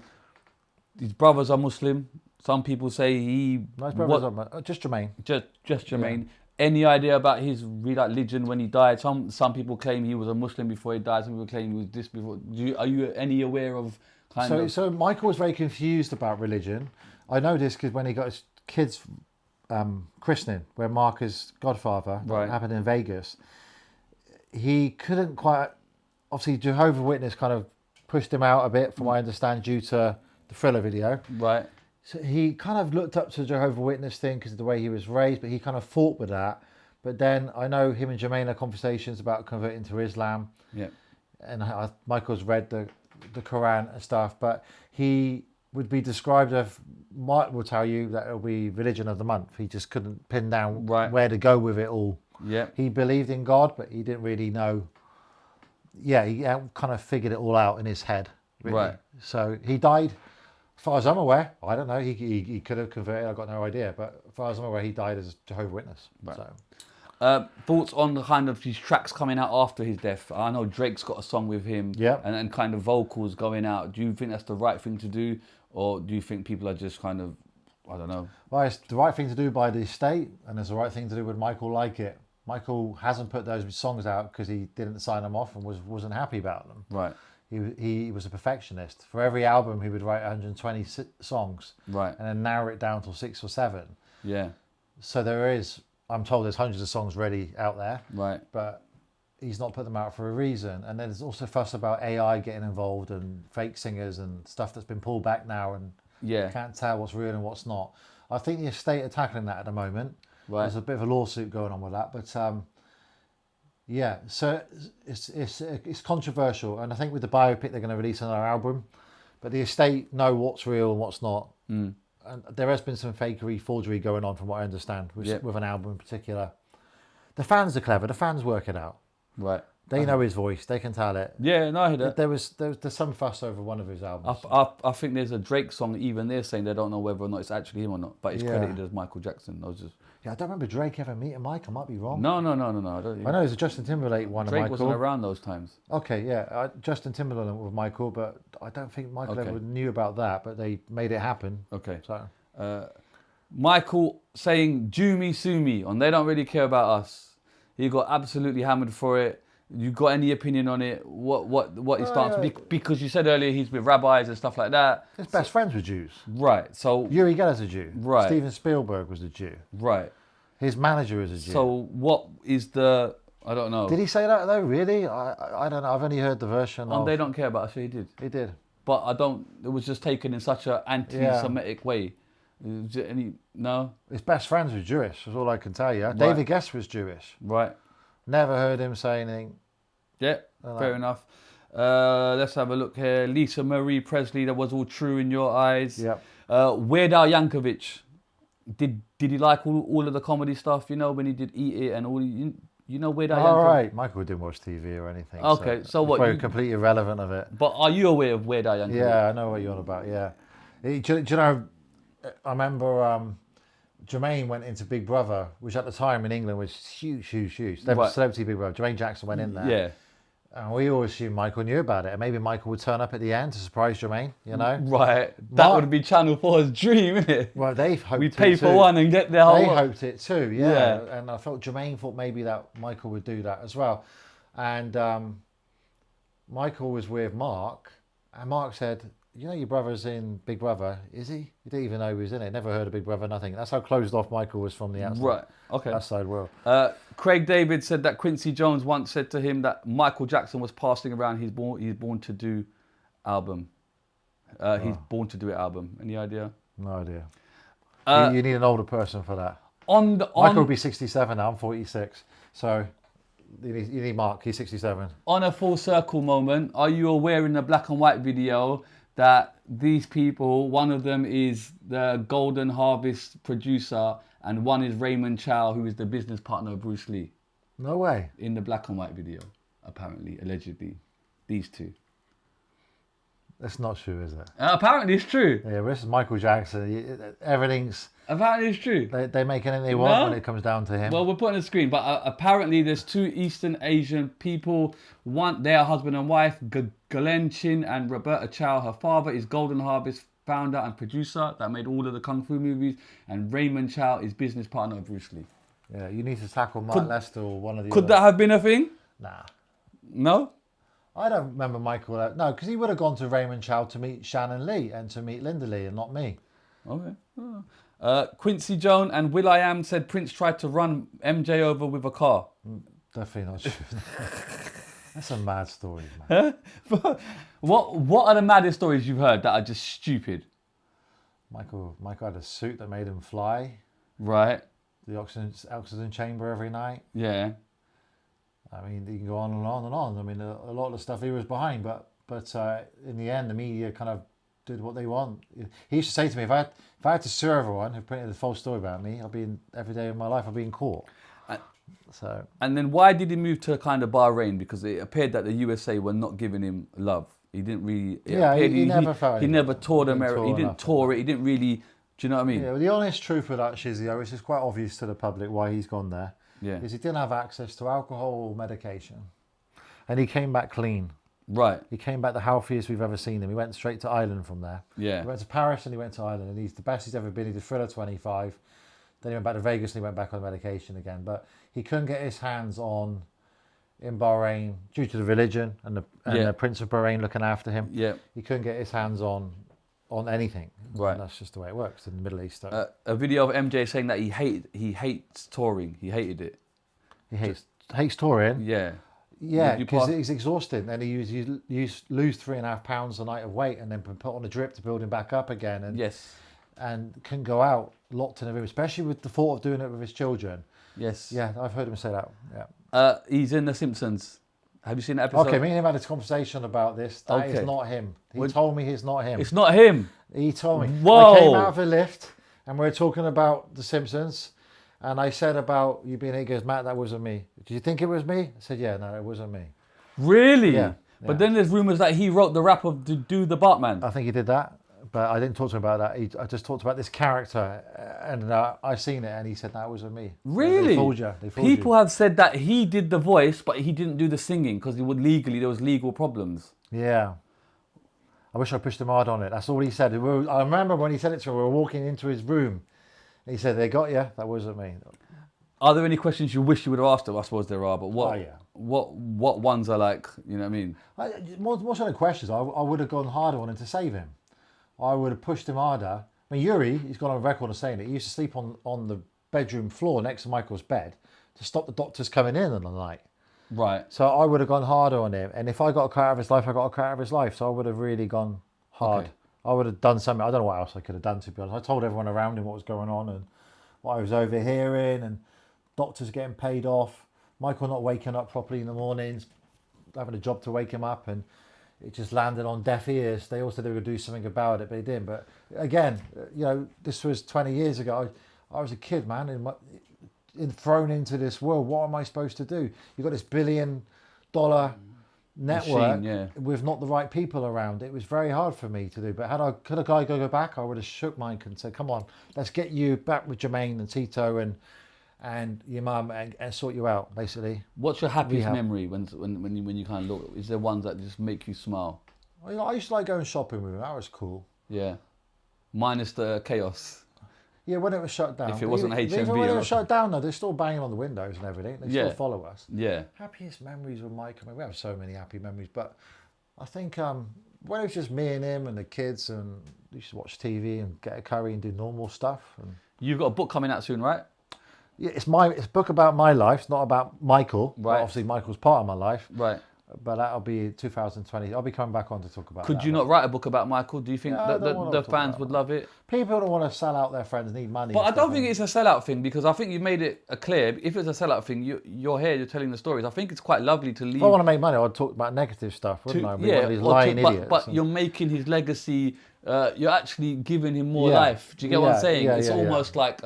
His brothers are Muslim. Some people say he... No, his brothers are just Jermaine. Just Jermaine. Yeah. Any idea about his religion when he died? Some people claim he was a Muslim before he died. Some people claim he was this before. Are you any aware of... So Michael was very confused about religion. I know this because when he got his kids' christening, where Mark is godfather, happened in Vegas, he couldn't quite... Obviously, Jehovah's Witness kind of pushed him out a bit, from what I understand, due to the Thriller video. Right. So he kind of looked up to the Jehovah's Witness thing because of the way he was raised, but he kind of fought with that. But then I know him and Jermaine had conversations about converting to Islam. Yeah. And Michael's read the Quran and stuff, but he would be described as, Mark will tell you that it'll be religion of the month. He just couldn't pin down where to go with it all. Yeah. He believed in God, but he didn't really know. Yeah, he kind of figured it all out in his head. Really. Right. So he died, as far as I'm aware, I don't know, he could have converted, I've got no idea, but as far as I'm aware, he died as a Jehovah's Witness. Right. So. Thoughts on the kind of these tracks coming out after his death? I know Drake's got a song with him, and kind of vocals going out. Do you think that's the right thing to do, or do you think people are just kind of, I don't know? Well, it's the right thing to do by the estate, and it's the right thing to do with Michael like it. Michael hasn't put those songs out because he didn't sign them off and wasn't happy about them. Right. He was a perfectionist. For every album, he would write 120 songs, right, and then narrow it down to 6 or 7. Yeah. So there is. I'm told there's hundreds of songs ready out there, right? But he's not put them out for a reason. And then there's also fuss about AI getting involved and fake singers and stuff that's been pulled back now, and you can't tell what's real and what's not. I think the estate are tackling that at the moment. Right. There's a bit of a lawsuit going on with that, but yeah. So it's controversial, and I think with the biopic they're going to release another album, but the estate know what's real and what's not. Mm. And there has been some fakery, forgery going on, from what I understand, with an album in particular. The fans are clever. The fans work it out. Right. They know his voice. They can tell it. Yeah, no, I heard that. There's some fuss over one of his albums. I think there's a Drake song, even they're saying they don't know whether or not it's actually him or not, but it's credited as Michael Jackson. I don't remember Drake ever meeting Mike. I might be wrong. No. I don't I know there's a Justin Timberlake one of Michael. Drake wasn't around those times. Okay, yeah. Justin Timberlake with Michael, but I don't think Michael ever knew about that, but they made it happen. Okay. So. Michael saying, "Do me, sue me," and they don't really care about us. He got absolutely hammered for it. You got any opinion on it? What his stance? Because you said earlier he's with rabbis and stuff like that. His best friends were Jews. Right. So Uri Geller's a Jew. Right. Steven Spielberg was a Jew. Right. His manager is a Jew. So what is the? I don't know. Did he say that though? Really? I don't know. I've only heard the version. And they don't care about us. So he did. He did. But I don't. It was just taken in such an anti-Semitic way. No. His best friends were Jewish. That's all I can tell you. Right. David Guest was Jewish. Right. Never heard him say anything. Yeah, fair enough. Let's have a look here. Lisa Marie Presley, that was all true in your eyes. Yep. Weird Al Yankovic, did he like all of the comedy stuff? You know, when he did Eat It and all. You know Weird Al Yankovic. All right, Michael didn't watch TV or anything. Okay, so what? Very completely irrelevant of it. But are you aware of Weird Al Yankovic? Yeah, I know what you're on about. Yeah. Do you know? I remember Jermaine went into Big Brother, which at the time in England was huge. There was Celebrity Big Brother. Jermaine Jackson went in there. Yeah. And we always assumed Michael knew about it. And maybe Michael would turn up at the end to surprise Jermaine, you know? Right. That would be Channel 4's dream, isn't it? Well, they hoped we pay for one and get the whole... They hoped it too, yeah. And I felt Jermaine thought maybe that Michael would do that as well. And Michael was with Mark, and Mark said, you know your brother's in Big Brother, is he? You didn't even know he was in it. Never heard of Big Brother, nothing. That's how closed off Michael was from the outside. Right, okay. Outside world. Craig David said that Quincy Jones once said to him that Michael Jackson was passing around he's born to do album. He's born to do it album. Any idea? No idea. You need an older person for that. Michael will be 67 now, I'm 46. So you need Mark, he's 67. On a full circle moment, are you aware in the black and white video that these people, one of them is the Golden Harvest producer and one is Raymond Chow, who is the business partner of Bruce Lee? No way. In the black and white video, apparently, allegedly. These two. That's not true, is it? Apparently it's true. Yeah, but this is Michael Jackson. Everything's... Apparently it's true. They make anything they want when it comes down to him. Well, we'll put it on the screen, but apparently there's two Eastern Asian people. One, they are husband and wife, Galen Chin and Roberta Chow. Her father is Golden Harvest founder and producer that made all of the Kung Fu movies. And Raymond Chow is business partner of Bruce Lee. Yeah, you need to tackle Mark Lester or one of the Could that have been a thing? Nah. No? I don't remember Michael. No, because he would have gone to Raymond Chow to meet Shannon Lee and to meet Linda Lee and not me. Okay. Quincy Jones and will.i.am said Prince tried to run MJ over with a car. Definitely not true. That's a mad story, man. What are the maddest stories you've heard that are just stupid? Michael had a suit that made him fly. Right. The oxygen chamber every night. Yeah. I mean, you can go on and on and on. I mean, a lot of the stuff he was behind, but in the end, the media kind of did what they want. He used to say to me, if I had to sue everyone who printed a false story about me, every day of my life I'll be in court. And then why did he move to kind of Bahrain? Because it appeared that the USA were not giving him love. He didn't really. He never felt. He never toured America. He didn't tour it. He didn't really. Do you know what I mean? Yeah. Well, the honest truth with that, Shizzio, which is quite obvious to the public why he's gone there. Yeah. Is he didn't have access to alcohol or medication, and he came back clean. Right. He came back the healthiest we've ever seen him. He went straight to Ireland from there. Yeah. He went to Paris and he went to Ireland, and he's the best he's ever been. He did Thriller 25. Then he went back to Vegas and he went back on medication again. But he couldn't get his hands on in Bahrain due to the religion and the Prince of Bahrain looking after him. Yeah. He couldn't get his hands on anything. Right. And that's just the way it works in the Middle East. A video of MJ saying that he hates touring. He hated it. He hates touring. Yeah. Yeah, because it's exhausting. And you lose 3.5 pounds a night of weight and then put on a drip to build him back up again. And yes. And can go out locked in a room, especially with the thought of doing it with his children. Yes. Yeah, I've heard him say that. Yeah. He's in The Simpsons. Have you seen that episode? Okay, me and him had this conversation about this. That is not him. He told me it's not him. It's not him. He told me. Whoa. I came out of the lift and we were talking about The Simpsons. And I said about you being here, he goes, Matt, that wasn't me. Did you think it was me? I said, yeah, no, it wasn't me. Really? Yeah. But then there's rumours that he wrote the rap of Do the Bartman. I think he did that, but I didn't talk to him about that. I just talked about this character, and I seen it, and he said that was with me. Really? They fooled you. People have said that he did the voice, but he didn't do the singing because there was legal problems. Yeah. I wish I pushed him hard on it. That's all he said. I remember when he said it to me, we were walking into his room. He said, "They got you." That wasn't me. Are there any questions you wish you would have asked him? I suppose there are, but what? Oh, yeah. What ones are like? You know what I mean? More so than questions. I would have gone harder on him to save him. I would have pushed him harder. I mean, Uri, he's gone on record of saying it. He used to sleep on the bedroom floor next to Michael's bed to stop the doctors coming in the night. Right. So I would have gone harder on him. And if I got a cut out of his life, I got a cut out of his life. So I would have really gone hard. Okay. I would have done something. I don't know what else I could have done, to be honest. I told everyone around him what was going on and what I was overhearing, and doctors getting paid off, Michael not waking up properly in the mornings, having a job to wake him up, and it just landed on deaf ears. They all said they would do something about it, but they didn't. But again, this was 20 years ago. I was a kid, man, thrown into this world. What am I supposed to do? You've got this $1 billion network with not the right people around. It was very hard for me to do. But could a guy go back? I would have shook Mike and said, "Come on, let's get you back with Jermaine and Tito and your mum and sort you out." Basically. What's your happiest memory when you kind of look? Is there ones that just make you smile? I used to like going shopping with him. That was cool. Yeah, minus the chaos. Yeah, when it was shut down. If it wasn't HMV. Even when it was shut down, though, they're still banging on the windows and everything. They still follow us. Yeah. Happiest memories with Mike. I mean, we have so many happy memories, but I think when it was just me and him and the kids, and we used to watch TV and get a curry and do normal stuff. And you've got a book coming out soon, right? Yeah, it's a book about my life, it's not about Michael. Right. Obviously, Michael's part of my life. Right. But that'll be 2020. I'll be coming back on to talk about that. Could you not write a book about Michael? Do you think the fans would love it? People don't want to sell out their friends, need money. But I don't think it's a sellout thing, because I think you made it clear. If it's a sellout thing, you're here, you're telling the stories. I think it's quite lovely to leave. If I want to make money, I'd talk about negative stuff, wouldn't I? Yeah, one of these lying idiots. But you're making his legacy, you're actually giving him more life. Do you get what I'm saying? It's almost like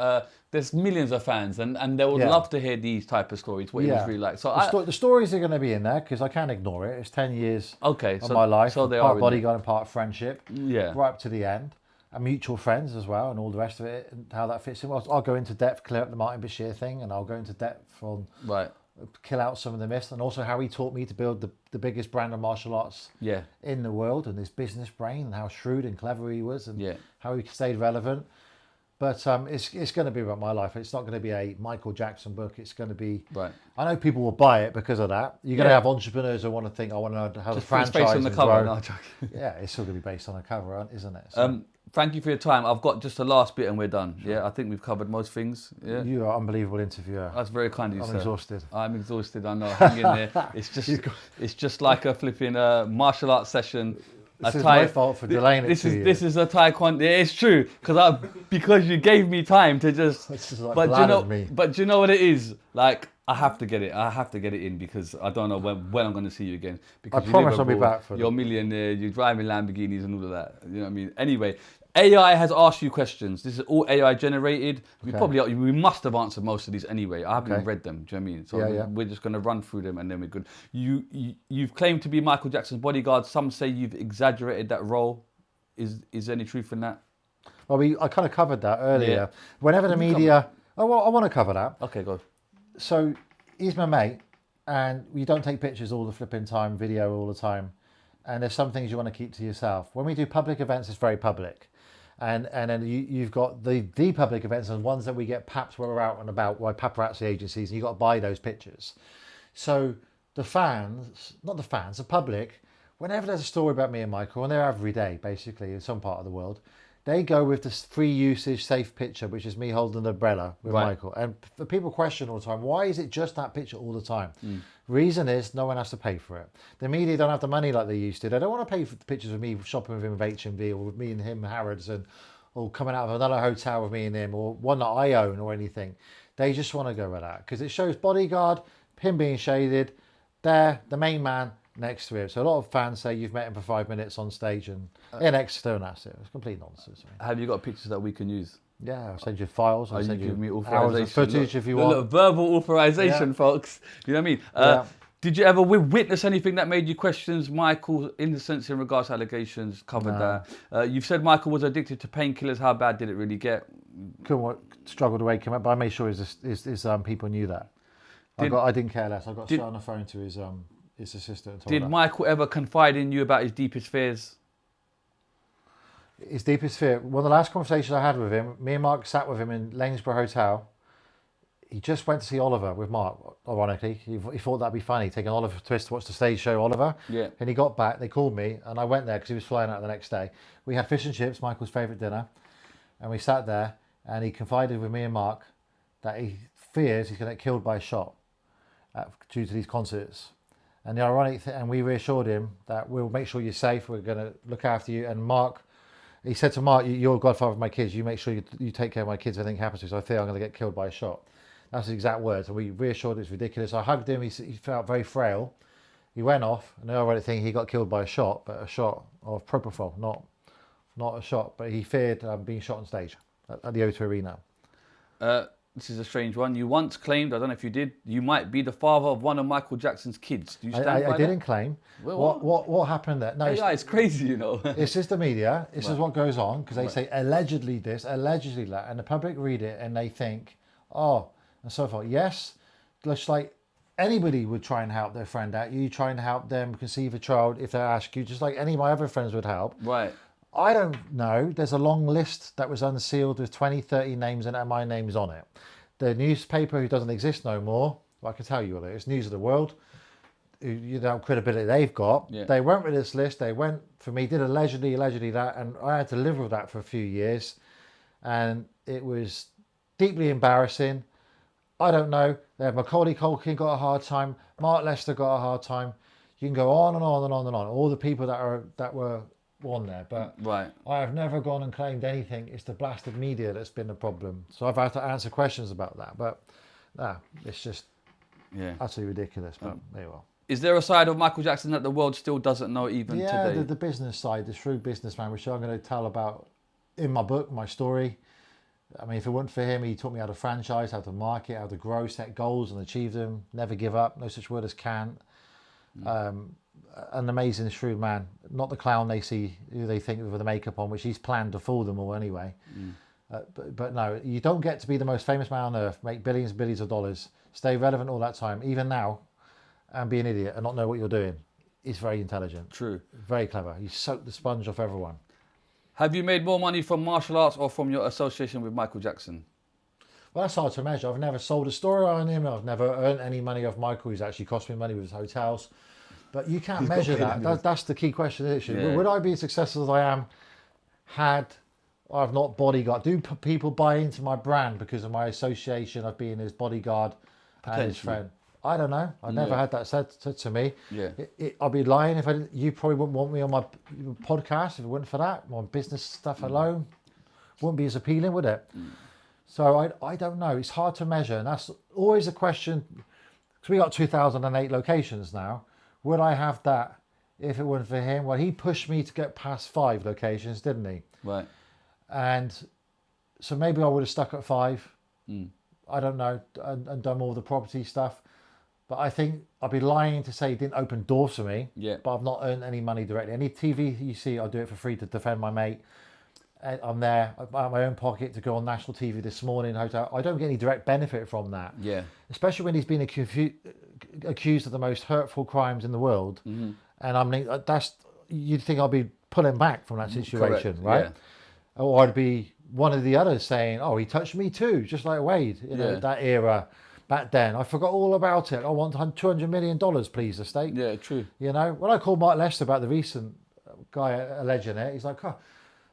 there's millions of fans, and they would love to hear these type of stories, what it was really like. So the stories are going to be in there, because I can't ignore it. It's 10 years of so, my life, so they part are bodyguard and part friendship, right up to the end. And mutual friends as well, and all the rest of it, and how that fits in. Well, I'll go into depth, clear up the Martin Bashir thing, and I'll go into depth on kill out some of the myths, and also how he taught me to build the biggest brand of martial arts in the world, and his business brain, and how shrewd and clever he was, and how he stayed relevant. But it's going to be about my life. It's not going to be a Michael Jackson book. It's going to be... Right. I know people will buy it because of that. You're going to have entrepreneurs who want to think, I want to know how the franchise based on the cover. No, yeah, it's still going to be based on a cover, isn't it? So, thank you for your time. I've got just the last bit and we're done. Sure. Yeah, I think we've covered most things. Yeah. You are an unbelievable interviewer. That's very kind of you, sir. I'm exhausted. I'm exhausted, I know. Hang in there. It's just like a flipping martial arts session. This is my fault for delaying it to you. This is a taekwondo. Yeah, it's true, because you gave me time to just. But you know what it is? Like, I have to get it. I have to get it in, because I don't know when I'm going to see you again. Because I promise I'll be back for it. You're a millionaire. You're driving Lamborghinis and all of that. You know what I mean? Anyway, AI has asked you questions. This is all AI generated. We must have answered most of these anyway. I haven't read them. Do you know what I mean? So we're just going to run through them and then we're good. You've claimed to be Michael Jackson's bodyguard. Some say you've exaggerated that role. Is there any truth in that? Well, I kind of covered that earlier. Yeah. Whenever the media... I want to cover that. Okay, go. So he's my mate, and you don't take pictures all the flipping time, video all the time. And there's some things you want to keep to yourself. When we do public events, it's very public. And then you've got the public events and ones that we get papped where we're out and about by paparazzi agencies, and you've got to buy those pictures. So the public, whenever there's a story about me and Michael, and they're every day basically in some part of the world, they go with this free usage safe picture, which is me holding an umbrella with Michael. And people question all the time, why is it just that picture all the time? Reason is no one has to pay for it. The media don't have the money like they used to. They don't want to pay for the pictures of me shopping with him with HMV, or with me and him Harrods, or coming out of another hotel with me and him, or one that I own or anything. They just want to go with that because it shows bodyguard, him being shaded, there, the main man next to him. So a lot of fans say you've met him for 5 minutes on stage and next to him, that's it. It's complete nonsense. Have you got pictures that we can use? Yeah, I'll send you files. I'll send you me hours of footage if you want. Verbal authorization, folks. You know what I mean? Did you ever witness anything that made you question Michael's innocence in regards to allegations? Covered that. You've said Michael was addicted to painkillers. How bad did it really get? Struggled to wake him up, but I made sure his people knew that. I didn't care less. I got straight on the phone to his assistant. And told did her. Michael ever confide in you about his deepest fears? His deepest fear. One of the last conversations I had with him, me and Mark sat with him in Lanesborough Hotel. He just went to see Oliver with Mark, ironically. He thought that'd be funny, taking Oliver Twist to watch the stage show Oliver. Yeah. And he got back, they called me, and I went there because he was flying out the next day. We had fish and chips, Michael's favourite dinner, and we sat there, and he confided with me and Mark that he fears he's going to get killed by a shot due to these concerts. And the ironic thing, and we reassured him that we'll make sure you're safe, we're going to look after you. And Mark, he said to Mark, you're a godfather of my kids, you make sure you take care of my kids if anything happens to you, so I fear I'm going to get killed by a shot. That's the exact words. And we reassured it's ridiculous. I hugged him. He felt very frail. He went off, and the ironic thing, he got killed by a shot, but a shot of propofol, not a shot. But he feared being shot on stage at the O2 Arena. This is a strange one. You once claimed, I don't know if you did, you might be the father of one of Michael Jackson's kids. Do you stand by that? I didn't claim. Well, what happened there? No, it's crazy, you know. It's just the media. This is what goes on because they say allegedly this, allegedly that, and the public read it and they think, oh, and so forth. Yes, just like anybody would try and help their friend out. You try and help them conceive a child if they ask you, just like any of my other friends would help. Right. I don't know. There's a long list that was unsealed with 20, 30 names and my name's on it. The newspaper, who doesn't exist no more, well, I can tell you what it is, News of the World, you know, credibility they've got. Yeah. They went with this list. They went for me, did allegedly that, and I had to live with that for a few years. And it was deeply embarrassing. I don't know. Macaulay Culkin got a hard time. Mark Lester got a hard time. You can go on and on and on and on. All the people that were on there, but I have never gone and claimed anything. It's the blasted media that's been the problem. So I've had to answer questions about that. But it's just utterly ridiculous. But there you are. Is there a side of Michael Jackson that the world still doesn't know even today? Yeah, the business side, the shrewd businessman, which I'm going to tell about in my book, my story. I mean, if it weren't for him, he taught me how to franchise, how to market, how to grow, set goals and achieve them, never give up, no such word as can't. An amazing, shrewd man. Not the clown they see, who they think with the makeup on, which he's planned to fool them all anyway. But no, you don't get to be the most famous man on earth, make billions and billions of dollars, stay relevant all that time, even now, and be an idiot and not know what you're doing. He's very intelligent. True. Very clever. He soaked the sponge off everyone. Have you made more money from martial arts or from your association with Michael Jackson? Well, that's hard to measure. I've never sold a story on him. I've never earned any money off Michael. He's actually cost me money with his hotels. But you can't measure that. That's the key question, isn't it? Yeah. Would I be as successful as I am had I've not bodyguard? Do people buy into my brand because of my association of being his bodyguard and his friend? I don't know. I've never had that said to me. Yeah. I'd be lying if I didn't. You probably wouldn't want me on my podcast if it weren't for that. My business stuff alone wouldn't be as appealing, would it? So I don't know. It's hard to measure. And that's always a question. Because we got 2008 locations now. Would I have that if it weren't for him? Well, he pushed me to get past 5 locations, didn't he? Right. And so maybe I would have stuck at 5. I don't know. And done all the property stuff. But I think I'd be lying to say he didn't open doors for me. Yeah. But I've not earned any money directly. Any TV you see, I'll do it for free to defend my mate. I'm there out of my own pocket to go on national TV this morning. Hotel. I don't get any direct benefit from that. Yeah. Especially when he's been accused of the most hurtful crimes in the world. And I mean, you'd think I'd be pulling back from that situation, right? Yeah. Or I'd be one of the others saying, "Oh, he touched me too," just like Wade in that era. Back then, I forgot all about it. I want $200 million, please, the state. Yeah, true. You know, when I called Mark Lester about the recent guy alleging it, he's like, "Oh,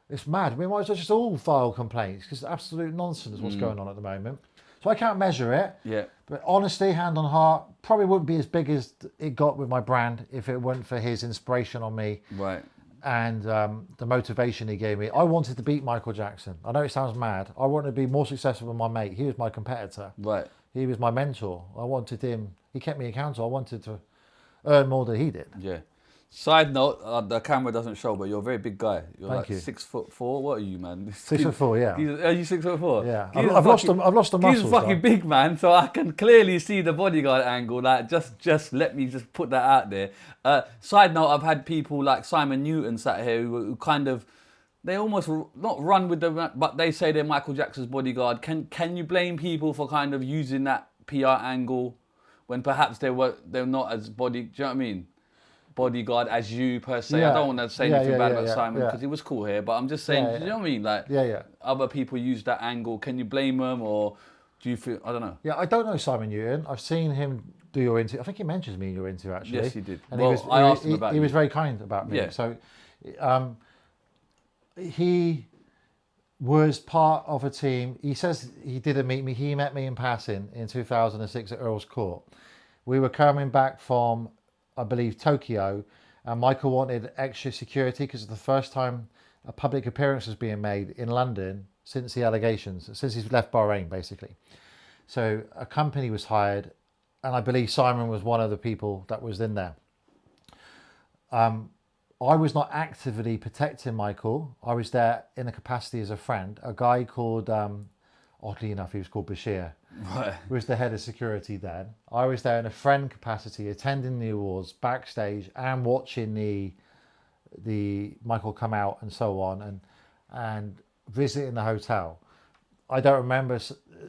it's mad. We might as well just all file complaints because it's absolute nonsense what's going on at the moment." So I can't measure it. Yeah. But honestly, hand on heart, probably wouldn't be as big as it got with my brand if it weren't for his inspiration on me. Right. And the motivation he gave me. I wanted to beat Michael Jackson. I know it sounds mad. I wanted to be more successful than my mate. He was my competitor. Right. He was my mentor. I wanted him. He kept me accountable. I wanted to earn more than he did. Yeah. Side note, the camera doesn't show, but you're a very big guy. You're Thank like you. 6'4". What are you, man? 6'4", yeah. Are you 6'4"? Yeah, He's I've lost the muscles. He's fucking big, man. So I can clearly see the bodyguard angle. Like, just let me just put that out there. Side note, I've had people like Simon Newton sat here who kind of, they almost not run with the, but they say they're Michael Jackson's bodyguard. Can you blame people for kind of using that PR angle when perhaps they're not as do you know what I mean? Bodyguard as you per se. Yeah. I don't want to say anything bad about Simon yeah. because he was cool here, but I'm just saying, do you know what I mean? Like, other people use that angle. Can you blame them, or do you feel? I don't know. Yeah, I don't know Simon Newton. I've seen him do your interview. I think he mentions me in your interview actually. Yes, he did. And I asked him about he was very kind about me. Yeah. So, he was part of a team. He says he didn't meet me. He met me in passing in 2006 at Earl's Court. We were coming back from, I believe, Tokyo, and Michael wanted extra security because it's the first time a public appearance was being made in London since the allegations, since he's left Bahrain, basically. So a company was hired, and I believe Simon was one of the people that was in there. I was not actively protecting Michael. I was there in a capacity as a friend. A guy called, oddly enough, he was called Bashir, Right. who was the head of security then. I was there in a friend capacity, attending the awards, backstage, and watching the Michael come out and so on, and visiting the hotel. I don't remember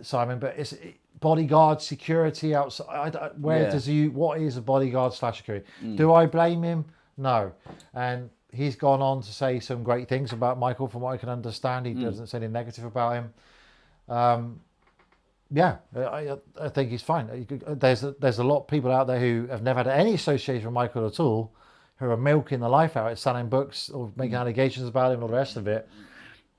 Simon, but it's bodyguard security outside. What is a bodyguard / security? Do I blame him? No. And he's gone on to say some great things about Michael from what I can understand. He doesn't say anything negative about him. I think he's fine. There's a lot of people out there who have never had any association with Michael at all, who are milking the life out of it, selling books or making allegations about him and all the rest of it.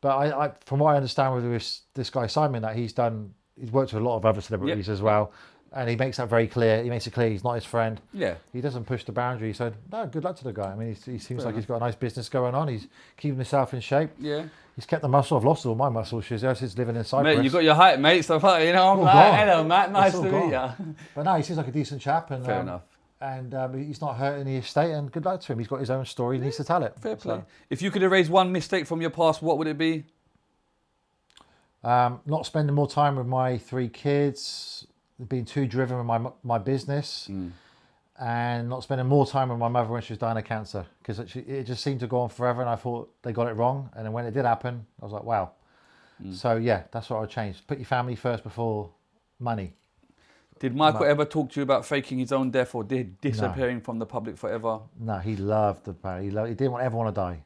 But I from what I understand with this guy Simon, that he's worked with a lot of other celebrities as well. And he makes that very clear. He makes it clear he's not his friend. Yeah. He doesn't push the boundary. So, no, good luck to the guy. I mean, he seems like he's got a nice business going on. He's keeping himself in shape. Yeah. He's kept the muscle. I've lost all my muscle, Shizzio, since living in Cyprus. Mate, you got your height, mate. So, I'm like, hello, Matt. Nice to meet you. But no, he seems like a decent chap. And, Fair enough. And he's not hurting the estate. And good luck to him. He's got his own story. He needs to tell it. Fair play. If you could erase one mistake from your past, what would it be? Not spending more time with my 3 kids. Being too driven with my business, and not spending more time with my mother when she was dying of cancer, because it just seemed to go on forever, and I thought they got it wrong. And then when it did happen, I was like, wow. So yeah, that's what I would change. Put your family first before money. Did Michael ever talk to you about faking his own death or disappearing from the public forever? No, he loved the power. He didn't ever want to die.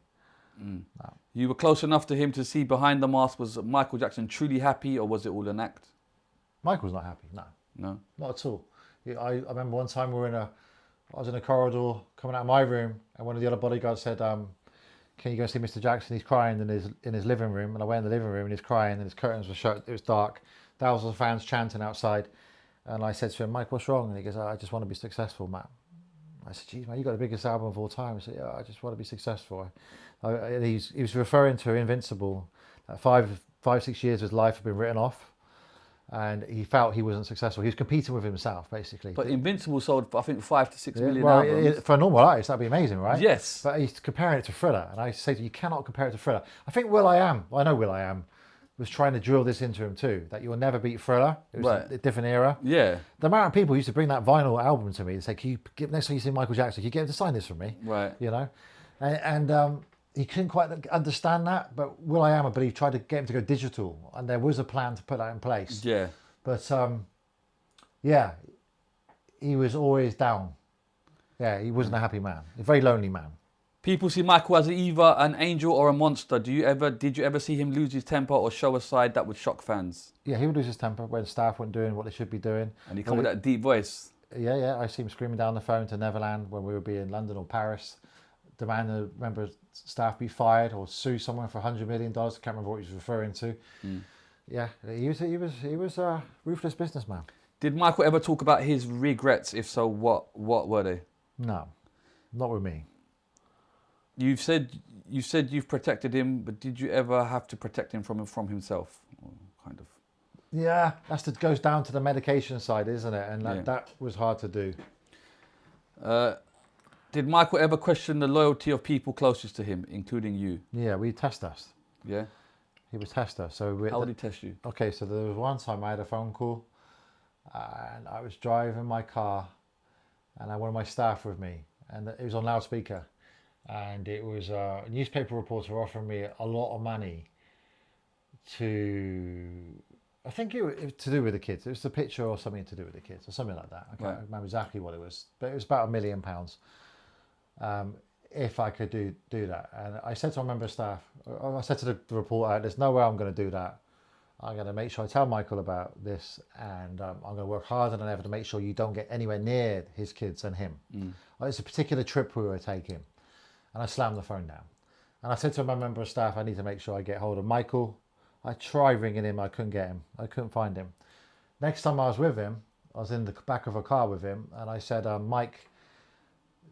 No. You were close enough to him to see behind the mask. Was Michael Jackson truly happy, or was it all an act? Michael's not happy. No, not at all. I remember one time I was in a corridor coming out of my room, and one of the other bodyguards said, "Can you go see Mr. Jackson? He's crying in his living room." And I went in the living room, and he's crying, and his curtains were shut. It was dark. Thousands of fans chanting outside, and I said to him, "Mike, what's wrong?" And he goes, "I just want to be successful, Matt." I said, "Geez, man, you got the biggest album of all time." I said, "Yeah, I just want to be successful." He was referring to Invincible. 5-6 years of his life had been written off. And he felt he wasn't successful. He was competing with himself, basically. But Invincible sold, I think, 5 to 6 million albums. For a normal artist, that'd be amazing, right? Yes. But he's comparing it to Thriller. And I say to you, you cannot compare it to Thriller. I think I know Will.i.am, was trying to drill this into him too, that you'll never beat Thriller. It was a different era. Yeah. The amount of people used to bring that vinyl album to me and say, next time you see Michael Jackson, can you get him to sign this for me? Right. You know? And he couldn't quite understand that, but Will.i.am, I believe, tried to get him to go digital, and there was a plan to put that in place. Yeah. But, he was always down. Yeah, he wasn't a happy man. A very lonely man. People see Michael as either an angel or a monster. Did you ever see him lose his temper or show a side that would shock fans? Yeah, he would lose his temper when staff weren't doing what they should be doing. And he come with that deep voice. Yeah. I see him screaming down the phone to Neverland when we would be in London or Paris. Demand a member of staff be fired or sue someone for $100 million. I can't remember what he was referring to. Yeah, he was a ruthless businessman. Did Michael ever talk about his regrets? If so, what were they? No, not with me. You said you've protected him, but did you ever have to protect him from himself? Kind of. Yeah, goes down to the medication side, isn't it? And that was hard to do. Did Michael ever question the loyalty of people closest to him, including you? Yeah, we test us. Yeah. He would test us. So How would he test you? Okay, so there was one time I had a phone call, and I was driving my car, and I had one of my staff with me, and it was on loudspeaker, and it was a newspaper reporter offering me a lot of money I think it was to do with the kids. It was the picture or something to do with the kids or something like that. I can't remember exactly what it was, but it was about £1 million. If I could do that. And I said to a member of staff, I said to the reporter, there's no way I'm going to do that. I'm going to make sure I tell Michael about this, and I'm going to work harder than ever to make sure you don't get anywhere near his kids and him. It's a particular trip we were taking, and I slammed the phone down. And I said to my member of staff, I need to make sure I get hold of Michael. I tried ringing him, I couldn't get him. I couldn't find him. Next time I was with him, I was in the back of a car with him, and I said, Mike,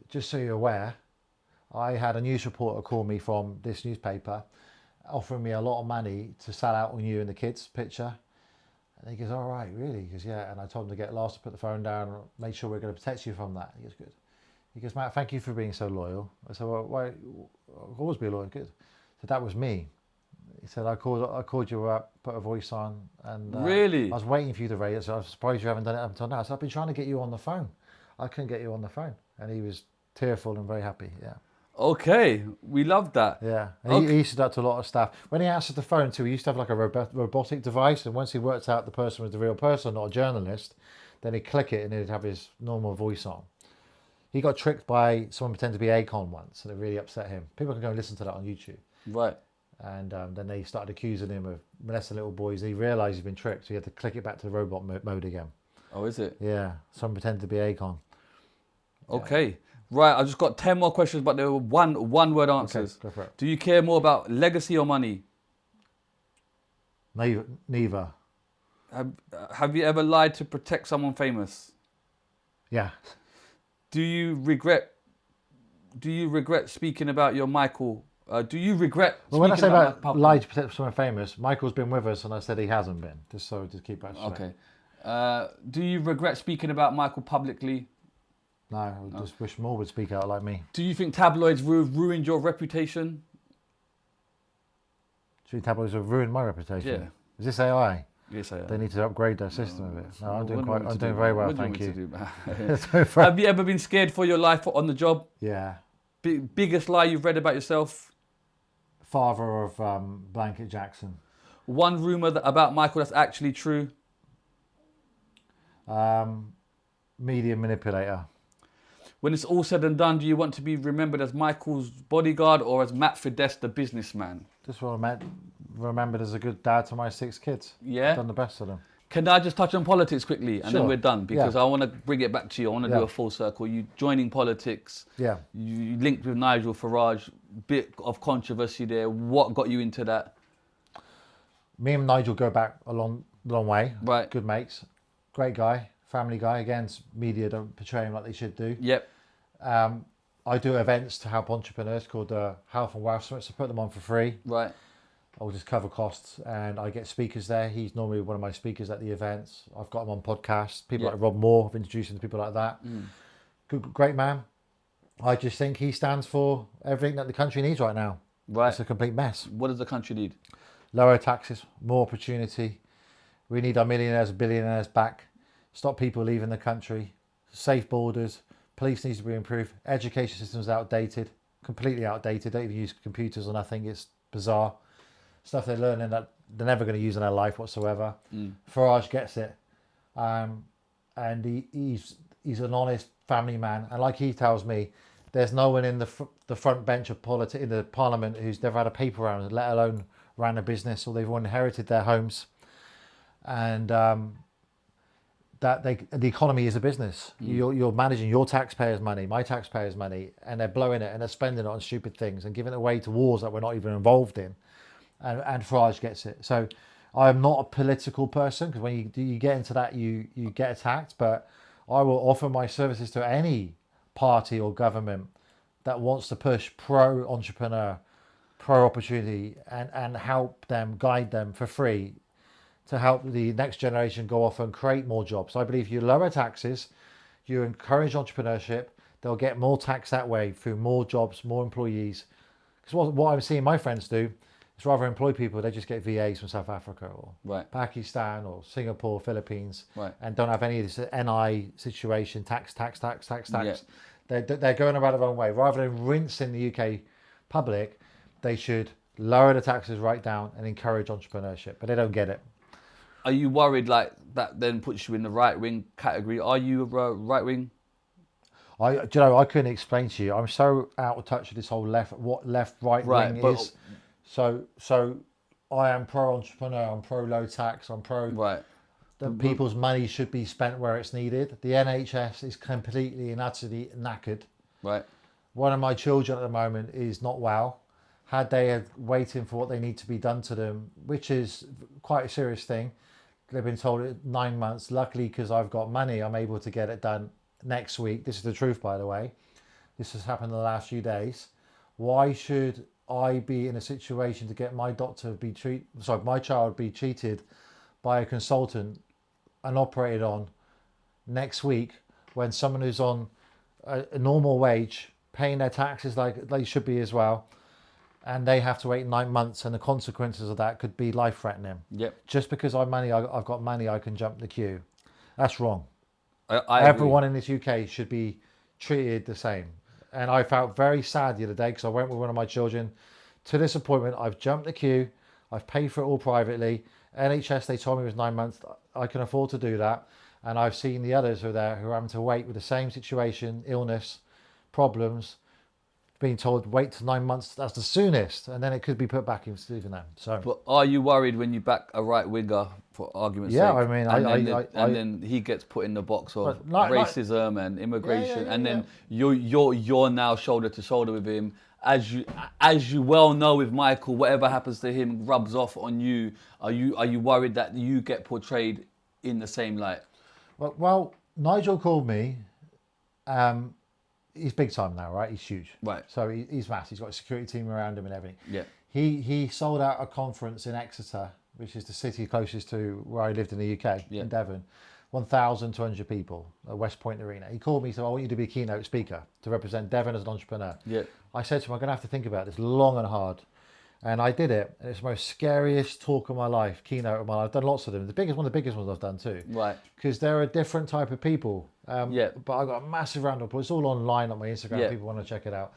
just so you're aware, I had a news reporter call me from this newspaper offering me a lot of money to sell out on you and the kids picture. And he goes, all right, really? He goes, yeah. And I told him to get lost, to put the phone down, make sure we're going to protect you from that. He goes, good. He goes, Matt, thank you for being so loyal. I said, well, why? I'll always be loyal. Good. So that was me. He said, I called you up, put a voice on, and really? I was waiting for you to raise it, so I was surprised you haven't done it up until now. So I've been trying to get you on the phone. I couldn't get you on the phone. And he was tearful and very happy, yeah. Okay, we love that. Yeah, and he used to do that to a lot of staff. When he answered the phone too, he used to have like a robotic device, and once he worked out the person was the real person, not a journalist, then he'd click it and he'd have his normal voice on. He got tricked by someone pretending to be Akon once, and it really upset him. People can go and listen to that on YouTube. Right. And then they started accusing him of molesting little boys. He realised he'd been tricked, so he had to click it back to the robot mode again. Oh, is it? Yeah, someone pretended to be Akon. Okay. Yeah. Right, I've just got 10 more questions, but they were one-word answers. Okay, go for it. Do you care more about legacy or money? Neither. Have you ever lied to protect someone famous? Yeah. Do you regret speaking about your Michael? Do you regret? Well, when I say about lie to protect someone famous, Michael's been with us, and I said he hasn't been. Just keep that straight. Okay. Do you regret speaking about Michael publicly? No, I just wish more would speak out like me. Do you think tabloids ruined your reputation? Do you think tabloids have ruined my reputation? Yeah. Is this AI? Yes, I am. They need to upgrade their system a bit. No, I'm doing very well, thank you. Have you ever been scared for your life on the job? Yeah. Biggest lie you've read about yourself? Father of Blanket Jackson. One rumour about Michael that's actually true? Media manipulator. When it's all said and done, do you want to be remembered as Michael's bodyguard or as Matt Fiddes, the businessman? Just remembered as a good dad to my 6 kids. Yeah? Done the best of them. Can I just touch on politics quickly and then we're done? Because I want to bring it back to you. I want to do a full circle. You joining politics. Yeah. You linked with Nigel Farage. Bit of controversy there. What got you into that? Me and Nigel go back a long way. Right. Good mates. Great guy. Family guy. Again, media don't portray him like they should do. Yep. I do events to help entrepreneurs called Health and Wealth Summits. I put them on for free. Right. I'll just cover costs, and I get speakers there. He's normally one of my speakers at the events. I've got him on podcasts. People like Rob Moore, I've introduced him to people like that. Good, great man. I just think he stands for everything that the country needs right now. Right. It's a complete mess. What does the country need? Lower taxes, more opportunity. We need our millionaires and billionaires back. Stop people leaving the country. Safe borders. Police needs to be improved. Education system's outdated. Completely outdated. Don't even use computers or nothing. It's bizarre. Stuff they're learning that they're never going to use in their life whatsoever. Farage gets it. And he's an honest family man. And like he tells me, there's no one in the front bench of politics in the parliament who's never had a paper round, let alone ran a business, or they've all inherited their homes. And the economy is a business. You're managing your taxpayers' money, my taxpayers' money, and they're blowing it and they're spending it on stupid things and giving it away to wars that we're not even involved in. And Farage gets it. So I'm not a political person, because when you get into that, you get attacked. But I will offer my services to any party or government that wants to push pro-entrepreneur, pro-opportunity, and help them, guide them for free to help the next generation go off and create more jobs. So I believe you lower taxes, you encourage entrepreneurship, they'll get more tax that way through more jobs, more employees. Because what I'm seeing my friends do is rather employ people, they just get VAs from South Africa or Pakistan or Singapore, Philippines, and don't have any of this NI situation, tax. Yeah. They're going about it the wrong way. Rather than rinsing the UK public, they should lower the taxes right down and encourage entrepreneurship, but they don't get it. Are you worried like that then puts you in the right wing category? Are you right wing? I couldn't explain to you. I'm so out of touch with this whole right wing is. So I am pro entrepreneur. I'm pro low tax. I'm pro that people's money should be spent where it's needed. The NHS is completely and utterly knackered. Right. One of my children at the moment is not well. Had they waiting for what they need to be done to them, which is quite a serious thing. They've been told 9 months. Luckily, because I've got money, I'm able to get it done next week. This is the truth, by the way. This has happened in the last few days. Why should I be in a situation to get my my child be treated by a consultant and operated on next week when someone who's on a normal wage, paying their taxes like they should be as well, and they have to wait 9 months, and the consequences of that could be life-threatening. Yep. Just because I've got money, I can jump the queue. That's wrong. Everyone in this UK should be treated the same. And I felt very sad the other day because I went with one of my children to this appointment. I've jumped the queue. I've paid for it all privately. NHS, they told me it was 9 months. I can afford to do that. And I've seen the others who are there who are having to wait with the same situation, illness, problems, being told wait till 9 months, that's the soonest, and then it could be put back in even then. So, but are you worried when you back a right winger for argument's sake? Yeah, I mean, then he gets put in the box of racism and immigration, and then you're now shoulder to shoulder with him. As you well know with Michael, whatever happens to him rubs off on you. Are you worried that you get portrayed in the same light? Well, Nigel called me. He's big time now, right? He's huge. Right. So he's massive. He's got a security team around him and everything. Yeah. He sold out a conference in Exeter, which is the city closest to where I lived in the UK, in Devon. 1,200 people at West Point Arena. He called me and said, I want you to be a keynote speaker to represent Devon as an entrepreneur. Yeah. I said to him, I'm going to have to think about this long and hard. And I did it. And it's the most scariest talk of my life, keynote of my life. I've done lots of them. One of the biggest ones I've done too. Right. Because they're a different type of people. But I got a massive round of applause. It's all online on my Instagram. Yeah. People want to check it out.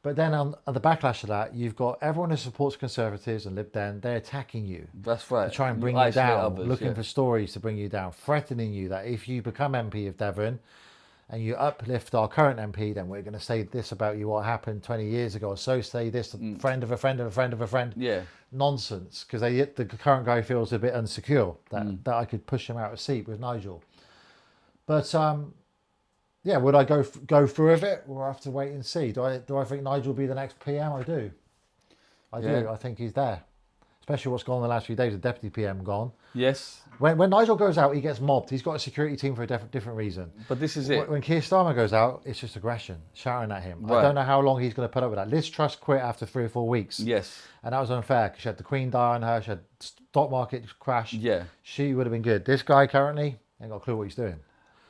But then on the backlash of that, you've got everyone who supports Conservatives and Lib Dem. They're attacking you. That's right. To try and bring you down, looking for stories to bring you down, threatening you that if you become MP of Devon and you uplift our current MP, then we're going to say this about you, what happened 20 years ago, or so say this, friend of a friend of a friend of a friend. Yeah. Nonsense, because the current guy feels a bit insecure that I could push him out of seat with Nigel. But would I go through with it? We'll have to wait and see. Do I think Nigel will be the next PM? I do. I do. I think he's there. Especially what's gone on the last few days, the deputy PM gone. Yes. When Nigel goes out, he gets mobbed. He's got a security team for a different reason. But this is it. When Keir Starmer goes out, it's just aggression, shouting at him. Right. I don't know how long he's going to put up with that. Liz Truss quit after 3 or 4 weeks. Yes. And that was unfair because she had the Queen die on her. She had stock market crash. Yeah. She would have been good. This guy currently ain't got a clue what he's doing.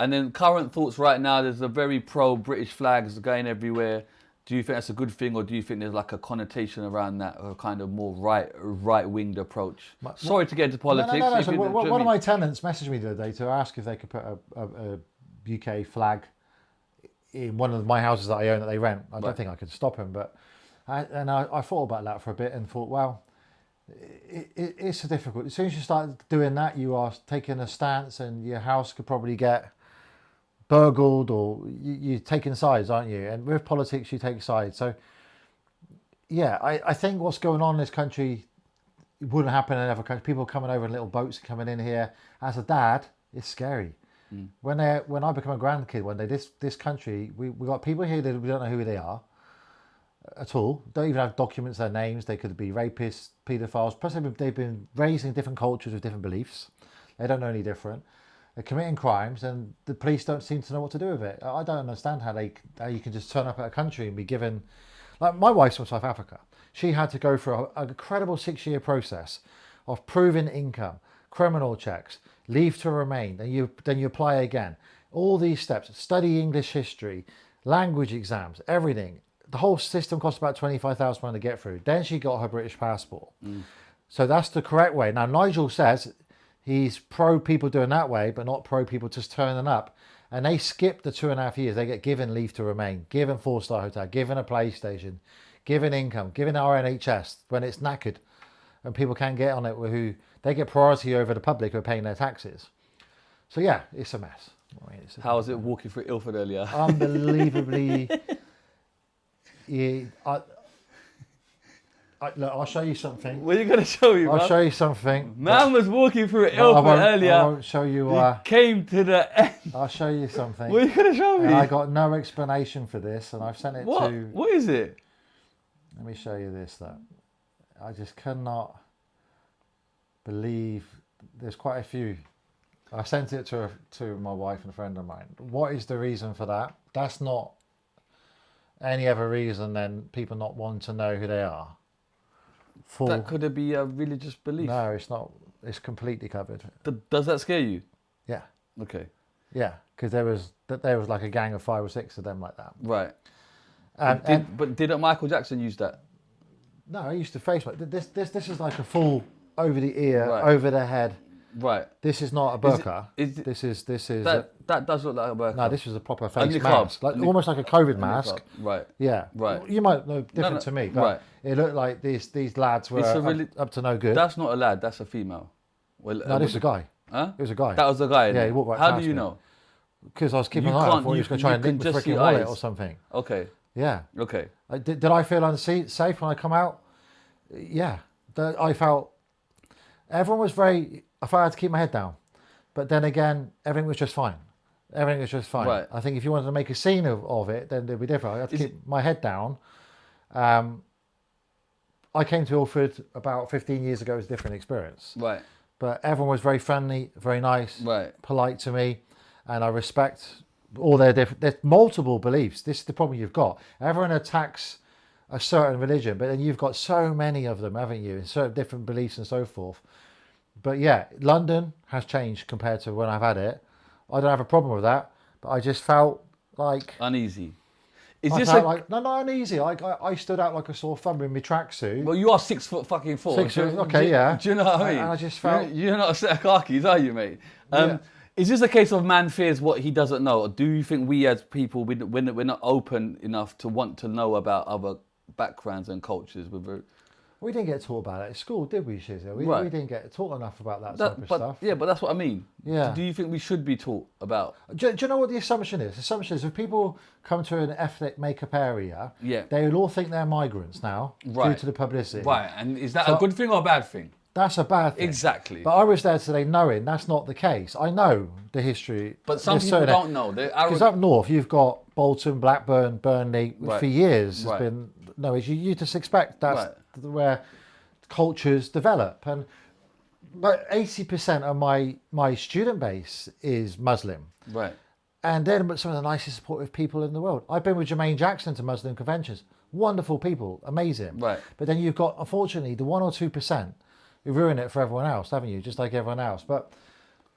And then current thoughts right now, there's a very pro-British flags going everywhere. Do you think that's a good thing, or do you think there's like a connotation around that, a kind of more right-winged approach? Sorry to get into politics. No. So one of my tenants messaged me the other day to ask if they could put a UK flag in one of my houses that I own that they rent. I don't think I could stop him, but I thought about that for a bit and thought, well, it's difficult. As soon as you start doing that, you are taking a stance, and your house could probably get burgled, or you're taking sides, aren't you? And with politics, you take sides. So, yeah, I think what's going on in this country wouldn't happen in other countries. People coming over in little boats coming in here. As a dad, it's scary. When I become a grandkid one day, this country, we got people here that we don't know who they are at all. Don't even have documents, their names. They could be rapists, paedophiles. Plus, they've been raised in different cultures with different beliefs. They don't know any different. They're committing crimes, and the police don't seem to know what to do with it. I don't understand how you can just turn up at a country and be given... Like, my wife's from South Africa. She had to go through an incredible 6-year process of proving income, criminal checks, leave to remain, then you apply again. All these steps, study English history, language exams, everything. The whole system cost about £25,000 to get through. Then she got her British passport. So that's the correct way. Now, Nigel says he's pro people doing that way, but not pro people just turning up. And they skip the 2.5 years. They get given leave to remain, given 4-star hotel, given a PlayStation, given income, given our NHS when it's knackered and people can't get on it, who they get priority over the public who are paying their taxes. So yeah, it's a mess. I mean, How was it walking through Ilford earlier? Unbelievably. Look, I'll show you something. What are you going to show me, I'll show you something. Man was walking through Ilford earlier. I won't show you. He came to the end. I'll show you something. What are you going to show me? And I got no explanation for this, and I've sent it to. What is it? Let me show you this. That I just cannot believe. There's quite a few. I sent it to my wife and a friend of mine. What is the reason for that? That's not any other reason than people not wanting to know who they are. That could be a religious belief. No, it's not. It's completely covered. Does that scare you? Yeah. Okay. Yeah, because there was like a gang of 5 or 6 of them like that. Right. But didn't Michael Jackson use that? No, I used to Facebook. This is like a full over the ear, Right. over the head. Right. This is not a burqa. This is that does look like a burqa. no. This was a proper face Only mask, club. like almost like a COVID mask. Right. Yeah. Right. You might know different to me, but Right. it looked like these lads were up to no good. That's not a lad. That's a female. Well, No, this is a guy. Huh? It was a guy. That was a guy. Yeah, he walked right How past do you me. know? Because I was keeping You an eye. I can't- thought he was going to try you and can nick the just see freaking wallet eyes. or something. Okay. Yeah. Okay. Did I feel unsafe when I come out? Yeah. I felt everyone was very. I felt I had to keep my head down, but then again, everything was just fine. Everything was just fine. Right. I think if you wanted to make a scene of it, then it'd be different. I had to keep my head down. I came to Ilford about 15 years ago. It was a different experience. Right. But everyone was very friendly, very nice, Right. polite to me, and I respect all their different. There's multiple beliefs. This is the problem you've got. Everyone attacks a certain religion, but then you've got so many of them, haven't you? And certain different beliefs and so forth. But yeah, London has changed compared to when I've had it. I don't have a problem with that, but I just felt like Uneasy. not uneasy. I stood out like a sore thumb in my tracksuit. Well, you are 6 foot fucking 4. 6 foot, okay, yeah. Do you know what I mean? And I just felt you're not a set of khakis, are you, mate? Yeah. Is this a case of man fears what he doesn't know, or do you think we as people we're not open enough to want to know about other backgrounds and cultures? We didn't get taught about it at school, did we, Shizzio? We didn't get taught enough about that type of stuff. Yeah, but that's what I mean. Yeah. Do you think we should be taught about? Do you know what the assumption is? The assumption is if people come to an ethnic makeup area, Yeah. they will all think they're migrants now due Right. to the publicity. Right, and is that a good thing or a bad thing? That's a bad thing. Exactly. But I was there today knowing that's not the case. I know the history. But some people don't know. Because up north, you've got Bolton, Blackburn, Burnley. Right. For years, Right. has been no. You just expect that's Right. where cultures develop, and but 80% of my student base is Muslim, Right. and they're some of the nicest, supportive people in the world. I've been with Jermaine Jackson to Muslim conventions. Wonderful people, amazing. Right. But then you've got, unfortunately, the 1 or 2% who ruin it for everyone else, haven't you? Just like everyone else. But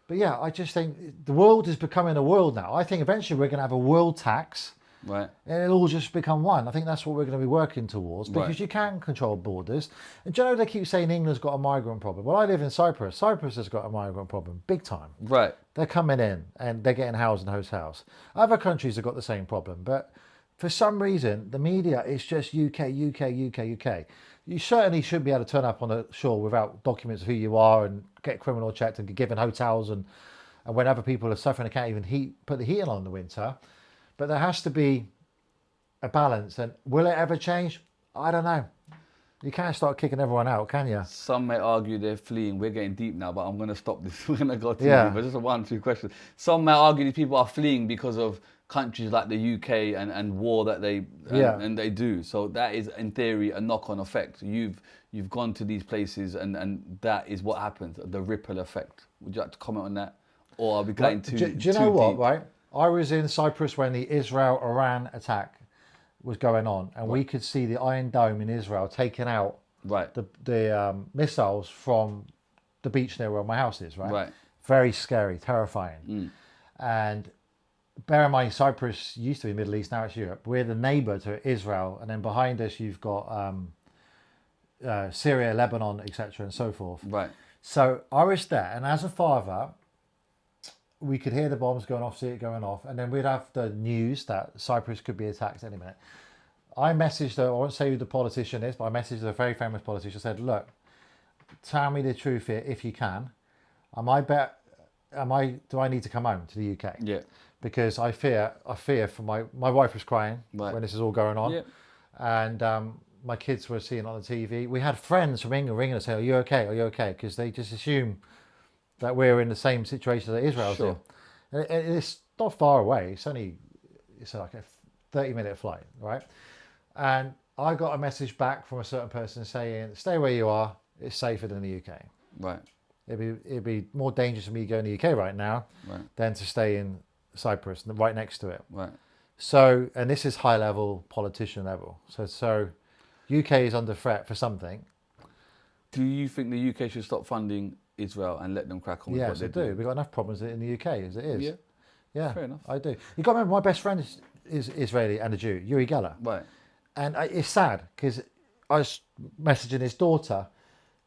yeah, I just think the world is becoming a world now. I think eventually we're going to have a world tax. Right. And it'll all just become one. I think that's what we're going to be working towards because Right. you can control borders. And do you know they keep saying England's got a migrant problem? Well, I live in Cyprus. Cyprus has got a migrant problem, big time. Right. They're coming in and they're getting housed in hotels. Other countries have got the same problem, but for some reason, the media is just UK, UK, UK, UK. You certainly shouldn't be able to turn up on a shore without documents of who you are and get criminal checked and get given hotels. And when other people are suffering, they can't even put the heating on in the winter. But there has to be a balance. And will it ever change? I don't know. You can't start kicking everyone out, can you? Some may argue they're fleeing. We're getting deep now, but I'm going to stop this. We're going to go to Yeah. but just a 1-2 questions. Some may argue these people are fleeing because of countries like the UK and war that and they do. So that is, in theory, a knock-on effect. You've gone to these places and that is what happens, the ripple effect. Would you like to comment on that? Or are we going Do you know what, right? I was in Cyprus when the Israel-Iran attack was going on, and we could see the Iron Dome in Israel taking out the missiles from the beach near where my house is, right? Right. Very scary, terrifying. And bear in mind, Cyprus used to be Middle East, now it's Europe. We're the neighbour to Israel, and then behind us you've got Syria, Lebanon, etc., and so forth. Right. So I was there, and as a father, we could hear the bombs going off, see it going off, and then we'd have the news that Cyprus could be attacked any minute. I messaged her, I won't say who the politician is, but I messaged a very famous politician, said, look, tell me the truth here if you can. Do I need to come home to the UK? Yeah. Because I fear for my wife was crying when this is all going on. Yeah. And my kids were seeing it on the TV. We had friends from England ringing us saying, are you okay? Are you okay? Because they just assume that we're in the same situation that Israel's in. And it's not far away. It's like a 30-minute flight, right? And I got a message back from a certain person saying, stay where you are. It's safer than the UK. Right. It'd be more dangerous for me going to the UK right now than to stay in Cyprus, right next to it. Right. So, and this is high level, politician level. So UK is under threat for something. Do you think the UK should stop funding Israel and let them crack on with what they do? We've got enough problems in the UK as it is. Yeah. Yeah. Fair enough. I do. You got to remember, my best friend is Israeli and a Jew, Uri Geller. Right. And it's sad because I was messaging his daughter.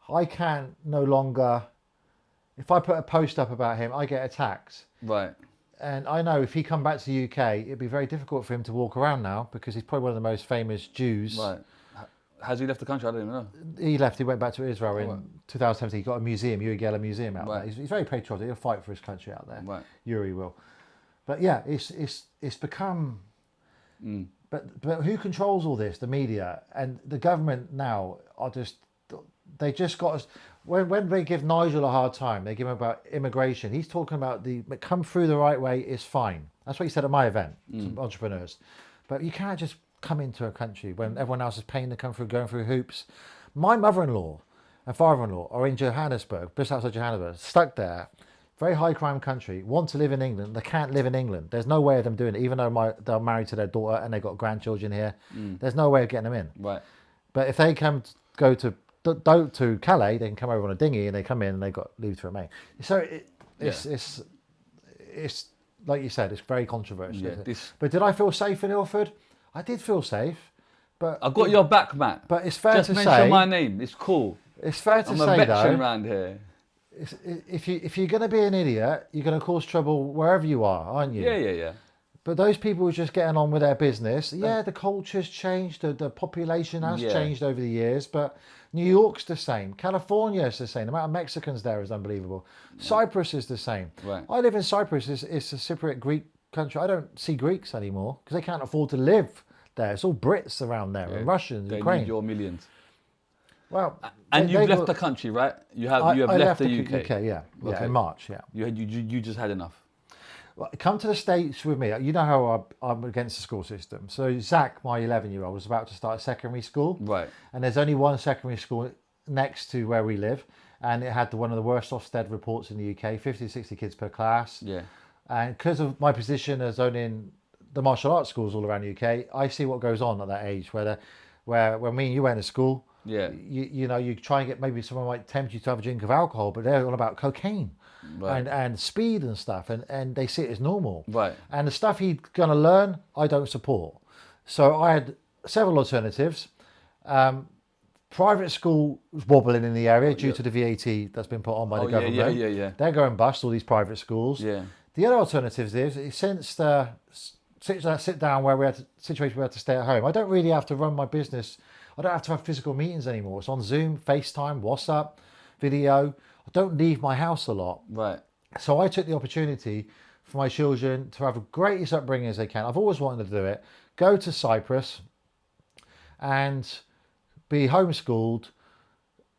I can no longer, if I put a post up about him, I get attacked. Right. And I know if he come back to the UK, it'd be very difficult for him to walk around now because he's probably one of the most famous Jews. Right. Has he left the country? I don't even know. He left. He went back to Israel in 2017. He got a museum, Uri Geller Museum out there. He's very patriotic. He'll fight for his country out there. Right. Uri will. But yeah, it's become. But who controls all this? The media and the government now are just. They just got us. When they give Nigel a hard time, they give him about immigration. He's talking about come through the right way is fine. That's what he said at my event to entrepreneurs. But you can't just come into a country when everyone else is paying to come through, going through hoops. My mother-in-law and father-in-law are in Johannesburg, just outside Johannesburg, stuck there. Very high crime country, want to live in England. They can't live in England. There's no way of them doing it, even though they're married to their daughter and they've got grandchildren here. There's no way of getting them in. Right. But if they go to Calais, they can come over on a dinghy and they come in and they got leave to remain. So it's like you said, it's very controversial. Yeah, but did I feel safe in Ilford? I did feel safe. But I've got your back, Matt. But it's fair to say. Just mention my name. It's cool. It's fair to I'm say, a veteran though. around here. If you're going to be an idiot, you're going to cause trouble wherever you are, aren't you? Yeah. But those people who are just getting on with their business, the culture's changed, the population has changed over the years, but New York's the same. California is the same. The amount of Mexicans there is unbelievable. Cyprus is the same. Right. I live in Cyprus. It's a Cypriot Greek country. I don't see Greeks anymore because they can't afford to live there. It's all Brits around there and Russians, they Ukraine. Need your millions. Well, and you've left the country, right? You have left the UK. UK, yeah, in March, yeah. You just had enough. Well, come to the States with me. You know how I'm against the school system. So Zach, my 11-year-old, was about to start secondary school. Right. And there's only one secondary school next to where we live. And it had one of the worst Ofsted reports in the UK, 50 to 60 kids per class. Yeah. And because of my position as owning the martial arts schools all around the UK, I see what goes on at that age, where when me and you went to school, you try and get maybe someone might tempt you to have a drink of alcohol, but they're all about cocaine. Right. And speed and stuff, and they see it as normal. Right. And the stuff he's going to learn, I don't support. So I had several alternatives. Private school was wobbling in the area due to the VAT that's been put on by the government. Yeah. They're going bust, all these private schools. Yeah. The other alternatives is since the sit down where we had situation where we had to stay at home, I don't really have to run my business. I don't have to have physical meetings anymore. It's on Zoom, FaceTime, WhatsApp, video. I don't leave my house a lot. Right. So I took the opportunity for my children to have the greatest upbringing as they can. I've always wanted to do it. Go to Cyprus and be homeschooled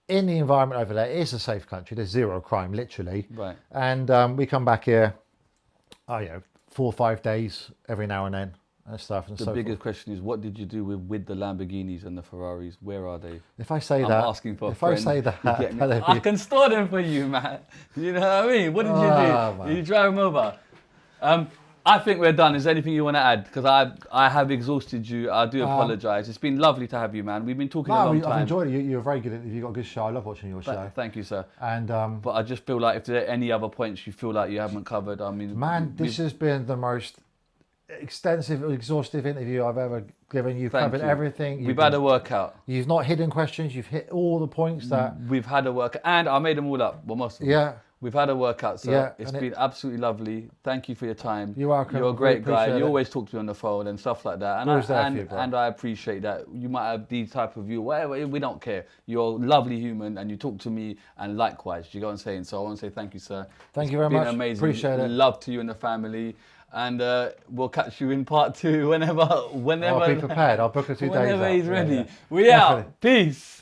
in the environment over there. It is a safe country. There's zero crime, literally. Right. And we come back here, 4 or 5 days every now and then. And stuff and the so biggest forth. question is, what did you do with the Lamborghinis and the Ferraris? Where are they? If I say I'm that, asking for a if friend. I say that, I can store them for you, man. You know what I mean? What did you do? Man. Did you drive them over? I think we're done. Is there anything you want to add? Because I have exhausted you. I do apologise. It's been lovely to have you, man. We've been talking a long time. I've enjoyed it. You're very good at it. You've got a good show. I love watching your show. Thank you, sir. And but I just feel like if there are any other points you feel like you haven't covered, I mean... Man, this has been the most extensive, exhaustive interview I've ever given. You've Thank covered you. everything. We've had a workout. You've not hidden questions. You've hit all the points that. We've had a workout, and I made them all up. Well, most of them. Yeah. We've had a workout, so Yeah, it's and been absolutely lovely. Thank you for your time. You're welcome. You're a great guy. Appreciate You it. always talk to me on the phone and stuff like that. And Always there for you, bro. and I appreciate that. You might have these type of view, whatever, we don't care. You're a lovely human and you talk to me and likewise. You go and saying. So I want to say thank you, sir. Thank you very much. It's been amazing. Appreciate it. Love to you and the family. And we'll catch you in part 2 whenever. I'll be prepared. I'll book a 2 days. Whenever he's ready. Yeah. We out. Peace.